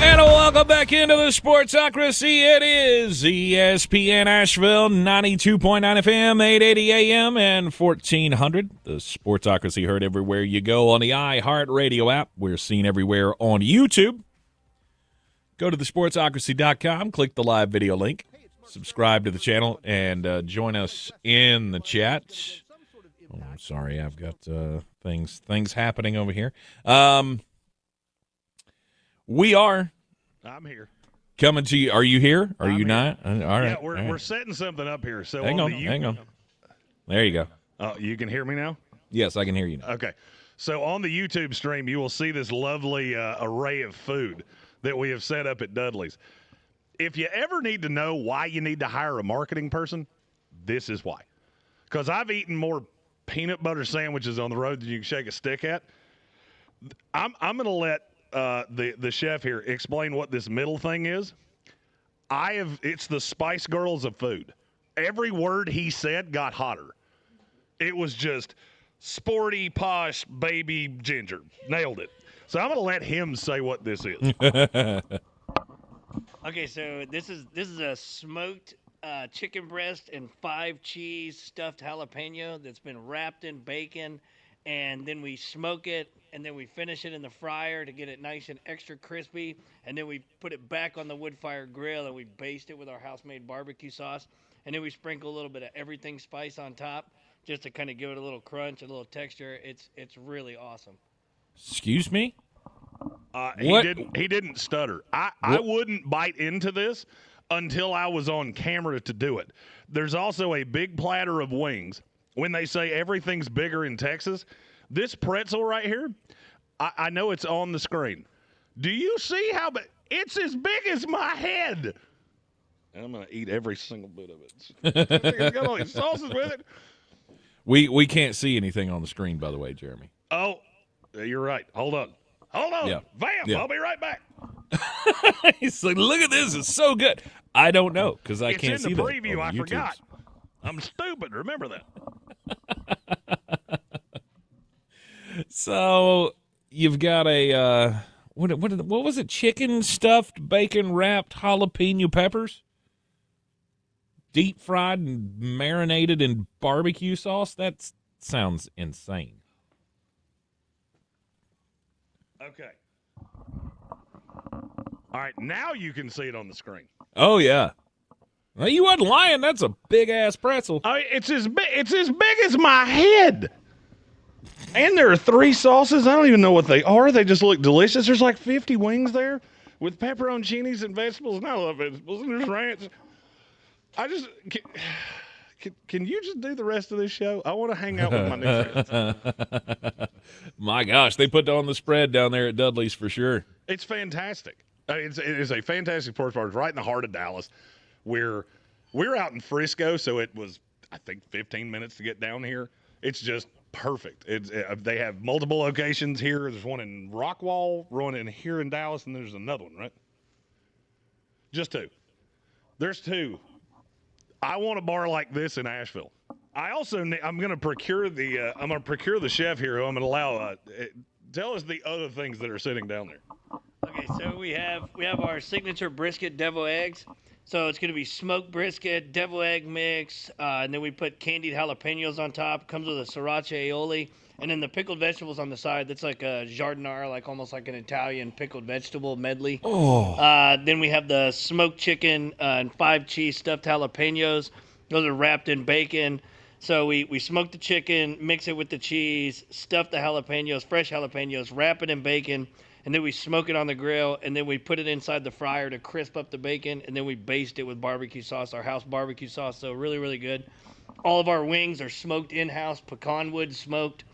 And welcome back into the Sportsocracy. It is ESPN Asheville, 92.9 FM, 880 AM, and 1400. The Sportsocracy heard everywhere you go on the iHeart Radio app. We're seen everywhere on YouTube. Go to thesportsocracy.com, click the live video link, subscribe to the channel, and join us in the chat. Oh, I'm sorry, I've got things happening over here. We are. I'm here. Coming to you. Are you here? Are you here. not? All right. Yeah, we're setting something up here. So hang on. There you go. You can hear me now? Yes, I can hear you now. Okay. So on the YouTube stream, you will see this lovely array of food that we have set up at Dudley's. If you ever need to know why you need to hire a marketing person, this is why. Because I've eaten more peanut butter sandwiches on the road than you can shake a stick at. I'm going to let the chef here explain what this middle thing is. It's the Spice Girls of food. Every word he said got hotter. It was just sporty, posh, baby ginger. Nailed it. So I'm going to let him say what this is. Okay, so this is a smoked chicken breast and 5 cheese stuffed jalapeno that's been wrapped in bacon, and then we smoke it, and then we finish it in the fryer to get it nice and extra crispy, and then we put it back on the wood fire grill, and we baste it with our house-made barbecue sauce, and then we sprinkle a little bit of everything spice on top just to kind of give it a little crunch, a little texture. It's really awesome. Excuse me? He didn't stutter. I wouldn't bite into this until I was on camera to do it. There's also a big platter of wings. When they say everything's bigger in Texas, this pretzel right here, I know it's on the screen. Do you see how big? It's as big as my head. And I'm going to eat every single bit of it. It's got all these sauces with it. We can't see anything on the screen, by the way, Jeremy. Oh, you're right. Hold on. Yeah. Bam. Yeah. I'll be right back. He's like, look at this. It's so good. I don't know because I can't see that. It's in the preview. I forgot. I'm stupid. Remember that. So you've got a what was it? Chicken stuffed bacon wrapped jalapeno peppers, deep fried and marinated in barbecue sauce. That's sounds insane. Okay. All right, now you can see it on the screen. Oh, yeah. Well, you wasn't lying. That's a big-ass pretzel. It's as big as my head. And there are 3 sauces. I don't even know what they are. They just look delicious. There's like 50 wings there with pepperoncinis and vegetables. And I love vegetables. And there's ranch. Can you just do the rest of this show? I want to hang out with my new friends. My gosh, they put on the spread down there at Dudley's for sure. It's fantastic. It is a fantastic sports bar. It's right in the heart of Dallas. We're out in Frisco, so it was, I think, 15 minutes to get down here. It's just perfect. They have multiple locations here. There's one in Rockwall, one in here in Dallas, and there's another one, right? Just 2. There's 2. I want a bar like this in Asheville. I'm going to procure the chef here who I'm going to allow. Tell us the other things that are sitting down there. Okay, so we have our signature brisket devil eggs. So it's going to be smoked brisket, devil egg mix, and then we put candied jalapenos on top. Comes with a sriracha aioli, and then the pickled vegetables on the side. That's like a jardinare, like almost like an Italian pickled vegetable medley. Oh. Then we have the smoked chicken and 5 cheese stuffed jalapenos. Those are wrapped in bacon. So we smoke the chicken, mix it with the cheese, stuff the jalapenos, fresh jalapenos, wrap it in bacon. And then we smoke it on the grill, and then we put it inside the fryer to crisp up the bacon, and then we baste it with barbecue sauce, our house barbecue sauce. So really, really good. All of our wings are smoked in-house, pecan wood smoked.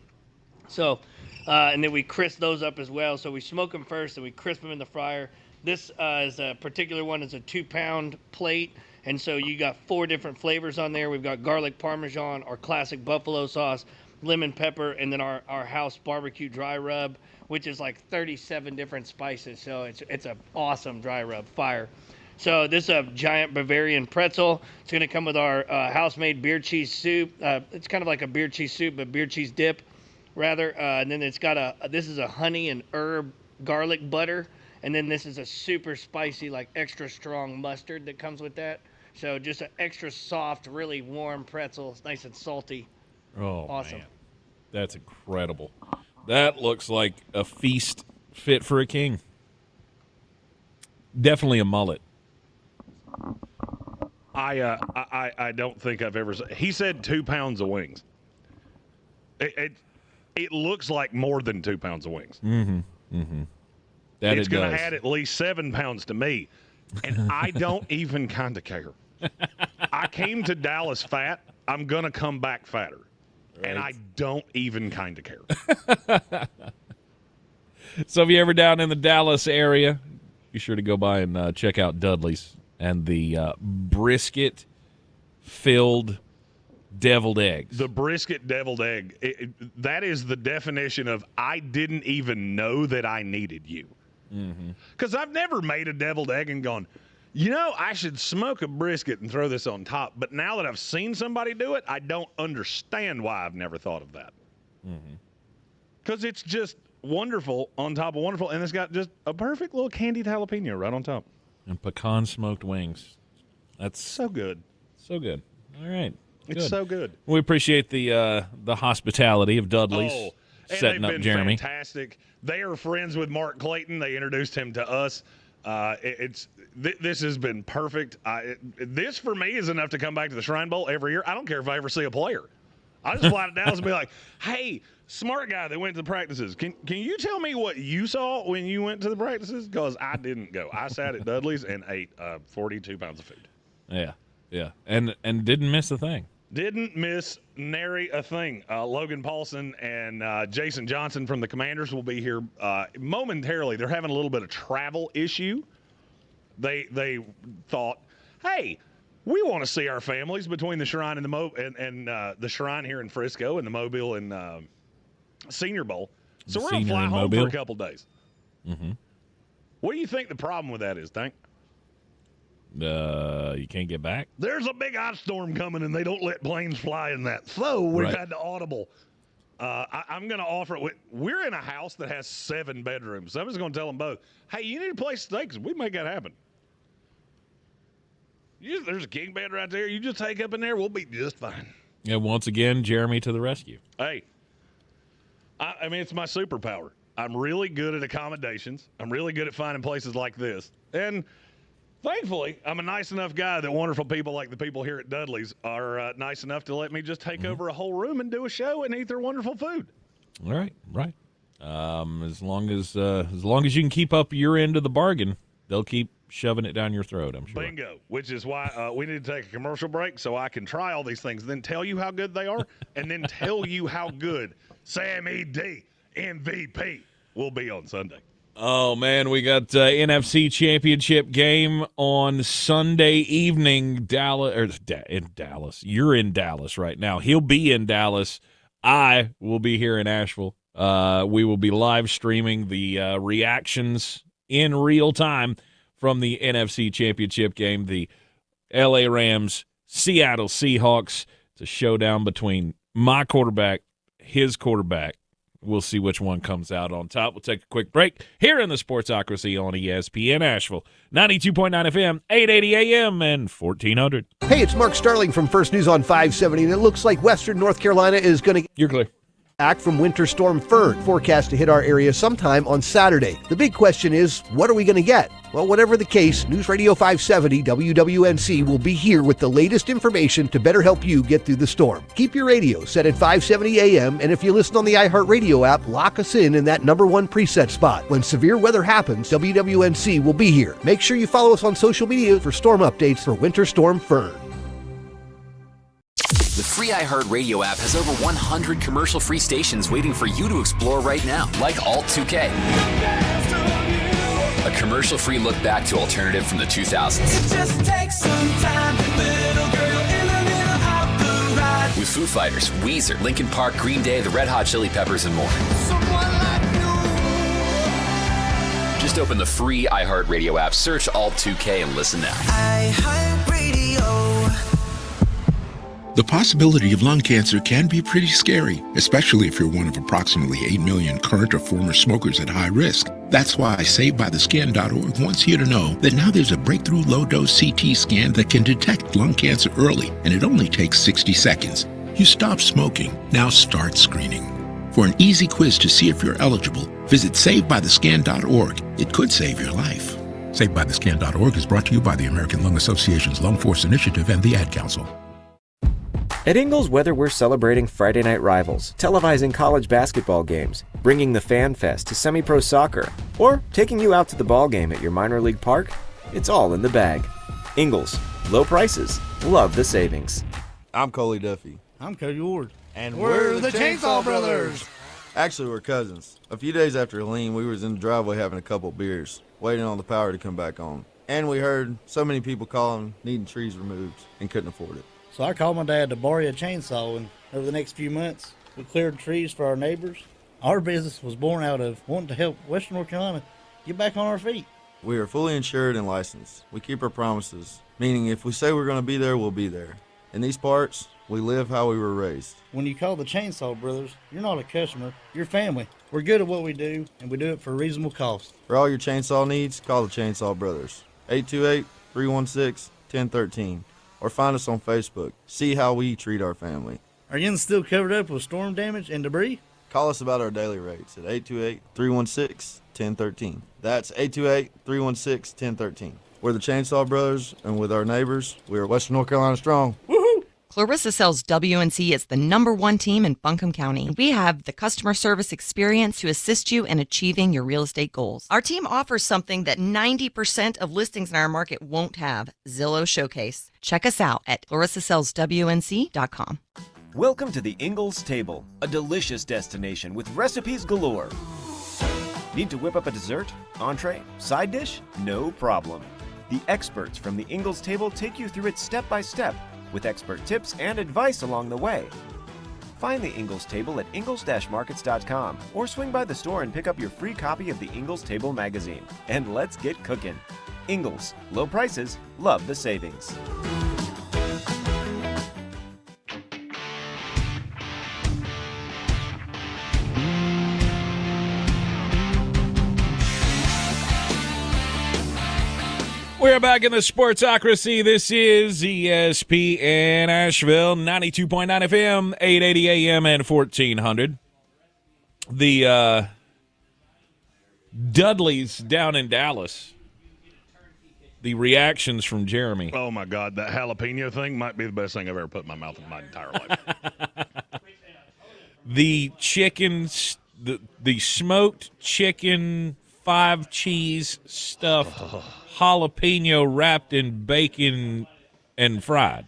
So, and then we crisp those up as well. So we smoke them first, and we crisp them in the fryer. This is a particular one. It's a 2-pound plate, and so you got 4 different flavors on there. We've got garlic parmesan, our classic buffalo sauce, lemon pepper, and then our house barbecue dry rub, which is like 37 different spices. So it's an awesome dry rub, fire. So this is a giant Bavarian pretzel. It's going to come with our house-made beer cheese soup. It's kind of like a beer cheese soup, but beer cheese dip, rather. And then it's got this is a honey and herb garlic butter. And then this is a super spicy, like extra strong mustard that comes with that. So just an extra soft, really warm pretzel. It's nice and salty. Oh, awesome. Man. That's incredible. That looks like a feast fit for a king. Definitely a mullet. I don't think I've ever. He said 2 pounds of wings. It looks like more than 2 pounds of wings. Mm-hmm. Mm-hmm. It's going to add at least 7 pounds to me, and I don't even kind of care. I came to Dallas fat. I'm going to come back fatter. Right. And I don't even kind of care. So if you're ever down in the Dallas area, be sure to go by and check out Dudley's and the brisket-filled deviled eggs. The brisket deviled egg, that is the definition of I didn't even know that I needed you. Because I've never made a deviled egg and gone, you know, I should smoke a brisket and throw this on top. But now that I've seen somebody do it, I don't understand why I've never thought of that. Because it's just wonderful on top of wonderful, and it's got just a perfect little candied jalapeno right on top. And pecan smoked wings. That's so good. So good. All right. It's so good. We appreciate the hospitality of Dudley's setting up Jeremy. Fantastic. They are friends with Mark Clayton. They introduced him to us. This has been perfect. This for me is enough to come back to the Shrine Bowl every year. I don't care if I ever see a player. I just fly to Dallas and be like, "Hey, smart guy that went to the practices. Can you tell me what you saw when you went to the practices? Because I didn't go. I sat at Dudley's and ate 42 pounds of food. Yeah, and didn't miss a thing. Didn't miss nary a thing. Logan Paulson and Jason Johnson from the Commanders will be here momentarily. They're having a little bit of travel issue. They thought, hey, we want to see our families between the Shrine and the Shrine here in Frisco and the Mobile and Senior Bowl. So we're going to fly home for a couple days. What do you think the problem with that is, Tank? You can't get back? There's a big ice storm coming, and they don't let planes fly in that. So we've had to audible. I'm going to offer it. We're in a house that has 7 bedrooms. So I'm just going to tell them both, hey, you need a place to stay because we make that happen. There's a king bed right there. You just take up in there. We'll be just fine. And once again, Jeremy to the rescue. Hey, I mean, it's my superpower. I'm really good at accommodations. I'm really good at finding places like this. And thankfully, I'm a nice enough guy that wonderful people like the people here at Dudley's are nice enough to let me just take over a whole room and do a show and eat their wonderful food. All right. As long as you can keep up your end of the bargain, they'll keep shoving it down your throat, I'm sure. Bingo, which is why we need to take a commercial break so I can try all these things, then tell you how good they are, and then tell you how good Sam E.D., MVP, will be on Sunday. Oh, man, we got NFC Championship game on Sunday evening. In Dallas. You're in Dallas right now. He'll be in Dallas. I will be here in Asheville. We will be live streaming the reactions in real time from the NFC Championship game, the LA Rams, Seattle Seahawks. It's a showdown between my quarterback, his quarterback. We'll see which one comes out on top. We'll take a quick break here in the Sportsocracy on ESPN Asheville. 92.9 FM, 880 AM, and 1400. Hey, it's Mark Starling from First News on 570, and it looks like Western North Carolina is going to... You're clear. Back from Winter Storm Fern, forecast to hit our area sometime on Saturday. The big question is, what are we going to get? Well, whatever the case, News Radio 570 WWNC will be here with the latest information to better help you get through the storm. Keep your radio set at 570 AM, and if you listen on the iHeartRadio app, lock us in that #1 preset spot. When severe weather happens, WWNC will be here. Make sure you follow us on social media for storm updates for Winter Storm Fern. The free iHeartRadio app has over 100 commercial-free stations waiting for you to explore right now, like Alt 2K. A commercial-free look back to alternative from the 2000s. It just takes some time, little girl in the middle of the ride. With Foo Fighters, Weezer, Linkin Park, Green Day, the Red Hot Chili Peppers, and more. Just open the free iHeartRadio app, search Alt 2K, and listen now. iHeartRadio. The possibility of lung cancer can be pretty scary, especially if you're one of approximately 8 million current or former smokers at high risk. That's why SaveByTheScan.org wants you to know that now there's a breakthrough low-dose CT scan that can detect lung cancer early, and it only takes 60 seconds. You stop smoking, now start screening. For an easy quiz to see if you're eligible, visit SaveByTheScan.org. It could save your life. SaveByTheScan.org is brought to you by the American Lung Association's Lung Force Initiative and the Ad Council. At Ingles, whether we're celebrating Friday night rivals, televising college basketball games, bringing the Fan Fest to semi-pro soccer, or taking you out to the ball game at your minor league park, it's all in the bag. Ingles, low prices, love the savings. I'm Coley Duffy. I'm Cody Ward. And we're the Chainsaw Brothers. Actually, we're cousins. A few days after Helene, we was in the driveway having a couple beers, waiting on the power to come back on. And we heard so many people calling, needing trees removed, and couldn't afford it. So I called my dad to borrow a chainsaw, and over the next few months, we cleared trees for our neighbors. Our business was born out of wanting to help Western North Carolina get back on our feet. We are fully insured and licensed. We keep our promises, meaning if we say we're going to be there, we'll be there. In these parts, we live how we were raised. When you call the Chainsaw Brothers, you're not a customer, you're family. We're good at what we do, and we do it for a reasonable cost. For all your chainsaw needs, call the Chainsaw Brothers. 828-316-1013. Or find us on Facebook. See how we treat our family. Are you still covered up with storm damage and debris? Call us about our daily rates at 828-316-1013. That's 828-316-1013. We're the Chainsaw Brothers, and with our neighbors, we're Western North Carolina strong. Woohoo! Clarissa Sells WNC is the #1 team in Buncombe County. We have the customer service experience to assist you in achieving your real estate goals. Our team offers something that 90% of listings in our market won't have, Zillow Showcase. Check us out at clarissasellswnc.com. Welcome to the Ingles Table, a delicious destination with recipes galore. Need to whip up a dessert, entree, side dish? No problem. The experts from the Ingles Table take you through it step by step, with expert tips and advice along the way. Find the Ingles Table at ingles-markets.com or swing by the store and pick up your free copy of the Ingles Table magazine. And let's get cooking. Ingles, low prices, love the savings. We're back in the Sportsocracy. This is ESPN Asheville, 92.9 FM, 880 AM, and 1400. The Dudleys down in Dallas. The reactions from Jeremy. Oh, my God. That jalapeno thing might be the best thing I've ever put in my mouth in my entire life. The chickens, the smoked chicken 5-cheese stuffed jalapeno wrapped in bacon and fried.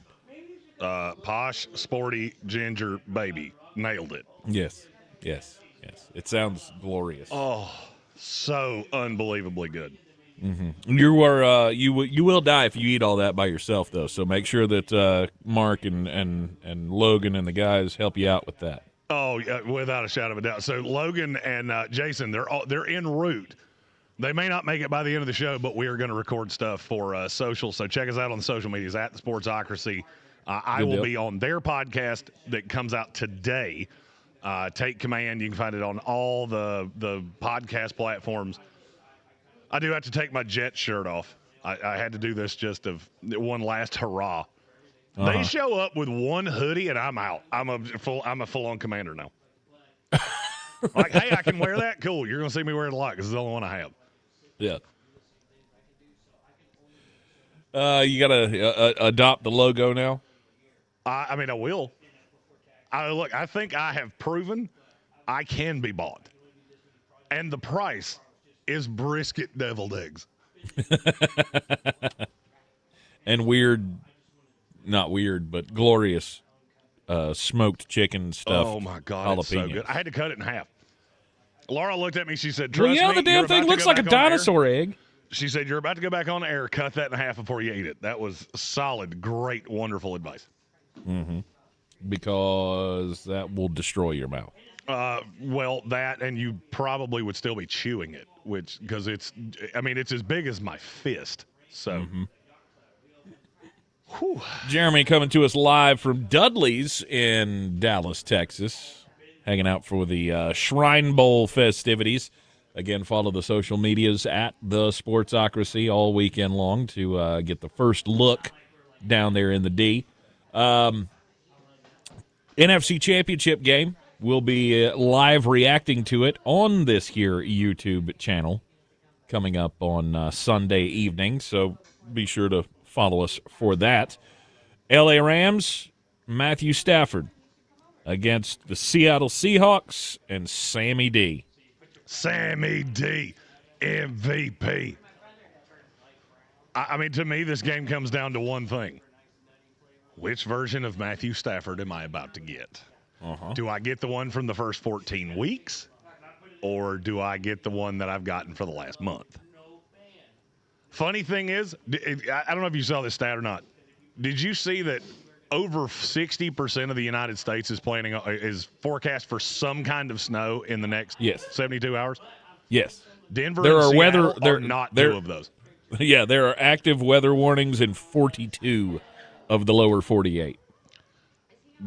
Posh, sporty, ginger baby. Nailed it. Yes. It sounds glorious. Oh, so unbelievably good. Mm-hmm. You will die if you eat all that by yourself, though. So make sure that Mark and Logan and the guys help you out with that. Oh, yeah, without a shadow of a doubt. So Logan and Jason, they're en route. They may not make it by the end of the show, but we are going to record stuff for social. So check us out on the social medias at the Sportsocracy. I will be on their podcast that comes out today. Take Command. You can find it on all the podcast platforms. I do have to take my Jet shirt off. I had to do this just of one last hurrah. They show up with one hoodie and I'm out. I'm a full-on Commander now. Like, hey, I can wear that? Cool. You're going to see me wear it a lot because it's the only one I have. Yeah. You got to adopt the logo now? I mean, I will. Look, I think I have proven I can be bought. And the price is brisket deviled eggs. And not weird, but glorious smoked chicken stuff. Oh, my God, it's so good. I had to cut it in half. Laura looked at me. She said, trust me, the damn thing looks like a dinosaur egg. She said, you're about to go back on the air. Cut that in half before you eat it. That was solid, great, wonderful advice. Mm-hmm. Because that will destroy your mouth. Well, that, and you probably would still be chewing it, because it's as big as my fist. So, Jeremy coming to us live from Dudley's in Dallas, Texas, hanging out for the Shrine Bowl festivities. Again, follow the social medias at the Sportsocracy all weekend long to get the first look down there in the D. NFC Championship game. We'll be live reacting to it on this here YouTube channel coming up on Sunday evening, so be sure to follow us for that. LA Rams, Matthew Stafford against the Seattle Seahawks and Sammy D. Sammy D, MVP. I mean, to me, this game comes down to one thing. Which version of Matthew Stafford am I about to get? Do I get the one from the first 14 weeks, or do I get the one that I've gotten for the last month? Funny thing is, I don't know if you saw this stat or not. Did you see that over 60% of the United States is forecast for some kind of snow in the next 72 hours? Yes. Denver and Seattle are not two of those. Yeah, there are active weather warnings in 42 of the lower 48.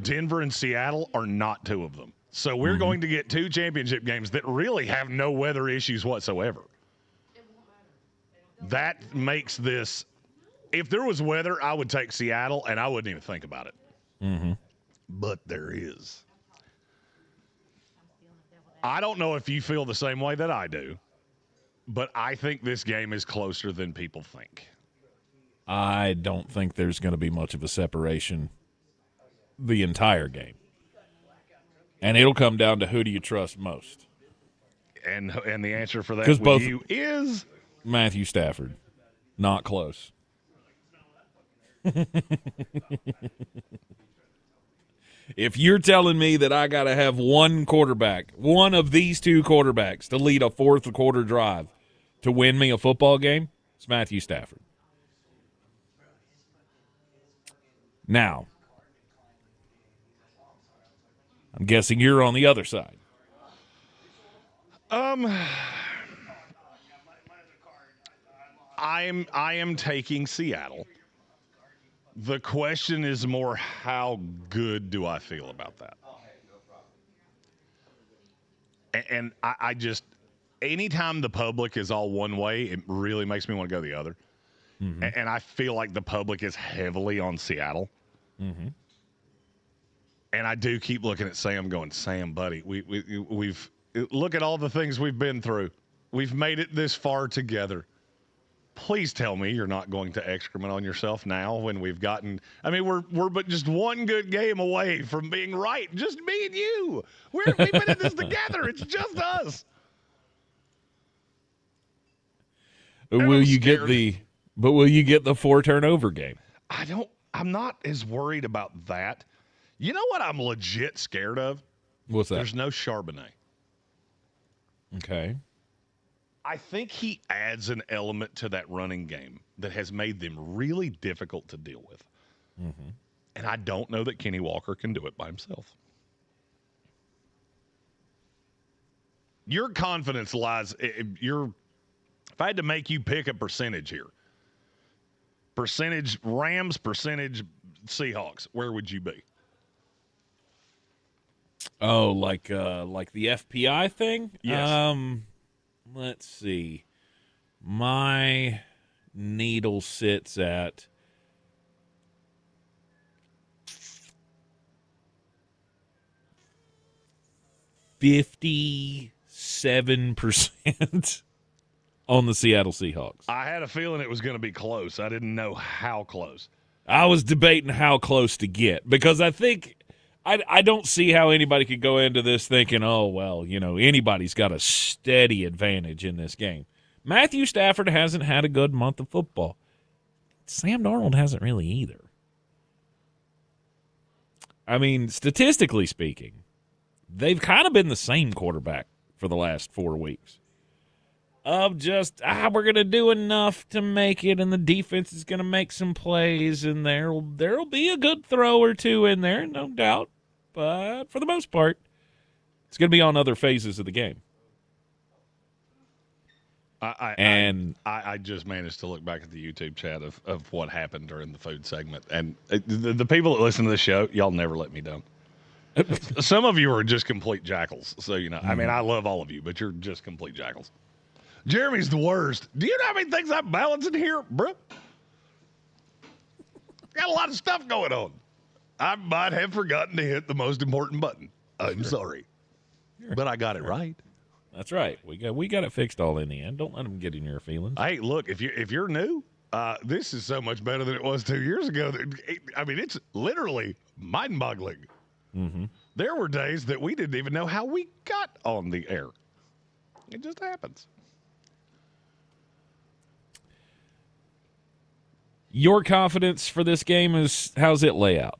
Denver and Seattle are not two of them. So we're going to get two championship games that really have no weather issues whatsoever. That makes this – if there was weather, I would take Seattle, and I wouldn't even think about it. But there is. I don't know if you feel the same way that I do, but I think this game is closer than people think. I don't think there's going to be much of a separation the entire game. And it'll come down to who do you trust most. And the answer for that with both you is Matthew Stafford. Not close. If you're telling me that I got to have one quarterback, one of these two quarterbacks to lead a fourth quarter drive to win me a football game, it's Matthew Stafford. Now, I'm guessing you're on the other side. I am taking Seattle. The question is more, how good do I feel about that? And I just, anytime the public is all one way, it really makes me want to go the other. Mm-hmm. And I feel like the public is heavily on Seattle. Mm-hmm. And I do keep looking at Sam going, Sam, buddy, we've look at all the things we've been through. We've made it this far together. Please tell me you're not going to excrement on yourself now when we've gotten – I mean, we're but just one good game away from being right. Just me and you. We've been in this together. It's just us. Will you get the 4-turnover game? I'm not as worried about that. You know what I'm legit scared of? What's that? There's no Charbonnet. Okay. I think he adds an element to that running game that has made them really difficult to deal with. Mm-hmm. And I don't know that Kenny Walker can do it by himself. Your confidence lies if I had to make you pick a percentage here. Percentage Rams, percentage Seahawks, where would you be? Oh, like the FPI thing? Yes. Let's see. My needle sits at 57% on the Seattle Seahawks. I had a feeling it was going to be close. I didn't know how close. I was debating how close to get because I think I don't see how anybody could go into this thinking, oh, well, anybody's got a steady advantage in this game. Matthew Stafford hasn't had a good month of football. Sam Darnold hasn't really either. I mean, statistically speaking, they've kind of been the same quarterback for the last 4 weeks. Of just, we're going to do enough to make it, and the defense is going to make some plays, and there'll be a good throw or two in there, no doubt. But for the most part, it's going to be on other phases of the game. I just managed to look back at the YouTube chat of what happened during the food segment. And the people that listen to this show, y'all never let me down. Some of you are just complete jackals. So, I mean, I love all of you, but you're just complete jackals. Jeremy's the worst. Do you know how many things I'm balancing here, bro? Got a lot of stuff going on. I might have forgotten to hit the most important button. I'm sorry. But I got it right. That's right. We got it fixed all in the end. Don't let them get in your feelings. Hey, look, if you're new, this is so much better than it was 2 years ago. I mean, it's literally mind-boggling. Mm-hmm. There were days that we didn't even know how we got on the air. It just happens. Your confidence for this game is, how's it lay out?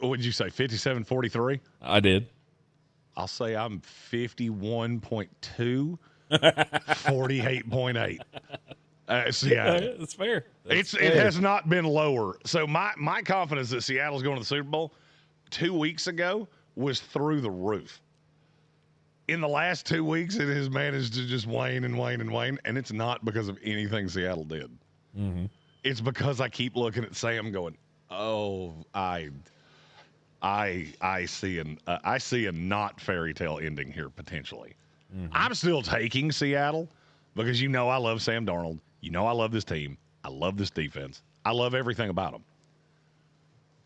What did you say, 57-43? I did. I'll say I'm 51.2, 48.8. Seattle. That's fair. It has not been lower. So my confidence that Seattle's going to the Super Bowl 2 weeks ago was through the roof. In the last 2 weeks, it has managed to just wane and wane and wane, and it's not because of anything Seattle did. Mm-hmm. It's because I keep looking at Sam going, oh, I see a not fairy tale ending here potentially. Mm-hmm. I'm still taking Seattle because I love Sam Darnold. I love this team. I love this defense. I love everything about them.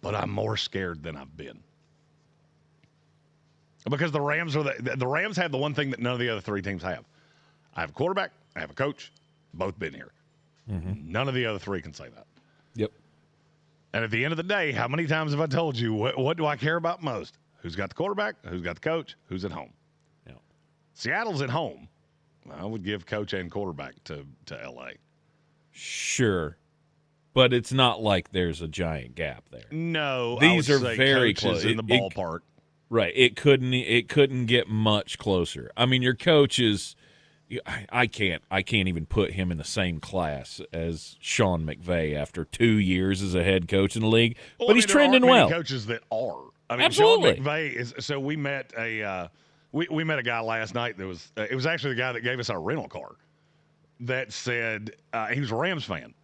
But I'm more scared than I've been. Because the Rams have the one thing that none of the other three teams have. I have a quarterback. I have a coach. Both been here. Mm-hmm. None of the other three can say that. Yep. And at the end of the day, how many times have I told you, what do I care about most? Who's got the quarterback? Who's got the coach? Who's at home? Yeah. Seattle's at home. I would give coach and quarterback to L.A. Sure. But it's not like there's a giant gap there. No. These are very close. In the ballpark. Right. It couldn't get much closer. I mean, your coach is – I can't even put him in the same class as Sean McVay after 2 years as a head coach in the league. Well, but he's trending well. There are coaches that are. I mean, Absolutely. Sean McVay is. So we met we met a guy last night that was. It was actually the guy that gave us our rental car. That said he was a Rams fan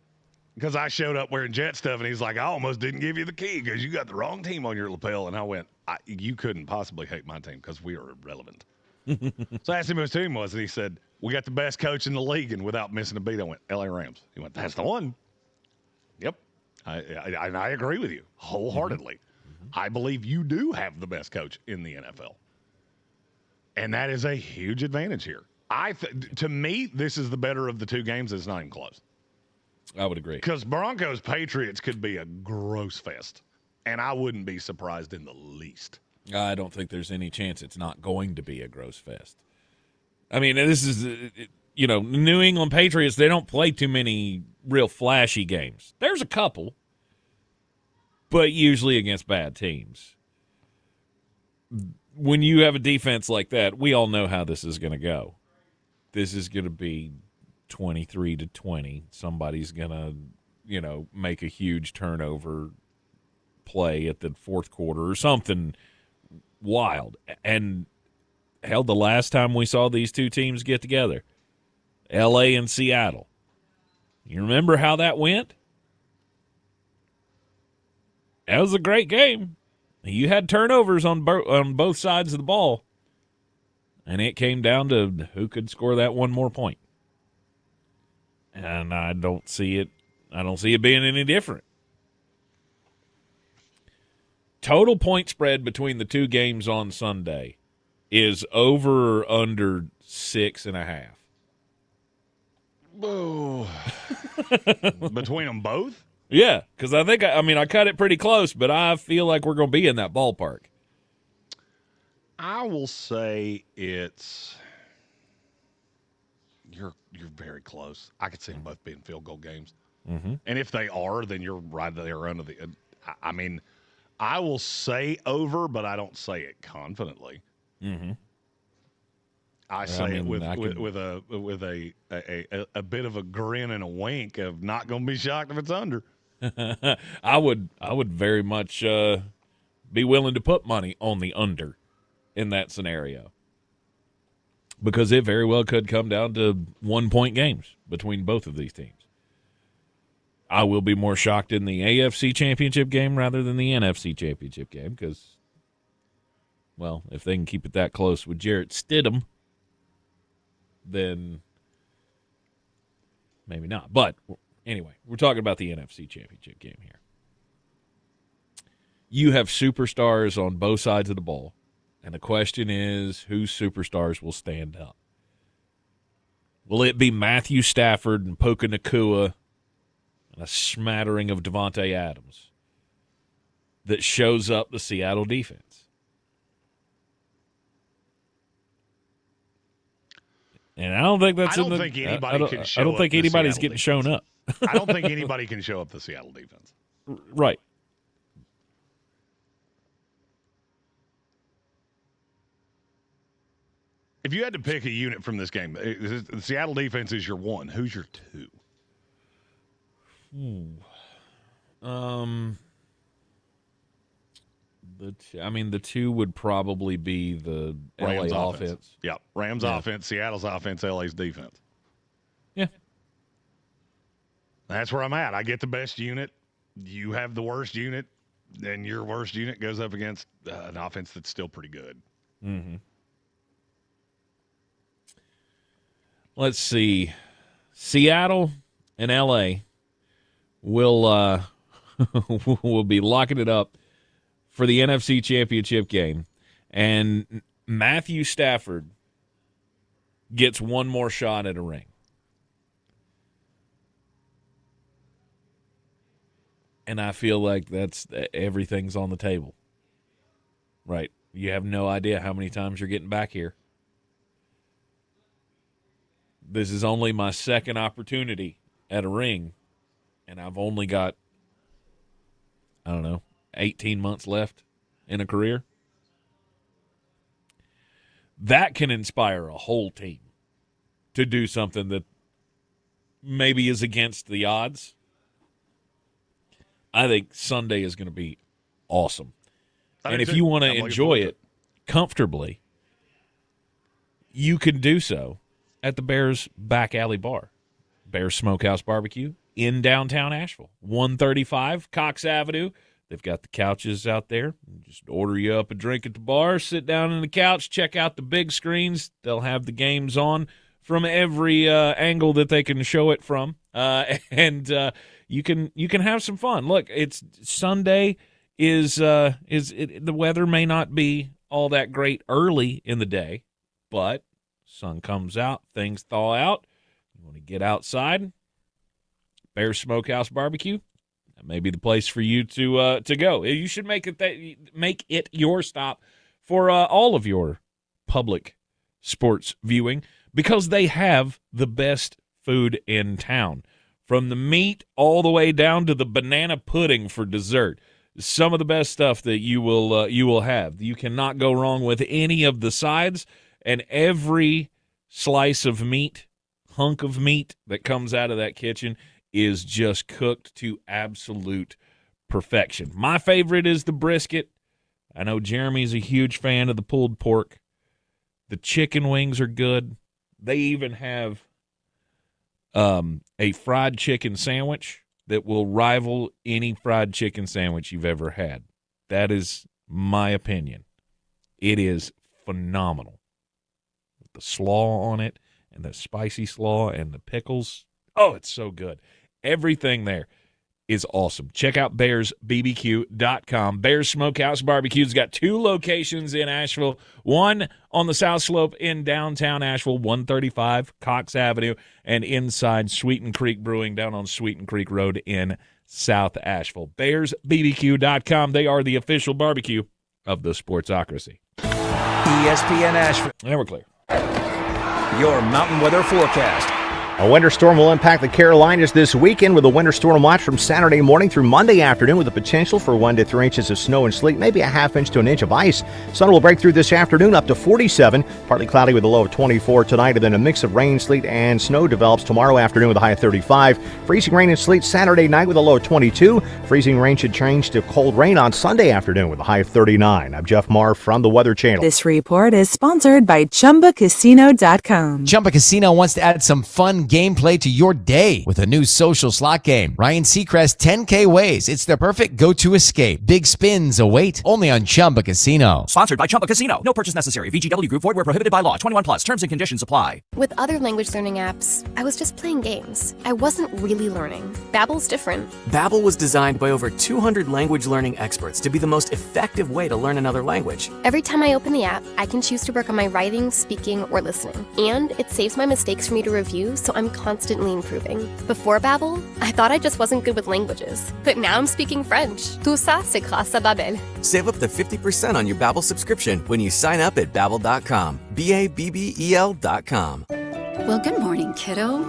because I showed up wearing Jet stuff and he's like, I almost didn't give you the key because you got the wrong team on your lapel. And I went, you couldn't possibly hate my team because we are irrelevant. So I asked him who his team was, and he said, we got the best coach in the league, and without missing a beat, I went, LA Rams. He went, that's the one. Yep. I agree with you wholeheartedly. I believe you do have the best coach in the NFL. And that is a huge advantage here. To me, this is the better of the two games. It's not even close. I would agree. Because Broncos-Patriots could be a gross fest, and I wouldn't be surprised in the least. I don't think there's any chance it's not going to be a gross fest. I mean, this is, New England Patriots, they don't play too many real flashy games. There's a couple, but usually against bad teams. When you have a defense like that, we all know how this is going to go. This is going to be 23-20. Somebody's going to, make a huge turnover play at the fourth quarter or something wild. And hell, the last time we saw these two teams get together, L.A. and Seattle, you remember how that went? That was a great game. You had turnovers on both sides of the ball, and it came down to who could score that one more point. And I don't see it being any different. Total point spread between the two games on Sunday is over or under 6.5. Oh. Between them both? Yeah, because I cut it pretty close, but I feel like we're going to be in that ballpark. I will say you're very close. I could see them both being field goal games. Mm-hmm. And if they are, then you're right there under the I will say over, but I don't say it confidently. Mm-hmm. I say it with a bit of a grin and a wink of not going to be shocked if it's under. I would very much be willing to put money on the under in that scenario, because it very well could come down to 1-point games between both of these teams. I will be more shocked in the AFC Championship game rather than the NFC Championship game because, well, if they can keep it that close with Jarrett Stidham, then maybe not. But anyway, we're talking about the NFC Championship game here. You have superstars on both sides of the ball, and the question is whose superstars will stand up. Will it be Matthew Stafford and Puka Nacua and a smattering of Devontae Adams that shows up the Seattle defense? And I don't think that's I don't think anybody's getting shown up. I don't think anybody can show up the Seattle defense. Right. If you had to pick a unit from this game, the Seattle defense is your one. Who's your two? The two would probably be the Rams LA offense. Yeah, Rams offense, Seattle's offense, LA's defense. Yeah. That's where I'm at. I get the best unit. You have the worst unit. Then your worst unit goes up against an offense that's still pretty good. Mm-hmm. Let's see. Seattle and LA will be locking it up for the NFC Championship game. And Matthew Stafford gets one more shot at a ring. And I feel like everything's on the table. Right. You have no idea how many times you're getting back here. This is only my second opportunity at a ring, and I've only got, 18 months left in a career. That can inspire a whole team to do something that maybe is against the odds. I think Sunday is going to be awesome. And if you want to enjoy it comfortably, you can do so at the Bears Back Alley Bar. Bears Smokehouse Barbecue in downtown Asheville. 135 Cox Avenue. They've got the couches out there. Just order you up a drink at the bar, sit down on the couch, check out the big screens. They'll have the games on from every angle that they can show it from, and you can have some fun. Look, it's Sunday. The weather may not be all that great early in the day, but sun comes out, things thaw out. You want to get outside? Bear Smokehouse Barbecue. That may be the place for you to go. You should make it your stop for all of your public sports viewing, because they have the best food in town, from the meat all the way down to the banana pudding for dessert. Some of the best stuff that you will have. You cannot go wrong with any of the sides, and every slice of meat, hunk of meat that comes out of that kitchen is just cooked to absolute perfection. My favorite is the brisket. I know Jeremy's a huge fan of the pulled pork. The chicken wings are good. They even have a fried chicken sandwich that will rival any fried chicken sandwich you've ever had. That is my opinion. It is phenomenal. With the slaw on it, and the spicy slaw, and the pickles. Oh, it's so good. Everything there is awesome. Check out BearsBBQ.com. Bears Smokehouse Barbecue's got 2 locations in Asheville, one on the South Slope in downtown Asheville, 135 Cox Avenue, and inside Sweeten Creek Brewing down on Sweeten Creek Road in South Asheville. BearsBBQ.com. They are the official barbecue of the Sportsocracy. ESPN Asheville. Now we're clear. Your mountain weather forecast. A winter storm will impact the Carolinas this weekend with a winter storm watch from Saturday morning through Monday afternoon, with the potential for 1 to 3 inches of snow and sleet, maybe a half inch to an inch of ice. Sun will break through this afternoon up to 47, partly cloudy with a low of 24 tonight, and then a mix of rain, sleet, and snow develops tomorrow afternoon with a high of 35. Freezing rain and sleet Saturday night with a low of 22. Freezing rain should change to cold rain on Sunday afternoon with a high of 39. I'm Jeff Marr from the Weather Channel. This report is sponsored by ChumbaCasino.com. Chumba Casino wants to add some fun gameplay to your day with a new social slot game. Ryan Seacrest 10K Ways. It's the perfect go-to escape. Big spins await only on Chumba Casino. Sponsored by Chumba Casino. No purchase necessary. VGW Group. Void where prohibited by law. 21 plus. Terms and conditions apply. With other language learning apps, I was just playing games. I wasn't really learning. Babbel's different. Babbel was designed by over 200 language learning experts to be the most effective way to learn another language. Every time I open the app, I can choose to work on my writing, speaking, or listening. And it saves my mistakes for me to review, so I'm constantly improving. Before Babbel, I thought I just wasn't good with languages. But now I'm speaking French. Tout ça, c'est grâce à Babbel. Save up to 50% on your Babbel subscription when you sign up at Babbel.com. BABBEL.com. Well, good morning, kiddo.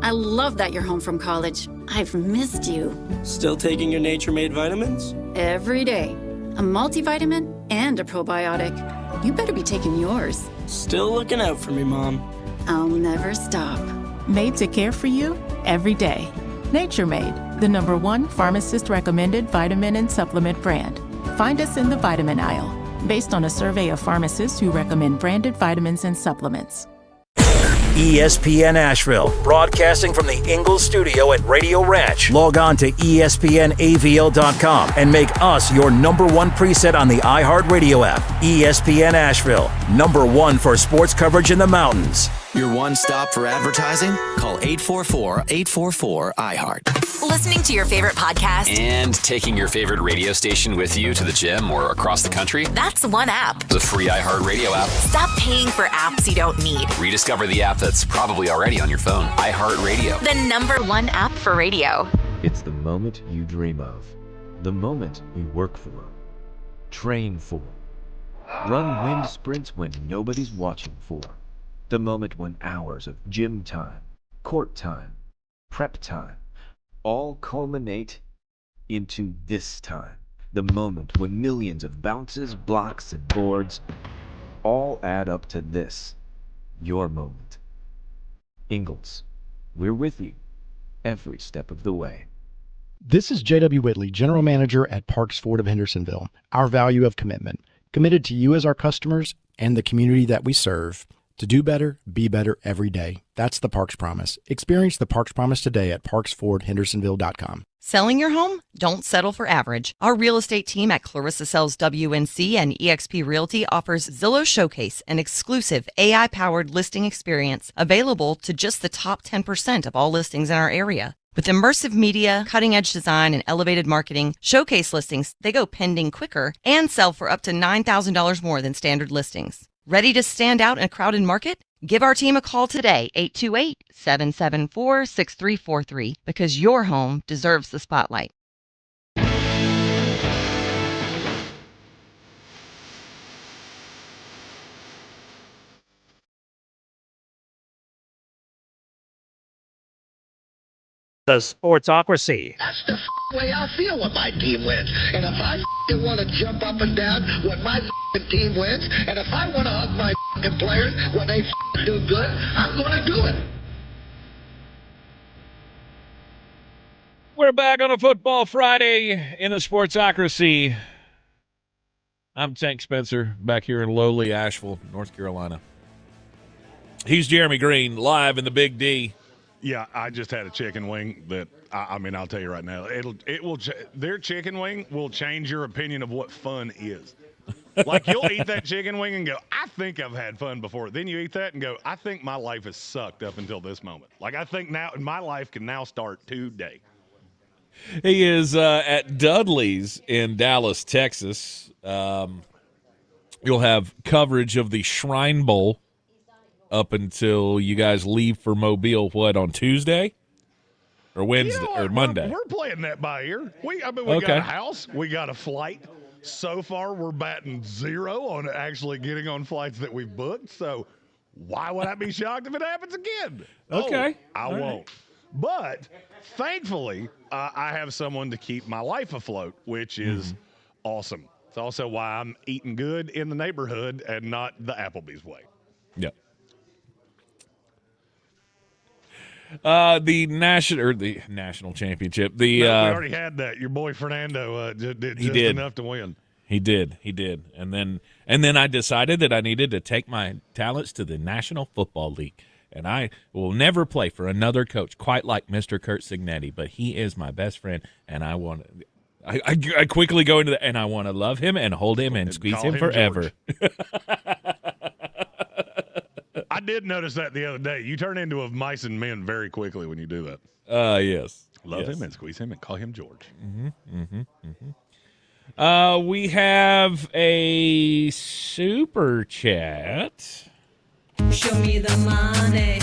I love that you're home from college. I've missed you. Still taking your Nature-Made vitamins? Every day. A multivitamin and a probiotic. You better be taking yours. Still looking out for me, Mom. I'll never stop. Made to care for you every day. Nature Made, the #1 pharmacist-recommended vitamin and supplement brand. Find us in the vitamin aisle, based on a survey of pharmacists who recommend branded vitamins and supplements. ESPN Asheville, broadcasting from the Ingalls studio at Radio Ranch. Log on to ESPNAVL.com and make us your #1 preset on the iHeartRadio app. ESPN Asheville, #1 for sports coverage in the mountains. Your one stop for advertising? Call 844-844-iHeart. Listening to your favorite podcast and taking your favorite radio station with you to the gym or across the country? That's one app. The free iHeartRadio app. Stop paying for apps you don't need. Rediscover the app that's probably already on your phone. iHeartRadio. The #1 app for radio. It's the moment you dream of. The moment we work for. Train for. Run wind sprints when nobody's watching for. The moment when hours of gym time, court time, prep time, all culminate into this time. The moment when millions of bounces, blocks, and boards all add up to this. Your moment. Ingalls, we're with you every step of the way. This is J.W. Whitley, General Manager at Parks Ford of Hendersonville. Our value of commitment. Committed to you as our customers and the community that we serve. To do better, be better every day. That's the Parks Promise. Experience the Parks Promise today at parksfordhendersonville.com. Selling your home? Don't settle for average. Our real estate team at Clarissa Sells WNC and eXp Realty offers Zillow Showcase, an exclusive AI-powered listing experience available to just the top 10% of all listings in our area. With immersive media, cutting-edge design, and elevated marketing, Showcase listings, they go pending quicker and sell for up to $9,000 more than standard listings. Ready to stand out in a crowded market? Give our team a call today, 828-774-6343, because your home deserves the spotlight. The Sportsocracy. That's the way I feel when my team wins. And if I want to jump up and down when my team wins, and if I want to hug my players when they do good, I'm going to do it. We're back on a Football Friday in the Sportsocracy. I'm Tank Spencer, back here in lowly Asheville, North Carolina. He's Jeremy Green, live in the Big D. Yeah, I just had a chicken wing that I'll tell you right now, their chicken wing will change your opinion of what fun is. Like, you'll eat that chicken wing and go, I think I've had fun before. Then you eat that and go, I think my life has sucked up until this moment. Like, I think now my life can now start today. He is at Dudley's in Dallas, Texas. You'll have coverage of the Shrine Bowl up until you guys leave for Mobile, on Tuesday? Or Wednesday or Monday? We're playing that by ear. We got a house. We got a flight. So far, we're batting 0 on actually getting on flights that we've booked. So why would I be shocked if it happens again? Okay. I won't. But thankfully, I have someone to keep my life afloat, which is awesome. It's also why I'm eating good in the neighborhood and not the Applebee's way. Yep. The national championship. We already had that. Your boy Fernando did enough to win. He did, and then I decided that I needed to take my talents to the National Football League, and I will never play for another coach quite like Mr. Kurt Signetti, but he is my best friend, and I quickly go into and I want to love him and hold him and squeeze him forever. I did notice that the other day. You turn into a mice and men very quickly when you do that. Yes. Love him and squeeze him and call him George. We have a super chat. Show me the money,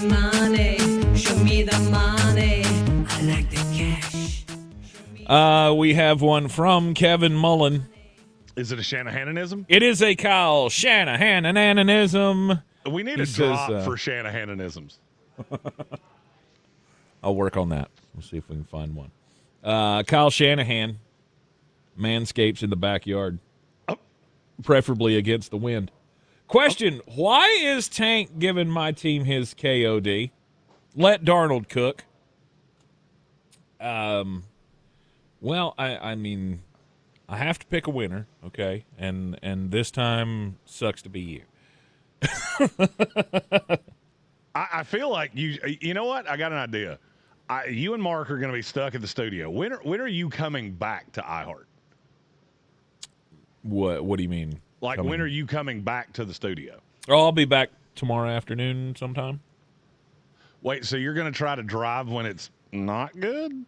money. Show me the money. I like the cash. We have one from Kevin Mullen. Is it a Shanahanism? It is a Kyle Shanahanism. We need a drop for Shanahanisms. I'll work on that. We'll see if we can find one. Kyle Shanahan manscapes in the backyard, preferably against the wind. Question, why is Tank giving my team his KOD? Let Darnold cook. Well, I mean, I have to pick a winner, okay? And this time sucks to be you. I feel like you know what? I got an idea. You and Mark are going to be stuck at the studio. When are you coming back to iHeart? What do you mean? Like, when are you coming back to the studio? Oh, I'll be back tomorrow afternoon sometime. Wait, so you're going to try to drive when it's not good?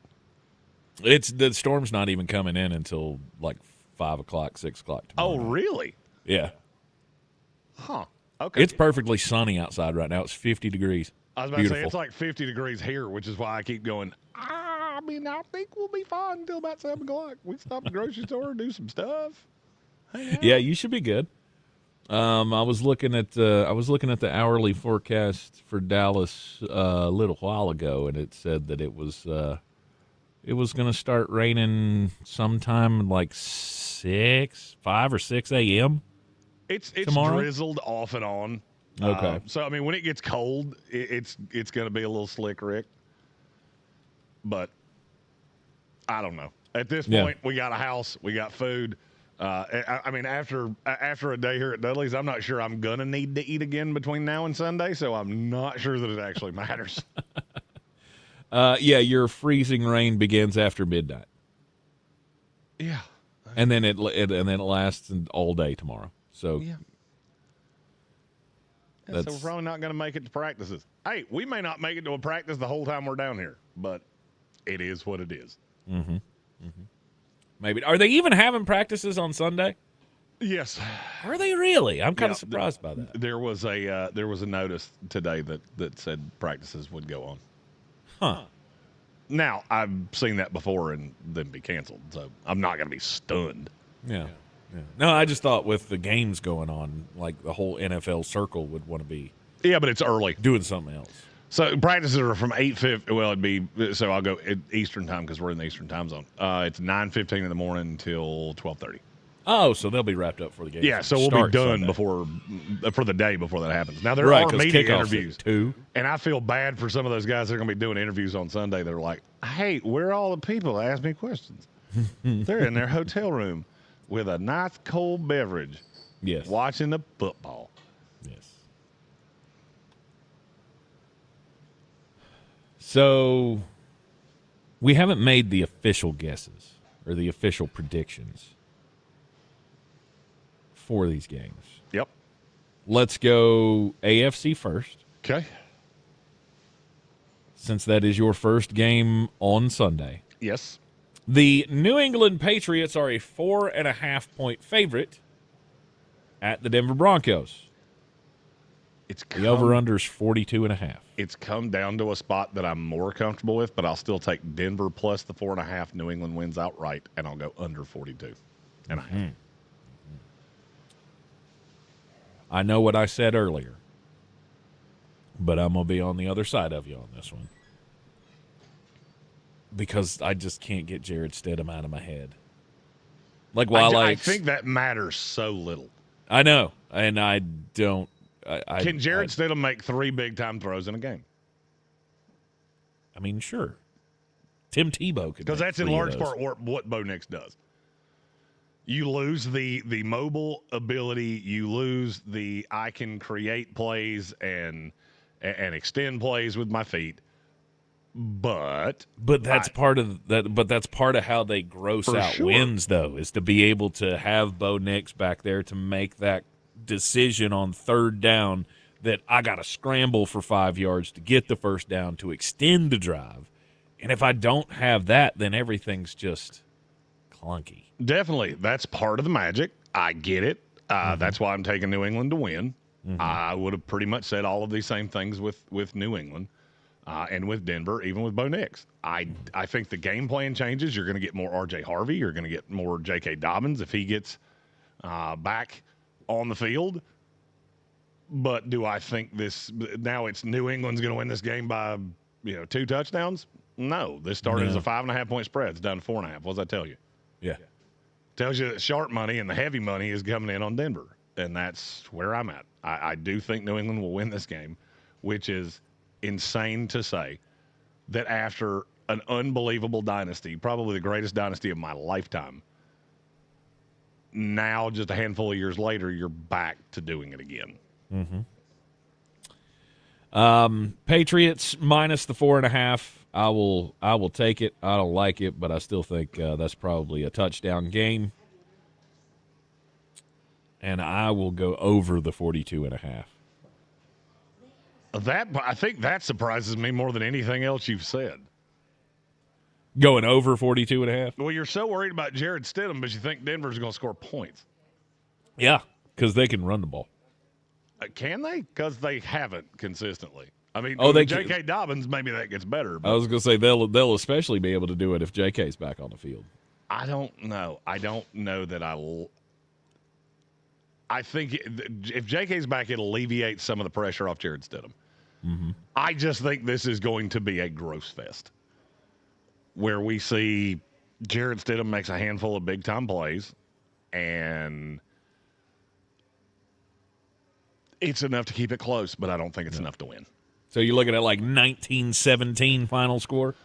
The storm's not even coming in until like 5 o'clock, 6 o'clock tomorrow. Oh, really? Yeah. Huh. Okay. It's perfectly sunny outside right now. It's 50 degrees. I was about to say, it's like 50 degrees here, which is why I keep going, I think we'll be fine until about 7 o'clock. We stop at the grocery store, do some stuff. Yeah, you should be good. I was looking at the hourly forecast for Dallas a little while ago, and it said that it was going to start raining sometime like 5 or 6 a.m. It's tomorrow? drizzled off and on. Okay. So I mean, when it gets cold, it's going to be a little slick, Rick. But I don't know. At this point, we got a house, we got food. I mean, after a day here at Dudley's, I'm not sure I'm gonna need to eat again between now and Sunday, so I'm not sure that it actually matters. Yeah, your freezing rain begins after midnight. Yeah. And then it lasts all day tomorrow. So yeah. So we're probably not going to make it to practices. Hey, we may not make it to a practice the whole time we're down here, but it is what it is. Mm-hmm. Mm-hmm. Maybe. Are they even having practices on Sunday? Yes. Are they really? I'm kind of surprised by that. There was a notice today that said practices would go on. Huh. Now, I've seen that before and then be canceled, so I'm not going to be stunned. Yeah. No, I just thought with the games going on, like the whole NFL circle would want to be. Yeah, but it's early. Doing something else. So practices are from 8:50. Well, it'd be so I'll go at Eastern time because we're in the Eastern time zone. It's 9:15 in the morning until 12:30. Oh, so they'll be wrapped up for the game. Yeah, so we'll be done for the day before that happens. Now there are media interviews too, and I feel bad for some of those guys that are going to be doing interviews on Sunday. They're like, "Hey, where are all the people that ask me questions?" They're in their hotel room with a nice cold beverage. Yes, watching the football. Yes. So we haven't made the official guesses or the official predictions for these games. Yep. Let's go AFC first. Okay. Since that is your first game on Sunday. Yes. The New England Patriots are a 4.5-point favorite at the Denver Broncos. The over-under is 42.5. It's come down to a spot that I'm more comfortable with, but I'll still take Denver plus the 4.5. New England wins outright, and I'll go under 42.5. I know what I said earlier, but I'm going to be on the other side of you on this one. Because I just can't get Jared Stidham out of my head. I think that matters so little. I know, and I don't. Can Jared Stidham make 3 big-time throws in a game? I mean, sure. Tim Tebow could. Because that's in large part what Bo Nix does. You lose the mobile ability. You lose the I can create plays and extend plays with my feet. But that's part of that. But that's part of how they gross out wins, though, is to be able to have Bo Nix back there to make that decision on third down that I got to scramble for 5 yards to get the first down to extend the drive. And if I don't have that, then everything's just clunky. Definitely. That's part of the magic. I get it. That's why I'm taking New England to win. I would have pretty much said all of these same things with New England and with Denver, even with Bo Nix. I think the game plan changes. You're going to get more R.J. Harvey. You're going to get more J.K. Dobbins if he gets back on the field. But do I think now it's New England's going to win this game by 2 touchdowns? No. This started as a 5.5-point spread. It's down to 4.5. What does that tell you? Yeah. Tells you that sharp money and the heavy money is coming in on Denver. And that's where I'm at. I do think New England will win this game, which is insane to say that after an unbelievable dynasty, probably the greatest dynasty of my lifetime, now just a handful of years later, you're back to doing it again. Patriots minus the 4.5. I will take it. I don't like it, but I still think that's probably a touchdown game. And I will go over the 42.5. I think that surprises me more than anything else you've said. Going over 42.5? Well, you're so worried about Jared Stidham, but you think Denver's going to score points. Yeah, because they can run the ball. Can they? Because they haven't consistently. I mean, J.K. Dobbins, maybe that gets better. I was going to say they'll especially be able to do it if J.K.'s back on the field. I don't know. I don't know that I think if J.K.'s back, it'll alleviate some of the pressure off Jared Stidham. I just think this is going to be a gross fest where we see Jared Stidham makes a handful of big-time plays, and it's enough to keep it close, but I don't think it's enough to win. So you're looking at like 19-17 final score?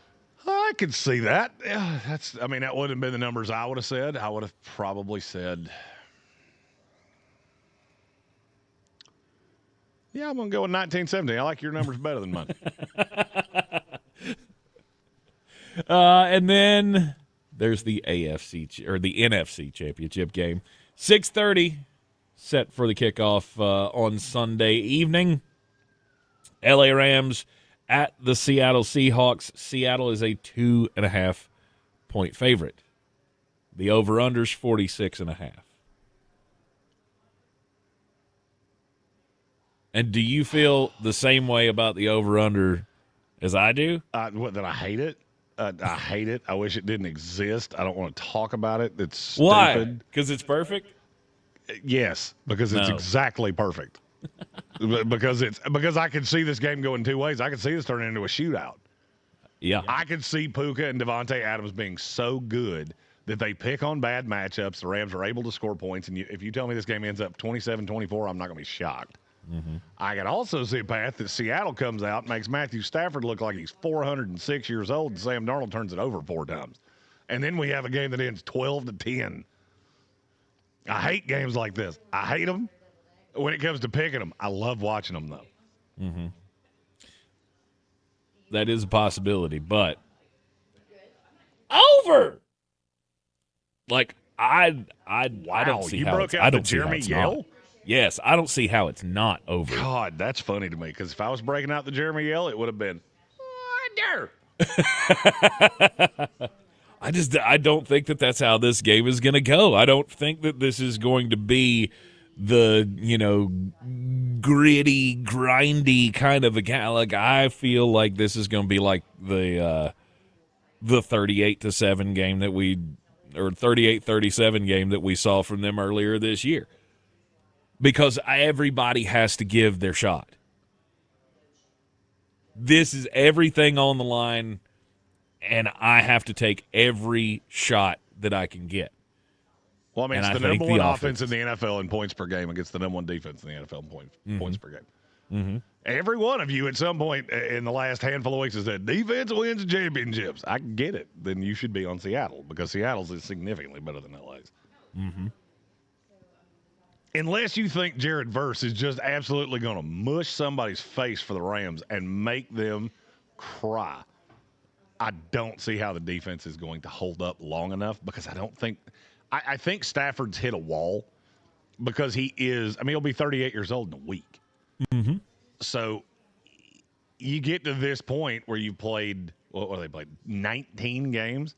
I could see that. Yeah, that wouldn't have been the numbers I would have said. I would have probably said, yeah, I'm going to go with 19-17. I like your numbers better than mine. And then there's the NFC Championship game. 6:30 set for the kickoff on Sunday evening. LA Rams at the Seattle Seahawks. Seattle is a 2.5-point favorite. The over-under's 46.5. And do you feel the same way about the over-under as I do? That I hate it? I hate it. I wish it didn't exist. I don't want to talk about it. It's stupid. Why? Because it's perfect? Yes, because it's exactly perfect. because I can see this game going two ways. I can see this turning into a shootout. Yeah. I could see Puka and Devontae Adams being so good that they pick on bad matchups. The Rams are able to score points. And if you tell me this game ends up 27-24, I'm not going to be shocked. Mm-hmm. I can also see a path that Seattle comes out and makes Matthew Stafford look like he's 406 years old, and Sam Darnold turns it over 4 times. And then we have a game that ends 12-10. I hate games like this. I hate them. When it comes to picking them, I love watching them, though. Mm-hmm. That is a possibility, but over. Like I don't see how it's, I don't see how it's not. Yes, I don't see how it's not over. God, that's funny to me because if I was breaking out the Jeremy yell, it would have been under. I don't think that's how this game is going to go. I don't think that this is going to be the, gritty, grindy kind of a game. Like, I feel like this is going to be like the 38-7 game that or 38-37 game that we saw from them earlier this year. Because everybody has to give their shot. This is everything on the line, and I have to take every shot that I can get. Well, I mean, it's the number one offense in the NFL in points per game against the number one defense in the NFL in points per game. Mm-hmm. Every one of you at some point in the last handful of weeks has said, defense wins championships. I get it. Then you should be on Seattle because Seattle's is significantly better than LA's. Mm-hmm. Unless you think Jared Verse is just absolutely going to mush somebody's face for the Rams and make them cry, I don't see how the defense is going to hold up long enough because I think Stafford's hit a wall because he'll be 38 years old in a week. Mm-hmm. So you get to this point where you've played, 19 games,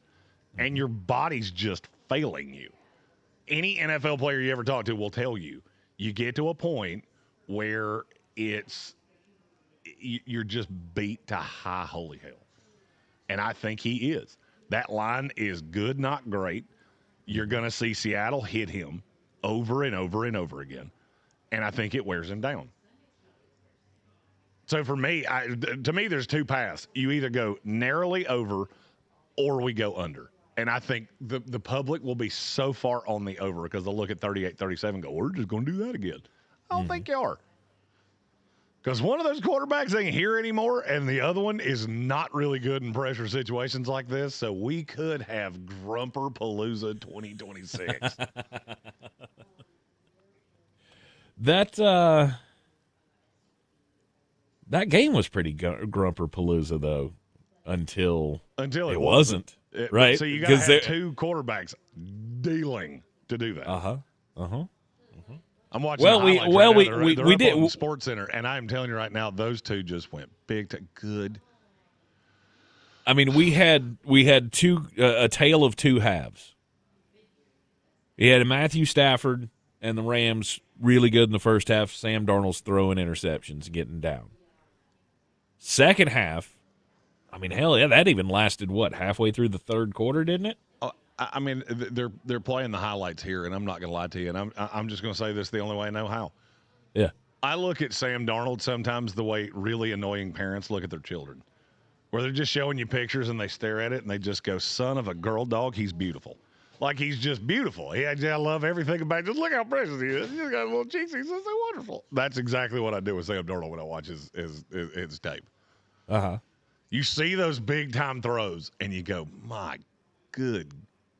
and your body's just failing you. Any NFL player you ever talk to will tell you, you get to a point where you're just beat to high holy hell. And I think he is. That line is good, not great. You're going to see Seattle hit him over and over and over again. And I think it wears him down. So for me, to me, there's two paths. You either go narrowly over or we go under. And I think the public will be so far on the over because they'll look at 38-37 and go, we're just going to do that again. I don't think you are. Because one of those quarterbacks ain't here anymore, and the other one is not really good in pressure situations like this. So we could have Grumper Palooza 2026. That game was pretty Grumper Palooza, though, until it wasn't. Right? So you got to have two quarterbacks dealing to do that. Uh-huh. I'm watching the highlights we did on Sports Center, and I'm telling you right now, those two just went big to good. I mean, we had a tale of two halves. You had Matthew Stafford and the Rams really good in the first half. Sam Darnold's throwing interceptions and getting down. Second half, I mean, hell yeah, that even lasted, halfway through the third quarter, didn't it? I mean, they're playing the highlights here, and I'm not going to lie to you, and I'm just going to say this the only way I know how. Yeah. I look at Sam Darnold sometimes the way really annoying parents look at their children, where they're just showing you pictures and they stare at it and they just go, son of a girl dog, he's beautiful. Like he's just beautiful. I love everything about it. Just look how precious he is. He's got little cheeks. He's so wonderful. That's exactly what I do with Sam Darnold when I watch his tape. Uh-huh. You see those big-time throws, and you go, my good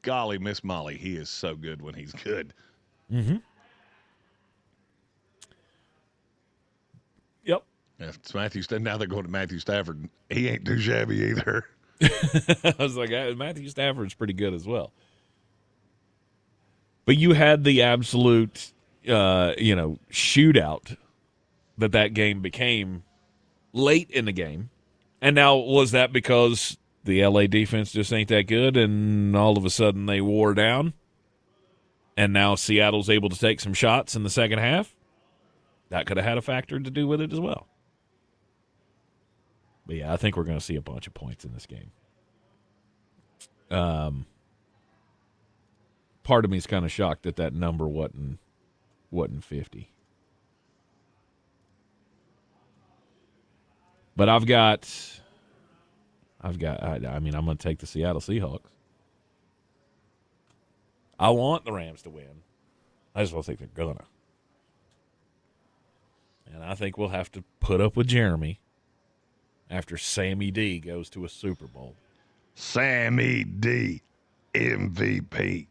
golly, Miss Molly, he is so good when he's good. Mm-hmm. Yep. If it's now they're going to Matthew Stafford. He ain't too shabby either. I was like, Matthew Stafford's pretty good as well. But you had the absolute, shootout that game became late in the game. And now, was that because the LA defense just ain't that good and all of a sudden they wore down? And now Seattle's able to take some shots in the second half? That could have had a factor to do with it as well. But, yeah, I think we're going to see a bunch of points in this game. Part of me is kind of shocked that number wasn't 50. But I'm going to take the Seattle Seahawks. I want the Rams to win. I just don't think they're going to. And I think we'll have to put up with Jeremy after Sammy D goes to a Super Bowl. Sammy D, MVP.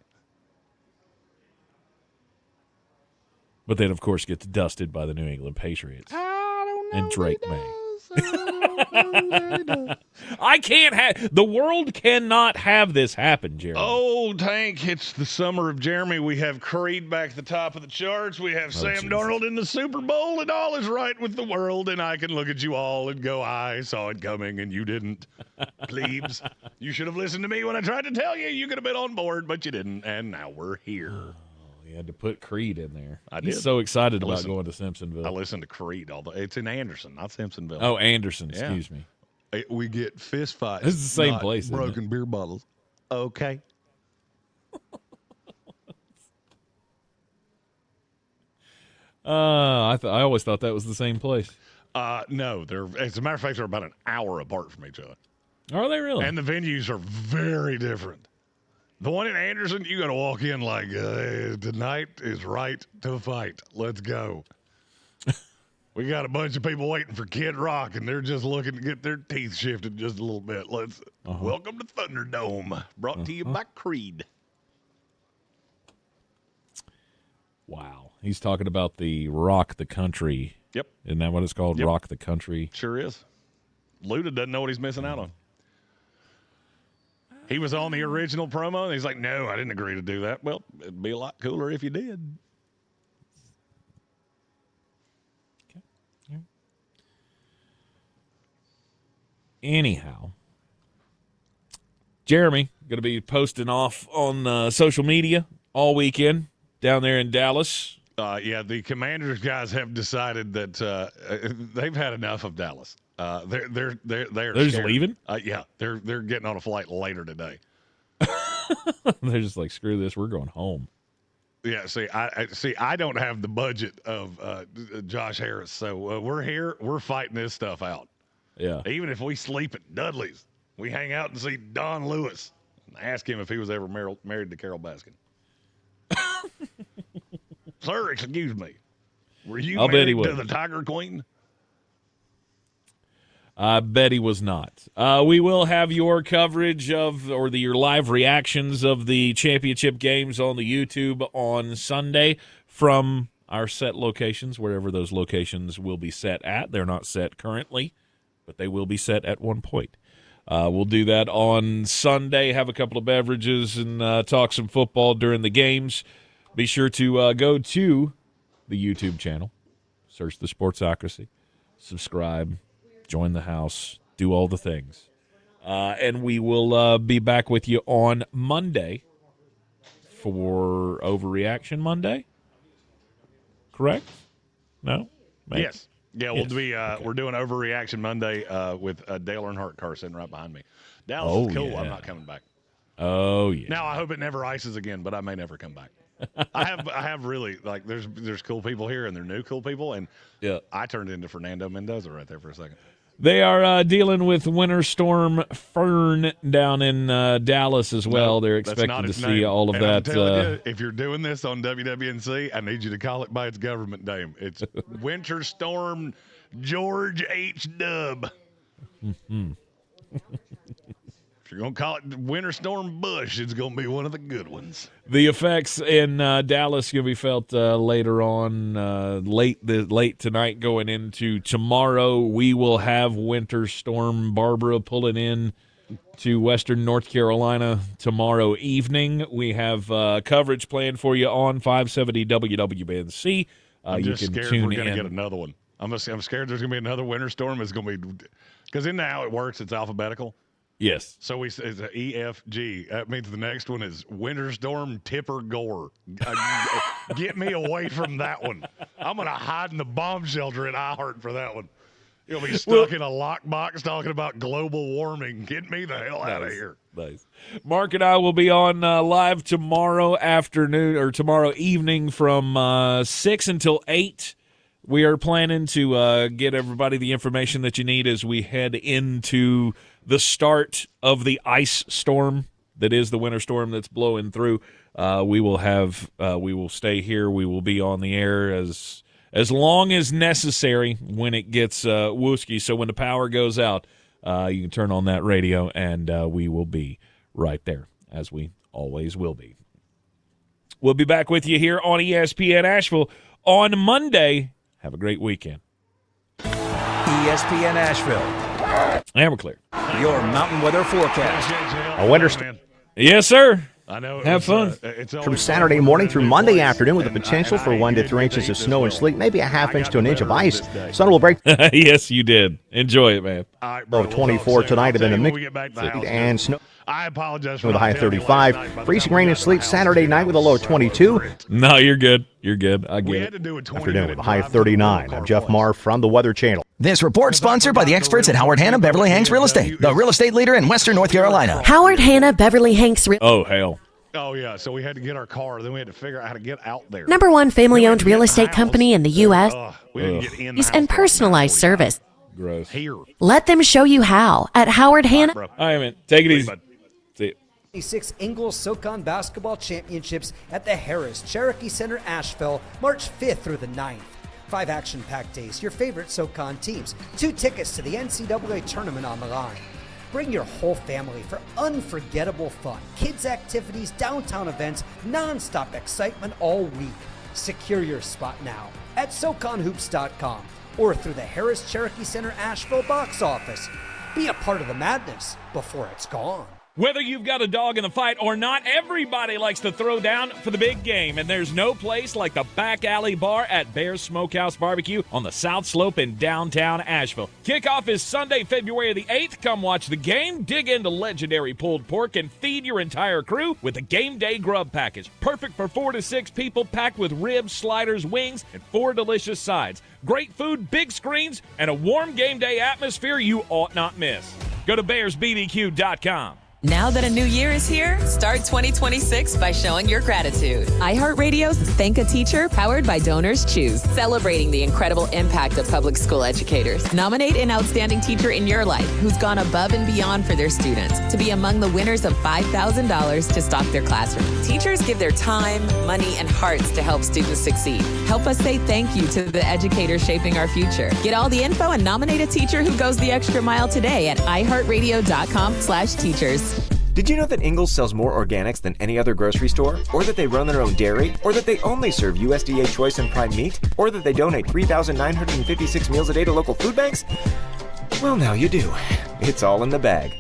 But then, of course, gets dusted by the New England Patriots. And Drake May. I can't have. The world cannot have this happen, Jeremy. Oh, Tank, it's the summer of Jeremy. We have Creed back at the top of the charts. We have Sam Darnold in the Super Bowl, and all is right with the world. And I can look at you all and go, I saw it coming, and you didn't. Plebes, you should have listened to me when I tried to tell you. You could have been on board, but you didn't. And now we're here. You had to put Creed in there. I did. He's so excited about going to Simpsonville. I listened to Creed all the. It's in Anderson, not Simpsonville. Oh, Anderson. Excuse me. We get fist fights. This is the same not place. Broken beer bottles. Okay. I always thought that was the same place. No, as a matter of fact, they're about an hour apart from each other. Are they really? And the venues are very different. The one in Anderson, you got to walk in like, tonight is right to fight. Let's go. We got a bunch of people waiting for Kid Rock, and they're just looking to get their teeth shifted just a little bit. Welcome to Thunderdome, brought to you by Creed. Wow. He's talking about the Rock the Country. Yep. Isn't that what it's called? Yep. Rock the Country. Sure is. Luda doesn't know what he's missing out on. He was on the original promo, and he's like, no, I didn't agree to do that. Well, it'd be a lot cooler if you did. Okay. Yeah. Anyhow, Jeremy going to be posting off on social media all weekend down there in Dallas. Yeah, the Commanders guys have decided that they've had enough of Dallas. They're just leaving? Yeah, they're getting on a flight later today. They're just like, screw this, we're going home. Yeah, I don't have the budget of Josh Harris, so we're here, we're fighting this stuff out. Yeah. Even if we sleep at Dudley's, we hang out and see Don Lewis and ask him if he was ever married to Carol Baskin. Sir, excuse me. Were you married to the Tiger Queen? I bet he was not. We will have your coverage your live reactions of the championship games on the YouTube on Sunday from our set locations, wherever those locations will be set at. They're not set currently, but they will be set at one point. We'll do that on Sunday, have a couple of beverages, and talk some football during the games. Be sure to go to the YouTube channel, search the Sportsocracy, subscribe, join the house, do all the things. And we will be back with you on Monday for Overreaction Monday. Correct? No? Maybe? Yes. Yeah, we'll be. We're doing Overreaction Monday with Dale Earnhardt car sitting right behind me. Dallas is cool. Yeah. I'm not coming back. Oh yeah. Now I hope it never ices again, but I may never come back. I have really like there's cool people here and they're new cool people, and yeah, I turned into Fernando Mendoza right there for a second. They are dealing with Winter Storm Fern down in Dallas as well. No, they're expecting to see all of and that. I'm telling you, if you're doing this on WWNC, I need you to call it by its government name. It's Winter Storm George H. Dub. If you're going to call it Winter Storm Bush, it's going to be one of the good ones. The effects in Dallas going to be felt later on, late tonight going into tomorrow. We will have Winter Storm Barbara pulling in to Western North Carolina tomorrow evening. We have coverage planned for you on 570 WWNC. I'm You just can scared tune we're going to in. get another one. I'm scared there's going to be another winter storm. It's going to be because isn't that how it works? It's alphabetical. Yes. So it's an EFG. That means the next one is Winter Storm Tipper Gore. Get me away from that one. I'm going to hide in the bomb shelter at iHeart for that one. You'll be stuck in a lockbox talking about global warming. Get me the hell out of here. Nice. Mark and I will be on live tomorrow afternoon or tomorrow evening from 6 until 8. We are planning to get everybody the information that you need as we head into the start of the ice storm that is the winter storm that's blowing through. We will stay here. We will be on the air as long as necessary when it gets wooski. So when the power goes out, you can turn on that radio, and we will be right there, as we always will be. We'll be back with you here on ESPN Asheville on Monday. Have a great weekend. ESPN Asheville. And we're clear. Your mountain weather forecast. A winter storm. Yes, sir. I know. Have fun. From Saturday morning through Monday afternoon with the potential for 1 to 3 inches of snow and sleet, maybe a half inch to an inch of ice. Sun will break. Yes, you did. Enjoy it, man. Low of 24 tonight, and then a mix and snow. I apologize with a high of 35. Freezing rain and sleet Saturday night with a low of 22. No, you're good. You're good. I get it. Afternoon with a high of 39. I'm Jeff Marr from the Weather Channel. This report sponsored by the experts at Howard Hanna Beverly Hanks Real Estate, the real estate leader in Western North Carolina. Howard Hanna Beverly Hanks. Oh, hell. Oh, yeah. So we had to get our car. Then we had to figure out how to get out there. Number one family-owned real estate company in the U.S. We didn't get in the house and personalized service. Gross. Here. Let them show you how at Howard Hanna. All right, man. Take it easy. See it. 26 Ingles SoCon Basketball Championships at the Harris Cherokee Center, Asheville, March 5th through the 9th. 5 action-packed days, your favorite SoCon teams, 2 tickets to the NCAA tournament on the line. Bring your whole family for unforgettable fun, kids' activities, downtown events, non-stop excitement all week. Secure your spot now at SoConHoops.com or through the Harris Cherokee Center Asheville box office. Be a part of the madness before it's gone. Whether you've got a dog in the fight or not, everybody likes to throw down for the big game, and there's no place like the Back Alley Bar at Bear's Smokehouse Barbecue on the South Slope in downtown Asheville. Kickoff is Sunday, February the 8th. Come watch the game, dig into legendary pulled pork, and feed your entire crew with a game day grub package. Perfect for 4 to 6 people, packed with ribs, sliders, wings, and 4 delicious sides. Great food, big screens, and a warm game day atmosphere you ought not miss. Go to BearsBBQ.com. Now that a new year is here, start 2026 by showing your gratitude. iHeartRadio's Thank a Teacher, powered by Donors Choose, celebrating the incredible impact of public school educators. Nominate an outstanding teacher in your life who's gone above and beyond for their students to be among the winners of $5,000 to stock their classroom. Teachers give their time, money, and hearts to help students succeed. Help us say thank you to the educators shaping our future. Get all the info and nominate a teacher who goes the extra mile today at iHeartRadio.com/teachers. Did you know that Ingles sells more organics than any other grocery store? Or that they run their own dairy? Or that they only serve USDA Choice and Prime meat? Or that they donate 3,956 meals a day to local food banks? Well, now you do. It's all in the bag.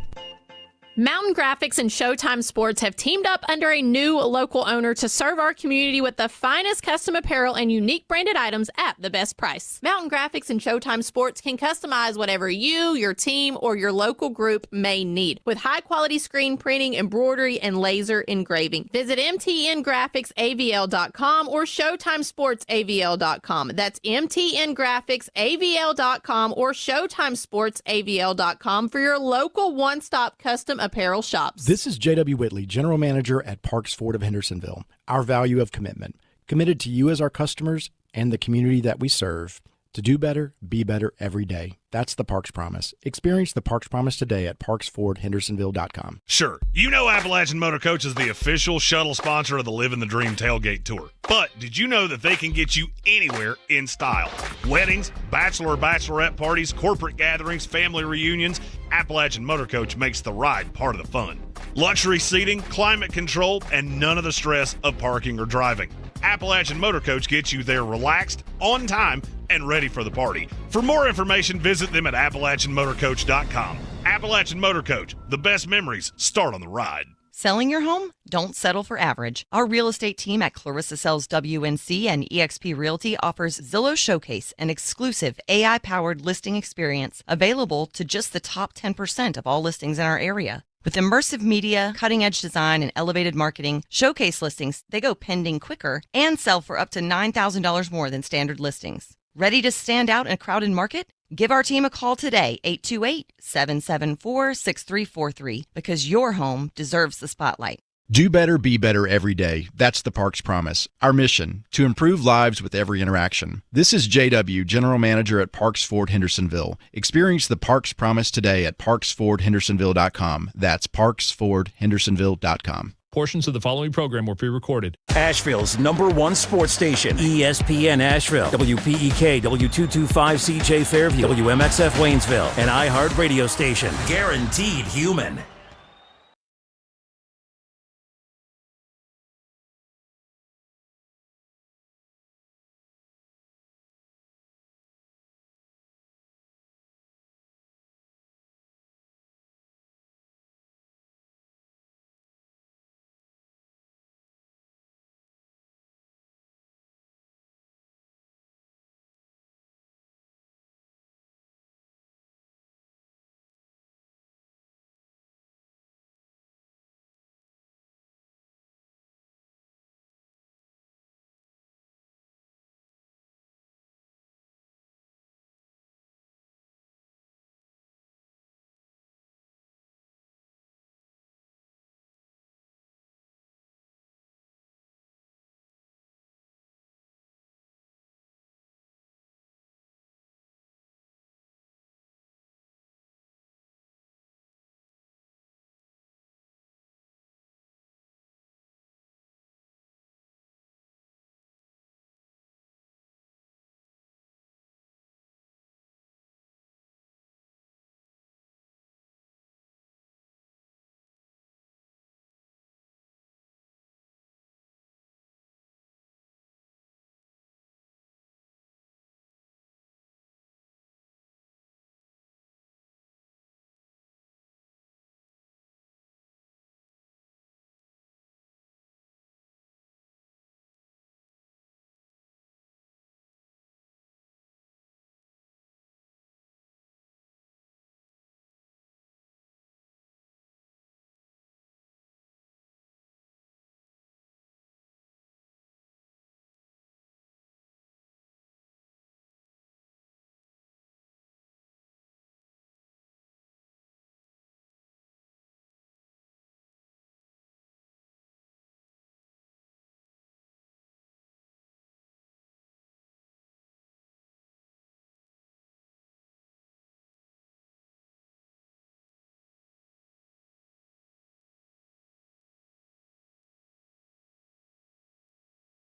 Mountain Graphics and Showtime Sports have teamed up under a new local owner to serve our community with the finest custom apparel and unique branded items at the best price. Mountain Graphics and Showtime Sports can customize whatever you, your team, or your local group may need with high-quality screen printing, embroidery, and laser engraving. Visit mtngraphicsavl.com or showtimesportsavl.com. That's mtngraphicsavl.com or showtimesportsavl.com for your local one-stop custom apparel shops. This is J.W. Whitley, General Manager at Parks Ford of Hendersonville. Our value of commitment. Committed to you as our customers and the community that we serve. To do better, be better every day. That's the Parks Promise. Experience the Parks Promise today at parksfordhendersonville.com. Sure, you know Appalachian Motor Coach is the official shuttle sponsor of the Living the Dream Tailgate Tour. But did you know that they can get you anywhere in style? Weddings, bachelorette parties, corporate gatherings, family reunions, Appalachian Motor Coach makes the ride part of the fun. Luxury seating, climate control, and none of the stress of parking or driving. Appalachian Motor Coach gets you there relaxed, on time, and ready for the party. For more information, visit them at AppalachianMotorCoach.com. Appalachian Motor Coach. The best memories start on the ride. Selling your home? Don't settle for average. Our real estate team at Clarissa Sells WNC and eXp Realty offers Zillow Showcase, an exclusive AI-powered listing experience available to just the top 10% of all listings in our area. With immersive media, cutting-edge design, and elevated marketing, Showcase listings, they go pending quicker and sell for up to $9,000 more than standard listings. Ready to stand out in a crowded market? Give our team a call today, 828-774-6343, because your home deserves the spotlight. Do better, be better every day. That's the Parks Promise. Our mission, to improve lives with every interaction. This is JW, General Manager at Parks Ford Hendersonville. Experience the Parks Promise today at parksfordhendersonville.com. That's parksfordhendersonville.com. Portions of the following program were pre-recorded. Asheville's #1 sports station, ESPN Asheville, WPEK W225CJ Fairview, WMXF Waynesville, and iHeart Radio Station. Guaranteed human.